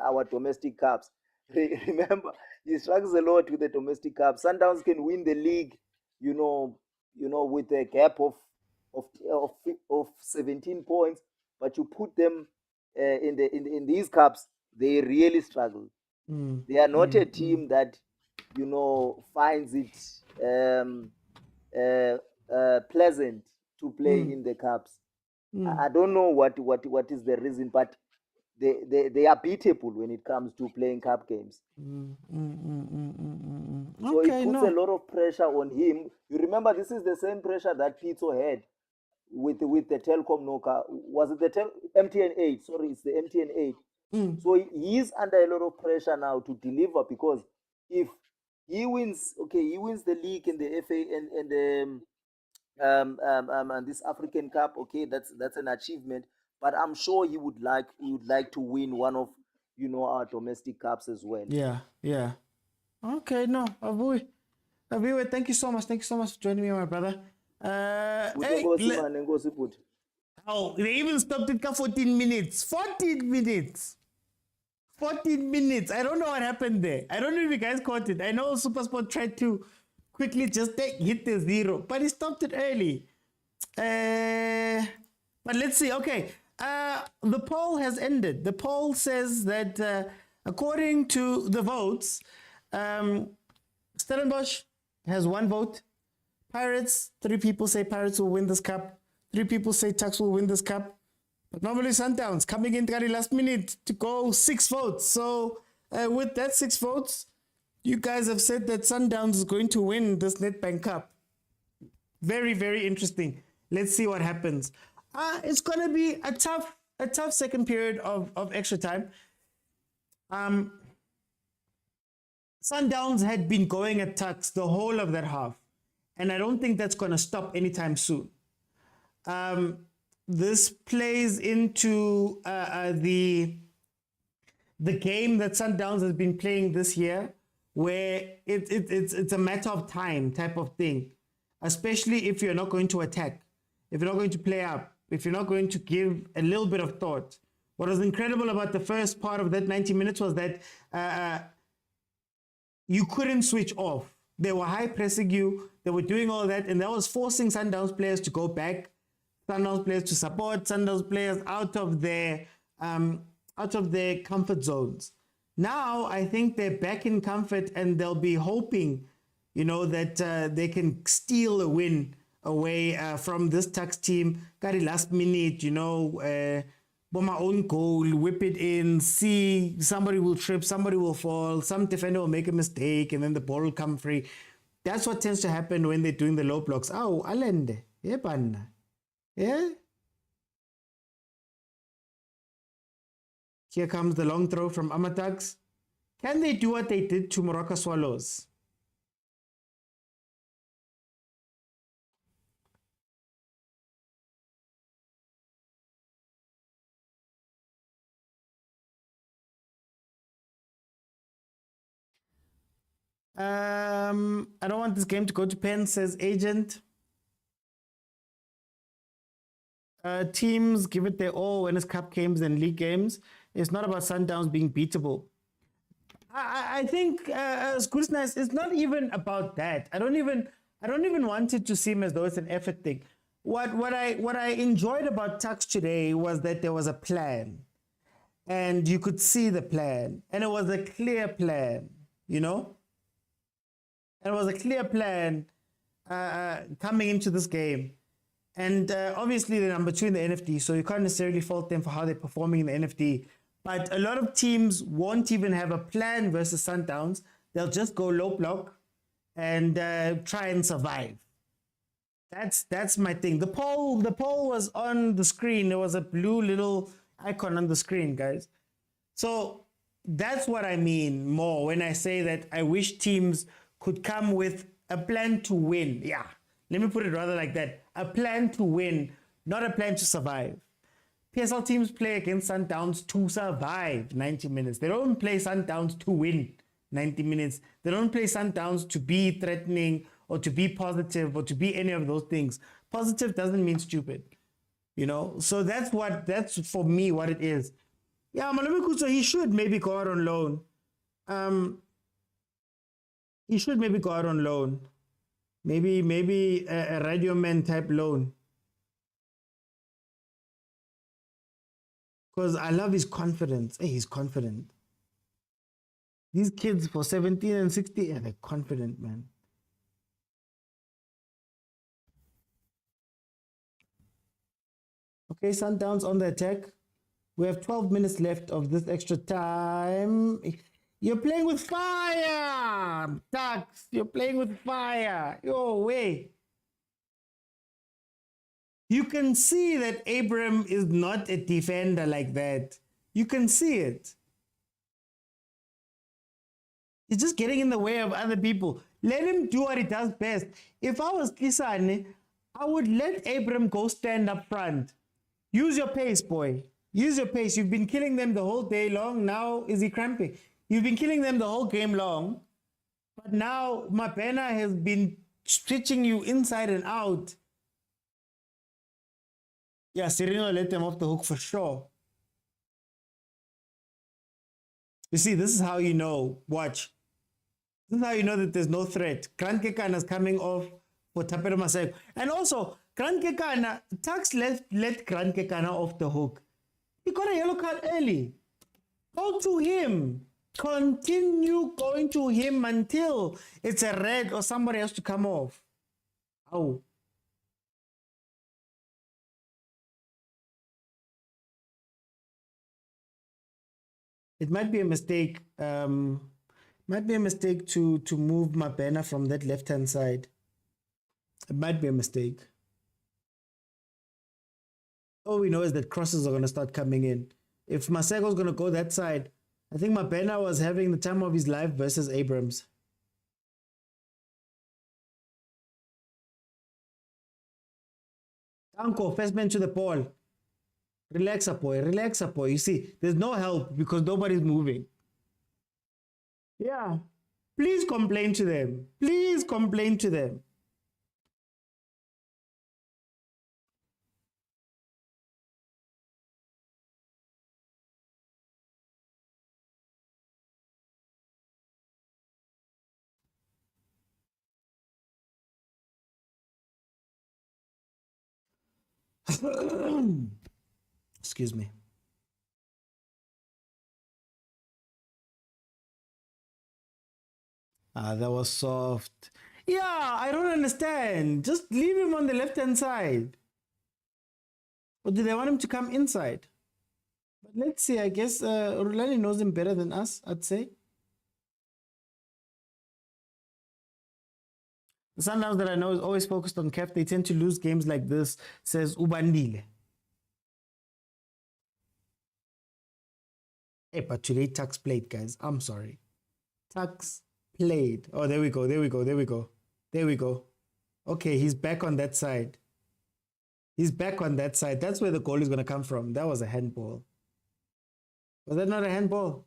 our domestic cups. Remember, he struggles a lot with the domestic cups. Sundowns can win the league, with a gap of 17 points, but you put them in these cups, they really struggle. They are not a team that finds it pleasant to play in the cups. I don't know what is the reason, but they are beatable when it comes to playing cup games. So it puts a lot of pressure on him. You remember, this is the same pressure that Pitso had with the Telkom Noka. Was it the MTN 8? Sorry, it's the MTN 8. So he's under a lot of pressure now to deliver, because if he wins, okay, he wins the league and the FA and the and this African Cup, okay, that's an achievement. But I'm sure he would like to win one of our domestic cups as well. Yeah, yeah. Okay, no, Abu, thank you so much. Thank you so much for joining me, my brother. Hey, Enkosi, man, enkosi futhi. oh, they even stopped it for 14 minutes. 14 minutes. 14 minutes. I don't know what happened there. I don't know if you guys caught it. I know Supersport tried to quickly just hit the zero, but he stopped it early. But let's see. Okay. The poll has ended. The poll says that according to the votes, Stellenbosch has 1 vote. Pirates, 3 people say Pirates will win this cup. 3 people say Tuks will win this cup. But Mamelodi Sundowns coming in the last minute to go 6 votes. So with that 6 votes, you guys have said that Sundowns is going to win this Nedbank Cup. Very, very interesting. Let's see what happens. It's going to be a tough second period of extra time. Sundowns had been going at Tuks the whole of that half, and I don't think that's going to stop anytime soon. This plays into the game that Sundowns has been playing this year, where it's a matter of time type of thing, especially if you're not going to attack, if you're not going to play up, if you're not going to give a little bit of thought. What was incredible about the first part of that 90 minutes was that you couldn't switch off. They were high pressing you, they were doing all that, and that was forcing Sundowns players to go back, Sundowns players to support, Sundowns players out of their comfort zones. Now I think they're back in comfort, and they'll be hoping, that they can steal a win away from this Tuks team. Got it last minute, bomb my own goal, whip it in, see somebody will trip, somebody will fall, some defender will make a mistake, and then the ball will come free. That's what tends to happen when they're doing the low blocks. Oh, Alende, yeah, banna. Yeah. Here comes the long throw from Amatags. Can they do what they did to Morocco Swallows? I don't want this game to go to pen, says Agent. Teams give it their all when it's cup games and league games. It's not about Sundowns being beatable. I think as good as nice, it's not even about that. I don't even want it to seem as though it's an effort thing. What I enjoyed about Tuks today was that there was a plan, and you could see the plan, and it was a clear plan, And it was a clear plan coming into this game. And obviously they're number 2 in the NFD, so you can't necessarily fault them for how they're performing in the NFD. But a lot of teams won't even have a plan versus Sundowns. They'll just go low block and try and survive. That's my thing. The poll was on the screen. There was a blue little icon on the screen, guys. So that's what I mean more when I say that I wish teams could come with a plan to win. Yeah, let me put it rather like that. A plan to win, not a plan to survive. PSL teams play against Sundowns to survive 90 minutes. They don't play Sundowns to win 90 minutes. They don't play Sundowns to be threatening or to be positive or to be any of those things. Positive doesn't mean stupid, So that's for me what it is. Yeah, Malome Kuso, he should maybe go out on loan. He should maybe go out on loan. Maybe a radio man type loan. Because I love his confidence. Hey, he's confident. These kids for 17 and 16, they're confident, man. Okay, Sundowns on the attack. We have 12 minutes left of this extra time. You're playing with fire, Tuks. You're playing with fire. Yo, way. You can see that Abram is not a defender like that. You can see it. He's just getting in the way of other people. Let him do what he does best. If I was Kisane, I would let Abram go stand up front. Use your pace, boy. Use your pace. You've been killing them the whole day long. Now is he cramping? You've been killing them the whole game long. But now Mokwena has been stretching you inside and out. Yeah, Sereno let them off the hook for sure. You see, this is how you know. Watch. This is how you know that there's no threat. Grant Kekana is coming off for Tapero Maseko. And also, Grant Kekana, Tax let Grant Kekana off the hook. He got a yellow card early. Go to him. Continue going to him until it's a red or somebody has to come off. Oh. It might be a mistake. Might be a mistake to move Mokwena from that left-hand side. It might be a mistake. All we know is that crosses are going to start coming in. If Maseko's going to go that side, I think Mokwena was having the time of his life versus Abrams. Tanko, first man to the ball. Relax, boy. Relax, boy. You see, there's no help because nobody's moving. Yeah. Please complain to them. Please complain to them. Excuse me. That was soft. Yeah, I don't understand. Just leave him on the left-hand side. Or do they want him to come inside? But let's see. I guess Rulani knows him better than us, I'd say. The Sundowns that I know is always focused on CAF. They tend to lose games like this, says Ubandile. Hey, but today Tax played, guys. I'm sorry. Tax played. Oh, there we go. There we go. There we go. There we go. Okay, he's back on that side. He's back on that side. That's where the goal is going to come from. That was a handball. Was that not a handball?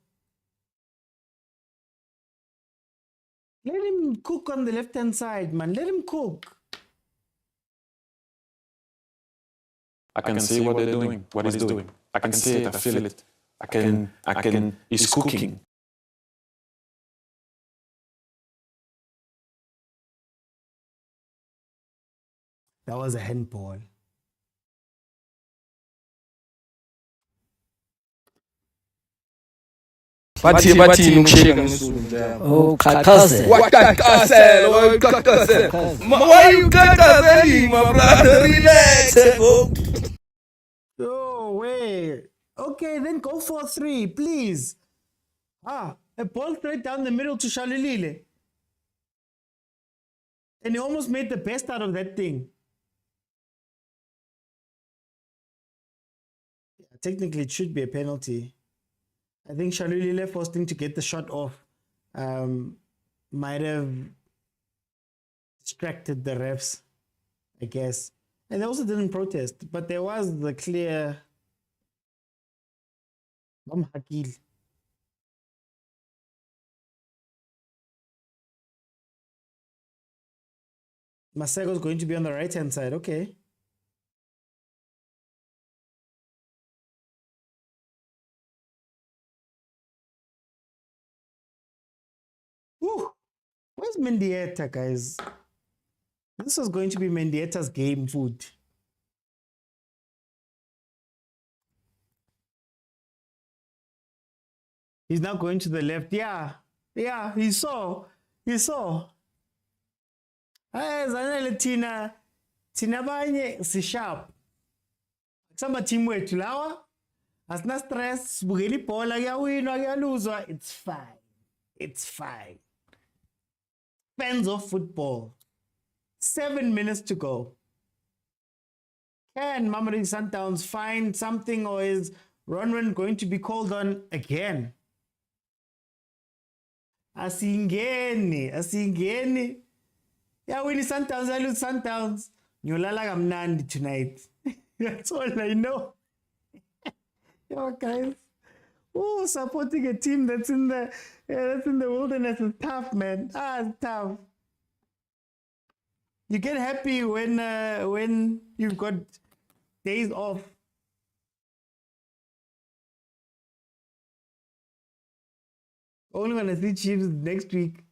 Let him cook on the left-hand side, man. Let him cook. I can see what they're doing, what he's doing. I can see it, I feel it. He's cooking. That was a handball. Bathi ukushika ngesulu njalo. Oh, khakhaze. Wakakasela, wakakasela. Why you kakaseli, my brother? Relax, bro. Oh, wait. Okay, then go for 3, please. A ball straight down the middle to Shalulile. And he almost made the best out of that thing. Yeah, technically, it should be a penalty. I think Shalulile forcing to get the shot off might have distracted the refs, I guess. And they also didn't protest, but there was the clear... Maseko's going to be on the right-hand side. Okay. Woo. Where's Mendieta, guys? This was going to be Mendieta's game food. He's now going to the left. Yeah, he saw. Zanele Tina banye si sharp. Kusamba team wethu lawa asina stress, bukela ibhola kuyawinwa kuyaluzwa, it's fine. Fans of football. 7 minutes to go. Can Mamelodi Sundowns find something, or is Ronwen going to be called on again. Asingeni. Yeah, winning Sundowns, I lose Sundowns. Nyolala kamnandi tonight. That's all I know. Yo, guys. Oh, supporting a team that's in the wilderness is tough, man. It's tough. You get happy when you've got days off. Only when I see Chiefs next week.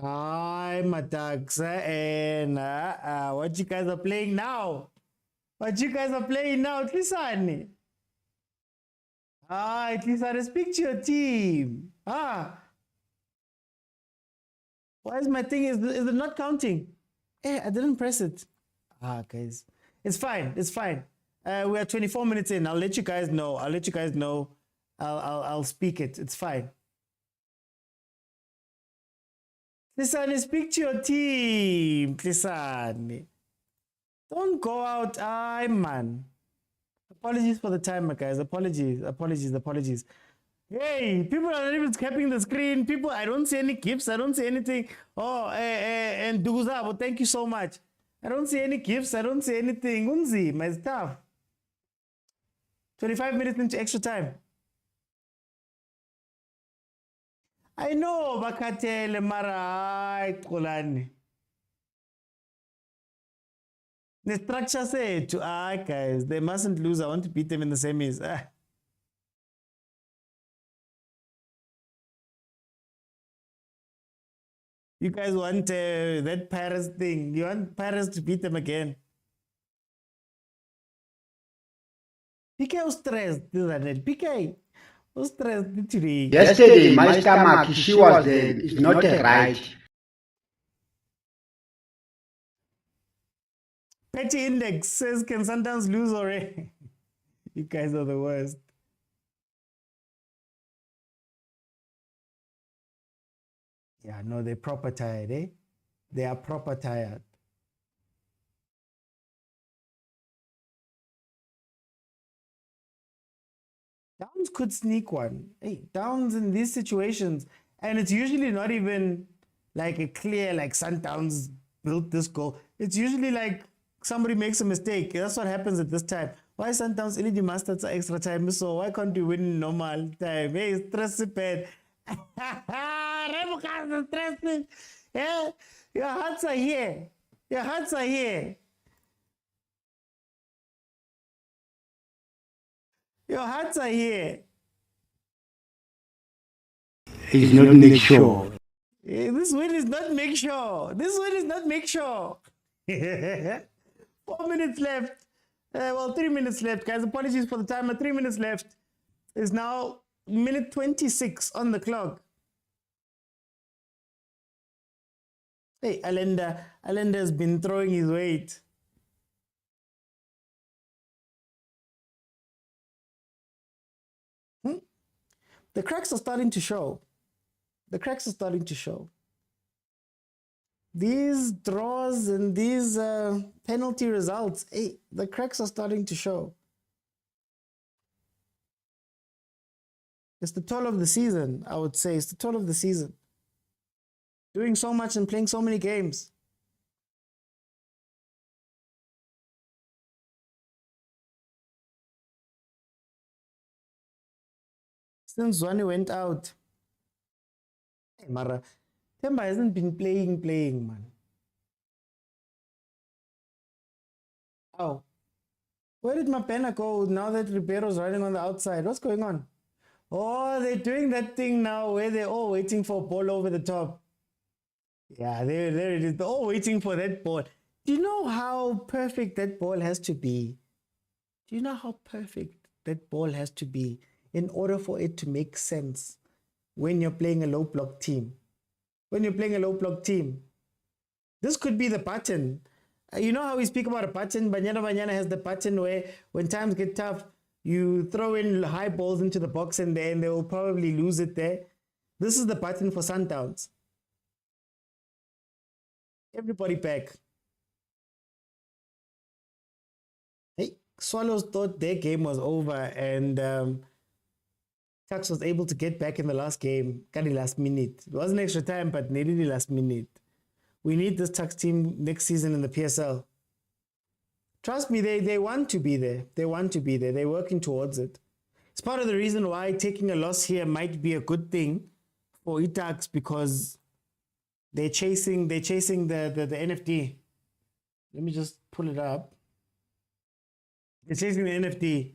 Hi, Motaung and what you guys are playing now? What you guys are playing now, Tlisani? Tlisani, speak to your team. Why is my thing, is it not counting? I didn't press it. Guys. It's fine, it's fine. We are 24 minutes in. I'll let you guys know. I'll speak it. It's fine. Tlisani, speak to your team. Tlisani. Don't go out. Man. Apologies for the timer, guys. Apologies. Hey, people are not even capping the screen. People, I don't see any gifts. I don't see anything. And Duguzabo, thank you so much. I don't see any gifts. I don't see anything. Unzi, my stuff. 25 minutes into extra time. I know, Bakatele Mara Rulani. The structure said to guys, they mustn't lose. I want to beat them in the semis. You guys want that Paris thing. You want Paris to beat them again. PK was stressed, isn't it? PK was stressed today. Yesterday, my stomach, she was it's not right. Petty Index says, can Sundowns lose already? You guys are the worst. Yeah, no, they're proper tired, eh? They are proper tired. Downs could sneak one. Hey, Downs in these situations, and it's usually not even like a clear, like Sundowns built this goal. It's usually like somebody makes a mistake. That's what happens at this time. Why Sundowns LED masters extra time? So why can't you win normal time? Hey, stress bad. Stressing. Yeah, your hearts are here. Your hearts are here. Your hearts are here. It's not make sure. This win is not make sure. This win is not make sure. 4 minutes left. 3 minutes left, guys. Apologies for the timer. 3 minutes left. It's now minute 26 on the clock. Hey, Allende has been throwing his weight. The cracks are starting to show. The cracks are starting to show. These draws and these penalty results, hey, the cracks are starting to show. It's the toll of the season, I would say. It's the toll of the season. Doing so much and playing so many games. Since Zwane went out, hey, Mara, Themba hasn't been playing, man. Oh, where did Mapena go now that Ribeiro's running on the outside? What's going on? Oh, they're doing that thing now where they're all waiting for a ball over the top. Yeah, there it is. They're all waiting for that ball. Do you know how perfect that ball has to be? Do you know how perfect that ball has to be in order for it to make sense when you're playing a low block team? When you're playing a low block team, this could be the pattern. You know how we speak about a pattern? Banyana has the pattern where when times get tough, you throw in high balls into the box and they will probably lose it there. This is the pattern for Sundowns. Everybody back. Swallows thought their game was over, and Tucks was able to get back in the last game, kind of last minute. It wasn't extra time, but nearly last minute. We need this Tucks team next season in the PSL. Trust me, they want to be there. They want to be there. They're working towards it. It's part of the reason why taking a loss here might be a good thing for Itax, because they're chasing the NFT. Let me just pull it up. They're chasing the NFT.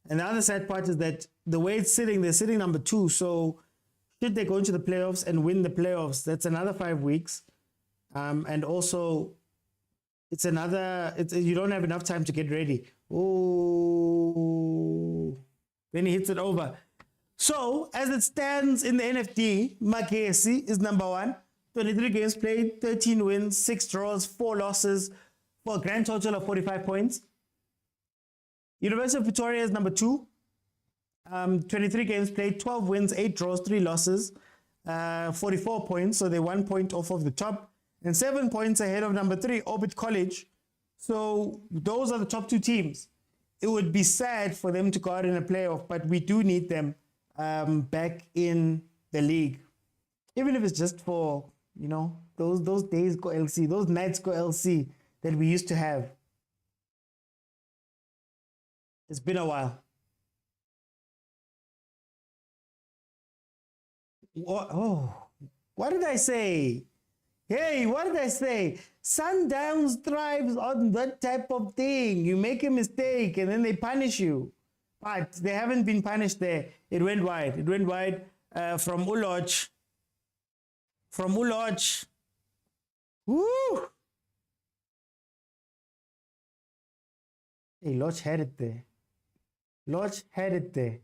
And the other sad part is that the way it's sitting, they're sitting number 2. So should they go into the playoffs and win the playoffs, that's another 5 weeks. And also, you don't have enough time to get ready. Oh, then he hits it over. So, as it stands in the NFT, Makesi is number 1. 23 games played, 13 wins, 6 draws, 4 losses, for a grand total of 45 points. University of Pretoria is number 2. 23 games played, 12 wins, 8 draws, 3 losses, 44 points. So they're 1 point off of the top, and 7 points ahead of number 3, Orbit College. So those are the top 2 teams. It would be sad for them to go out in a playoff, but we do need them back in the league. Even if it's just for, those days go LC, those nights go LC that we used to have. It's been a while. What did I say? Hey, what did I say? Sundowns thrives on that type of thing. You make a mistake and then they punish you. But they haven't been punished there. It went wide. It went wide from Uloch. From Uloch. Woo! Hey, Loch had it there. Loch had it there.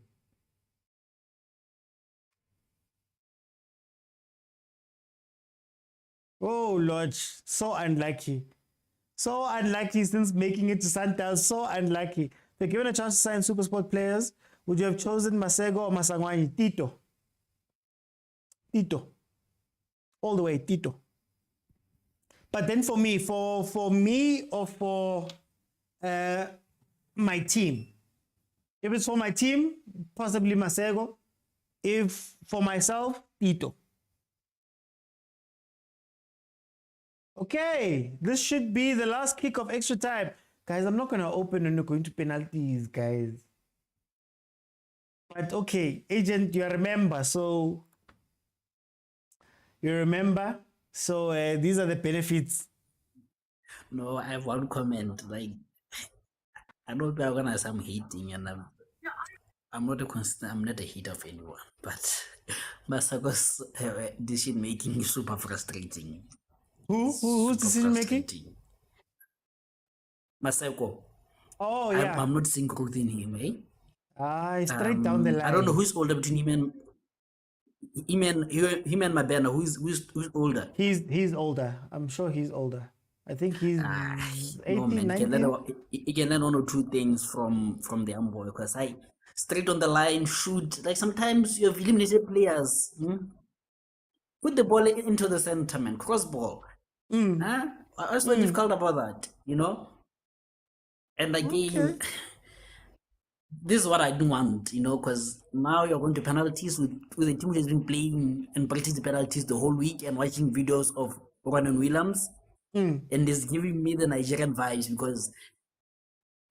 Oh, Lodge, so unlucky. So unlucky since making it to Sundowns, so unlucky. They're given a chance to sign Supersport players. Would you have chosen Masego or Masangwani? Tito. Tito. All the way, Tito. But then for me or for my team, if it's for my team, possibly Masego. If for myself, Tito. Okay, this should be the last kick of extra time. Guys, I'm not going to open and go into penalties, guys. But okay, agent, you remember. So, these are the benefits. No, I have one comment. Like, I know people are gonna say I'm hating, and I'm not a hater of anyone. But Masako's decision making is super frustrating. Who's decision making? Masako. Oh yeah. I'm not seeing growth in him, eh? Straight down the line. I don't know who's older between him and Mabena. Who's older? He's older. I'm sure he's older. I think he's 18, 19. He can learn 1 or 2 things from the young boy, because straight on the line, shoot. Like sometimes you have eliminated players. Put the ball into the center, man. Cross ball. What's so difficult about that, And again, this is what I do want, because now you're going to penalties with a team that has been playing and practicing penalties the whole week and watching videos of Ronan Williams. And it's giving me the Nigerian vibes, because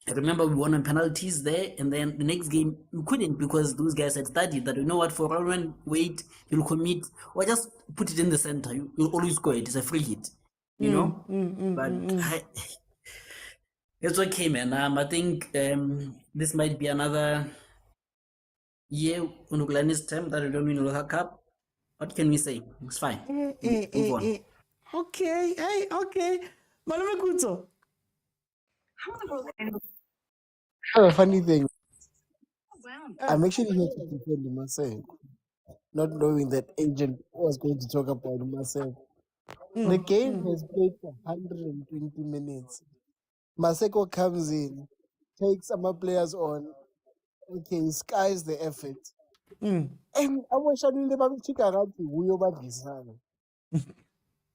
I remember we won on penalties there, and then the next game we couldn't, because those guys had studied that, for Ronan, wait, you'll commit, or just put it in the center. You'll always score it. It's a free hit, But it's okay, man. I think this might be another year on Uglani's term that we don't win the Local Cup. What can we say? It's fine. Move on. Okay, hey, okay. Malume Kutso. A funny thing. I'm actually here to defend myself, not knowing that agent was going to talk about myself. The game has played for 120 minutes. Maseko comes in, takes some players on. Okay, skies the effort. And I was shouting about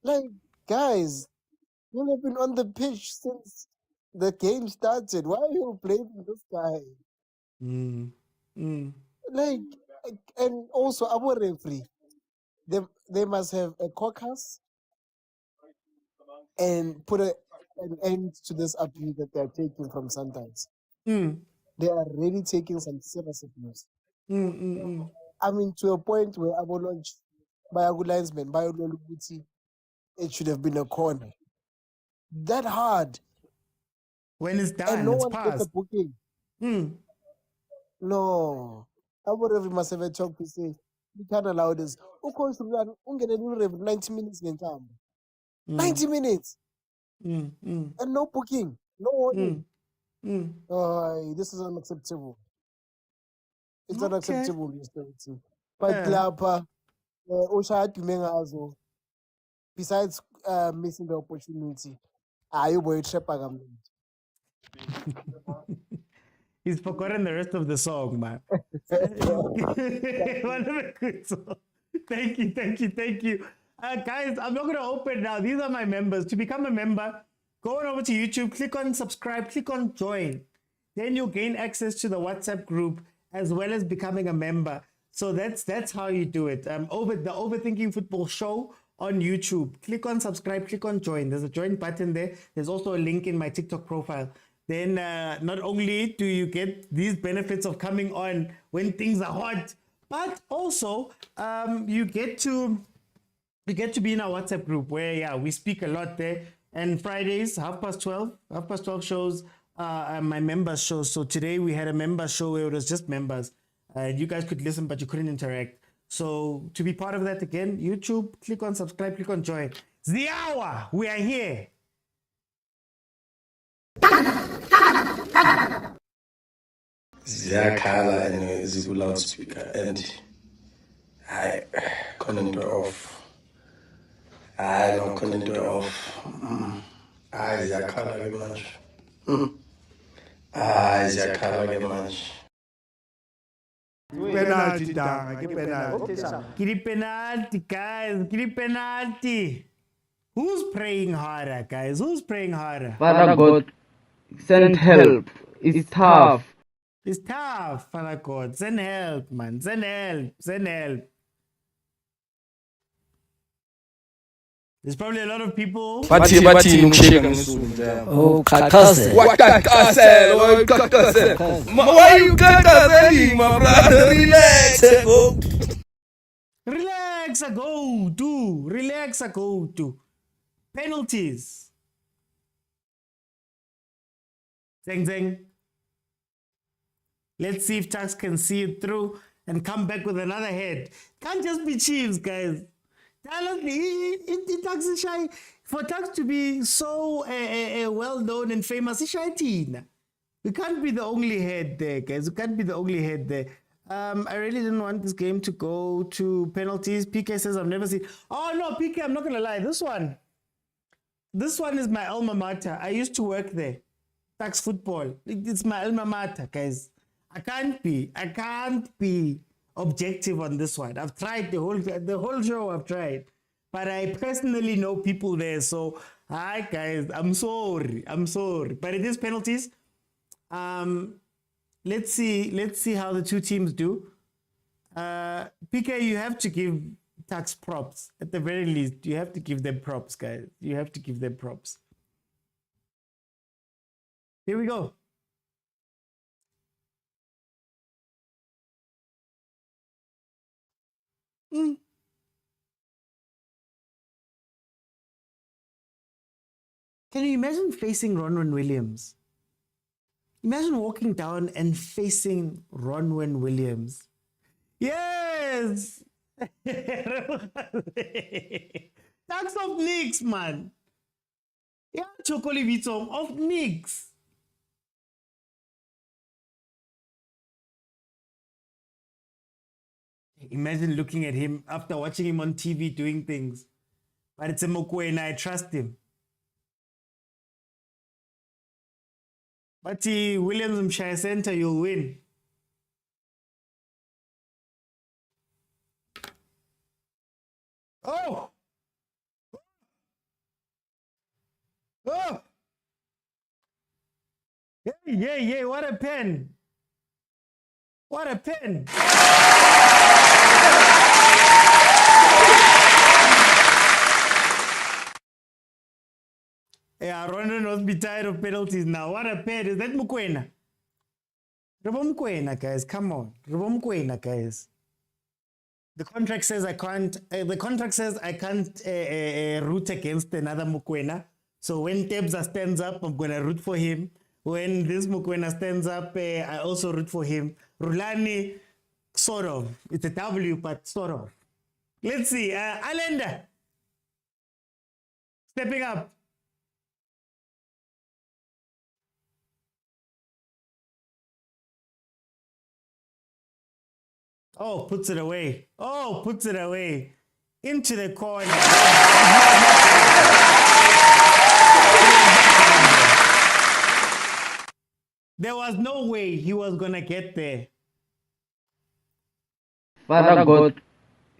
like, guys, you have been on the pitch since The game started. Why are you blaming this guy? Mm. Mm. Like, and also our referee, they must have a caucus and put an end to this abuse that they are taking from Sundowns. Mm. They are really taking some serious abuse. Mm. Mm. I mean, to a point where our launch by our linesman, by it should have been a corner. That hard. When it's And done, no it's one gets a passed. booking. Mm. No. Our referee must have a talk to say, we can't allow this. Of course, we are going to 90 minutes in time. 90 minutes. Mm. Mm. And no booking. No warning. Mm. This is unacceptable. It's Okay. unacceptable, Mr. T. But Yeah. Lapa, Oshad Pimengazo, besides missing the opportunity, you boy Trepagament. He's forgotten the rest of the song, man. Wonderful good song. Thank you. Guys, I'm not going to open now. These are my members. To become a member, go on over to YouTube, click on subscribe, click on join. Then you'll gain access to the WhatsApp group as well as becoming a member. So that's how you do it. Over the Overthinking Football Show on YouTube. Click on subscribe, click on join. There's a join button there. There's also a link in my TikTok profile. Then not only do you get these benefits of coming on when things are hot, but also you get to be in our WhatsApp group where we speak a lot there. And Fridays, 12:30 shows my members shows. So today we had a members show where it was just members. You guys could listen, but you couldn't interact. So to be part of that again, YouTube, click on subscribe, click on join. It's the hour. We are here. Ziyakhala and ziku-loudspeaker and hayi khona into off hayi no khona into off hayi ziyakhala ke manje hayi ziyakhala ke manje Penalty, Danga. Give penalty, guys. Give penalty. Who's praying harder, guys? Who's praying harder? Father God, send help. It's tough. It's tough, Father God. Send help, man. Send help. Send help. There's probably a lot of people. bathi ukusheka ngesuku njalo ukakasela why you kakaseli my brother relax Relax, go to penalties. Zeng. Let's see if Tax can see it through and come back with another head. Can't just be Chiefs, guys. Tax is shy. For Tax to be so well known and famous, he's shy. We can't be the only head there, guys. We can't be the only head there. I really didn't want this game to go to penalties. PK says I've never seen. Oh no, PK, I'm not gonna lie. This one is my alma mater. I used to work there. Tax football. It's my alma mater, guys. I can't be objective on this one. I've tried the whole show. I've tried, but I personally know people there. So, hi guys, I'm sorry. But it is penalties. Let's see how the two teams do. PK, you have to give Tax props at the very least. You have to give them props, guys. You have to give them props. Here we go. Can you imagine facing Ronwen Williams? Imagine walking down and facing Ronwen Williams. Yes! Tax of Knicks, man. Yeah, Chokoli Vitom of Knicks. Imagine looking at him after watching him on TV doing things. But it's a mokwena, I trust him. But Williams Mshire Center, you'll win. Oh! Oh! Yeah, what a pen. What a pen. Yeah, Rondon must be tired of penalties now. What a pen. Is that Mokwena? Mokwena, guys. Come on. Mokwena, guys. The contract says I can't. Root against another Mokwena. So when Tebza stands up, I'm gonna root for him. When this Mokwena stands up, I also root for him. Rulani, sort of. It's a W, but sort of. Let's see. Alenda. Stepping up. Oh, puts it away. Oh, puts it away. Into the corner. There was no way he was going to get there. Father God,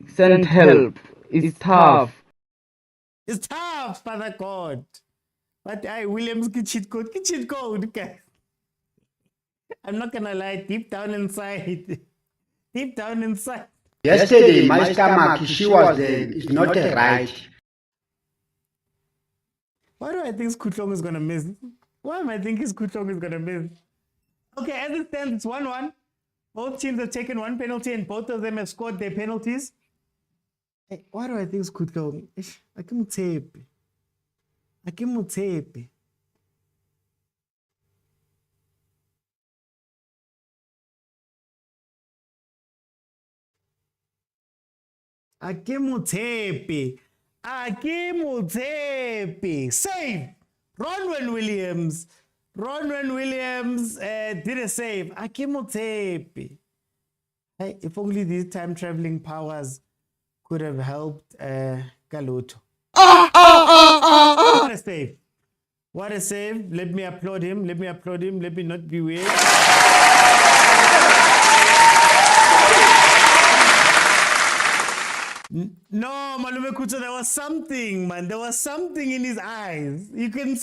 send help. It's tough. It's tough, Father God. But Williams, get cheat code, guys. I'm not going to lie, deep down inside. Yesterday, my stomach, she was there. It's not right. Why do I think Skutlong is going to miss? Why am I thinking Skutlong is going to miss? Okay, as it stands, it's 1-1. Both teams have taken one penalty and both of them have scored their penalties. Hey, why do I think Skutlong? Akimutsepe. Akimutsepe. Save. Ronwen Williams did a save. Akimutsepe. Hey, if only these time traveling powers could have helped Galuto. What a save. What a save. Let me applaud him. Let me not be weird. No, Malume Kuto, there was something, man. There was something in his eyes. You can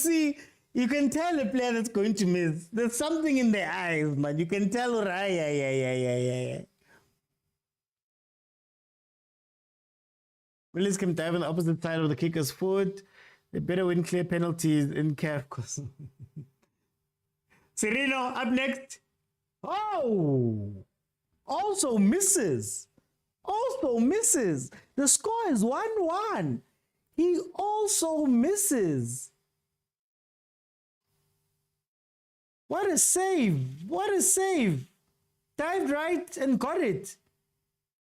tell a player that's going to miss. There's something in their eyes, man. You can tell, right? Yeah. Willis can dive on the opposite side of the kicker's foot. They better win clear penalties in CAF. Serino up next. Oh! Also misses. The score is 1-1. He also misses. What a save. Dived right and got it.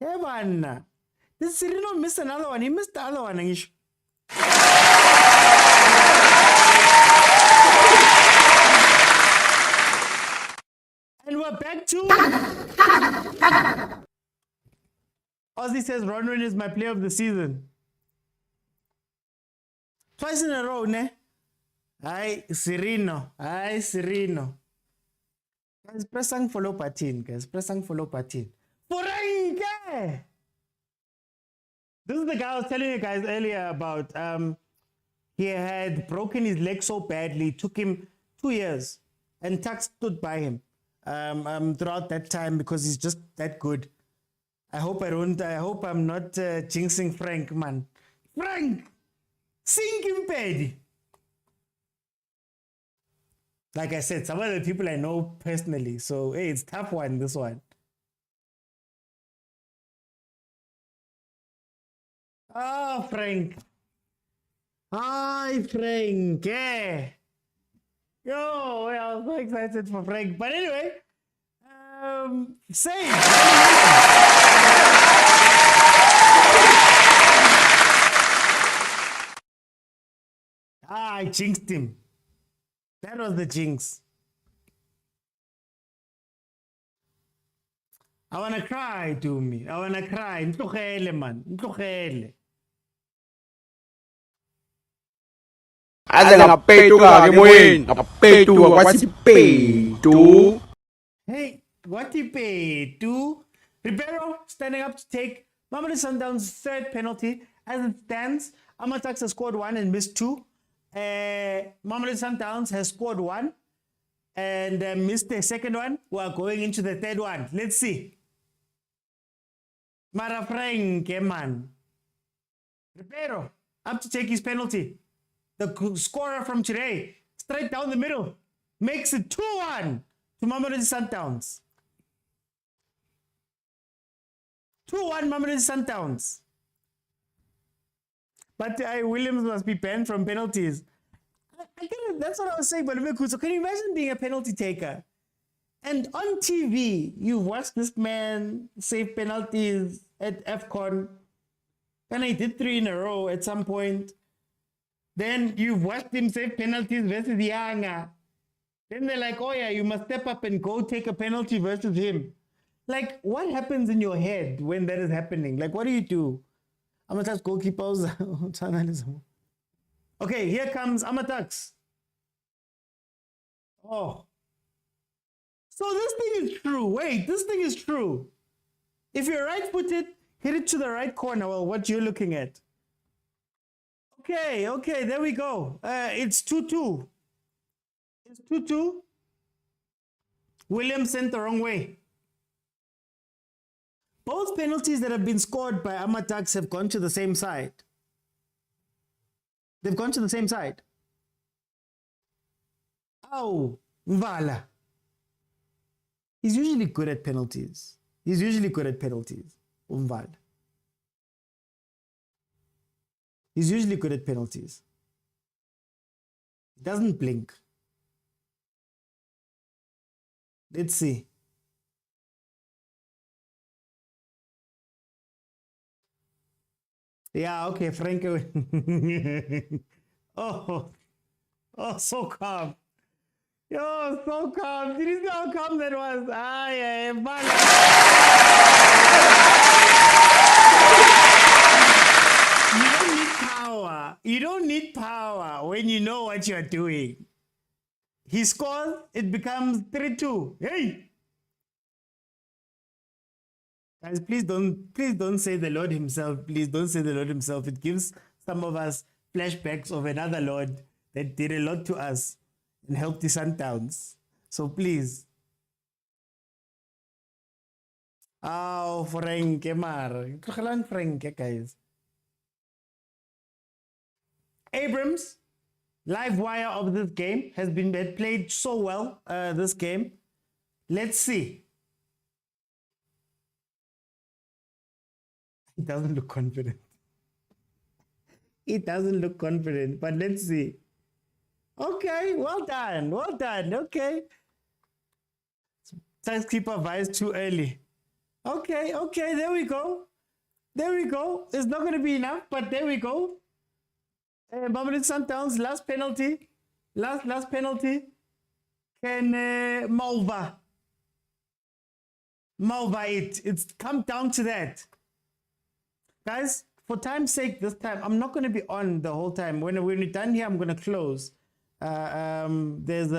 Evan. Did Serino miss another one? He missed the other one. And we're back to... Ozzy says Ronwen is my player of the season. Twice in a row, ne? Hi, Serino. Guys, press and follow patin, guys. Franke! This is the guy I was telling you guys earlier about. He had broken his leg so badly, it took him 2 years. And Tuck stood by him throughout that time because he's just that good. I hope I'm not jinxing Frank, man. Frank! Sink him, Paddy! Like I said, some of the people I know personally. So, hey, it's a tough one, this one. Oh, Frank. Hi, Frank. Yeah. Yo, I was so excited for Frank. But anyway, save. I jinxed him. That was the jinx. I wanna cry, Dumi. I wanna cry. Ntlogele, man. Ntlogele. Aze ngapetuka ke moyeni, ngapetuka kwathi petu. Hey, what he paid to Ribeiro standing up to take Mamelodi Sundowns' third penalty. As it stands, Amatax has scored 1 and missed 2. Mamelodi Sundowns has scored 1. and missed the second one. We are going into the third one. Let's see. Mara Frank, man. Ribeiro, up to take his penalty. The scorer from today, straight down the middle, makes it 2-1 to Mamelodi Sundowns. 2-1 Mamelodi Sundowns. But Williams must be banned from penalties. That's what I was saying, but so can you imagine being a penalty taker? And on TV, you watch this man save penalties at AFCON. And he did 3 in a row at some point. Then you've watched him save penalties versus Yanga. Then they're like, oh yeah, you must step up and go take a penalty versus him. Like, what happens in your head when that is happening? Like, what do? Amatax goalkeepers. Okay, here comes Amatax. Oh. So this thing is true. Wait, this thing is true. If you're right-footed, hit it to the right corner. Well, what you're looking at. Okay, there we go. It's 2-2. It's 2-2. Williams sent the wrong way. Both penalties that have been scored by Amatax have gone to the same side. They've gone to the same side. Oh, Mvala. He's usually good at penalties. Umval. He's usually good at penalties. He doesn't blink. Let's see. Yeah, okay, Frank. oh, so calm. Yo, so calm. Did you see how calm that was? Yeah, You don't need power. You don't need power when you know what you're doing. He scores, it becomes 3-2. Hey! Guys, please don't say the Lord himself. Please don't say the Lord himself. It gives some of us flashbacks of another Lord that did a lot to us and helped the Sundowns. So please. Oh, Frank, Frank, guys. Abrams, live wire of this game, had played so well this game. Let's see. He doesn't look confident. But let's see. Okay, well done. Okay. Keeper Vice too early. Okay, there we go. It's not going to be enough, but there we go. Mamelodi Sundowns, last penalty. Last penalty. Can Malva it. It's come down to that. Guys, for time's sake, this time, I'm not going to be on the whole time. When we're done here, I'm going to close. There's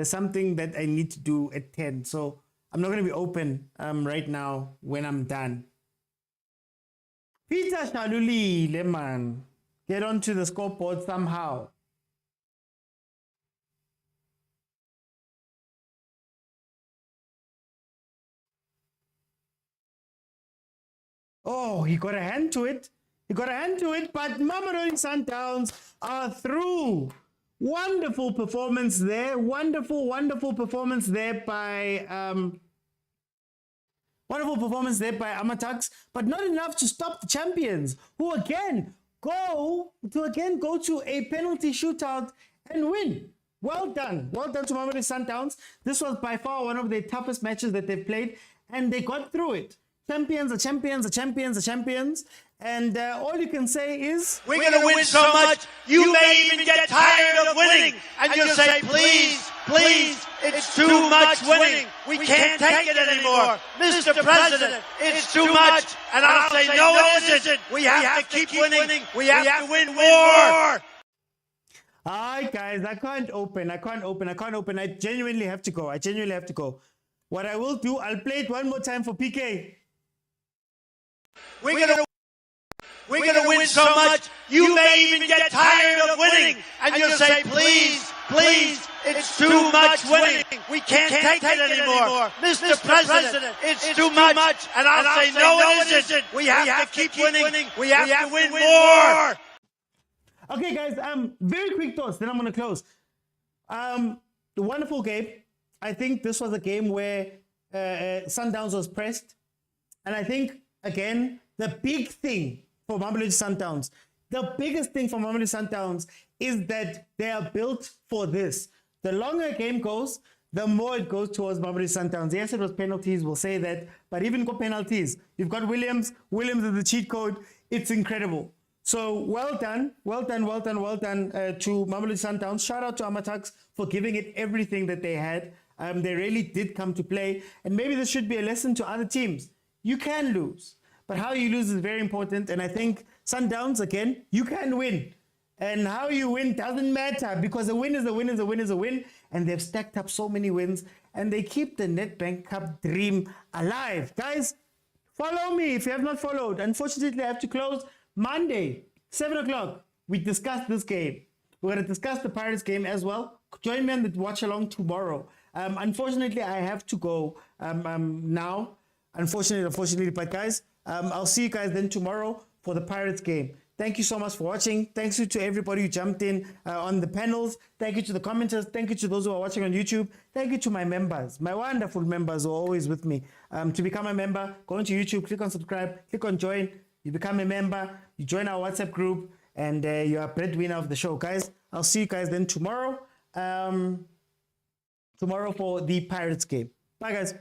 something that I need to do at 10. So I'm not going to be open right now when I'm done. Peter Shaluli, man. Get onto the scoreboard somehow. Oh, he got a hand to it. But Mamelodi Sundowns are through. Wonderful performance there. Wonderful performance there by Amatax, but not enough to stop the champions, who again go to a penalty shootout and win. Well done to Mamelodi Sundowns. This was by far one of the toughest matches that they've played, and they got through it. Champions are champions. And all you can say is, we're going to win so much, you may even get tired of winning. And you'll say, please, it's too much winning. We can't take it anymore. Mr. President, it's too much. And I'll say, no, it isn't. We have to keep winning. We have to win more. Alright, guys, I can't open. I genuinely have to go. What I will do, I'll play it one more time for PK. We're We're going to win so much, you may even get tired of winning. And you'll say, please, please, it's too much winning. We can't take it anymore. Mr. President, it's too much. And I'll say, no, it isn't. We have to keep winning. We have to win more. Okay, guys, very quick thoughts, then I'm going to close. The wonderful game. I think this was a game where Sundowns was pressed. And I think, again, the big thing for Mamelodi Sundowns, the biggest thing for Mamelodi Sundowns is that they are built for this. The longer a game goes, the more it goes towards Mamelodi Sundowns. Yes, it was penalties, we'll say that. But even got penalties. You've got Williams. Williams is the cheat code. It's incredible. So well done to Mamelodi Sundowns. Shout out to Amatax for giving it everything that they had. They really did come to play. And maybe this should be a lesson to other teams. You can lose, but how you lose is very important. And I think Sundowns, again, you can win. And how you win doesn't matter because a win is a win is a win is a win. And they've stacked up so many wins. And they keep the Nedbank Cup dream alive. Guys, follow me if you have not followed. Unfortunately, I have to close Monday, 7 o'clock. We discussed this game. We're going to discuss the Pirates game as well. Join me on the watch along tomorrow. Unfortunately, I have to go now. Unfortunately, but guys, I'll see you guys then tomorrow for the Pirates game. Thank you so much for watching. Thanks to everybody who jumped in on the panels. Thank you to the commenters. Thank you to those who are watching on YouTube. Thank you to my members, my wonderful members who are always with me. To become a member, go into YouTube, click on subscribe, click on join. You become a member, you join our WhatsApp group, and you are breadwinner of the show. Guys, I'll see you guys then tomorrow. Tomorrow for the Pirates game. Bye, guys.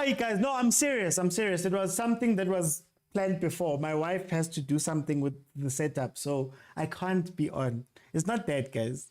You guys, no, I'm serious. It was something that was planned before. My wife has to do something with the setup, so I can't be on. It's not that, guys.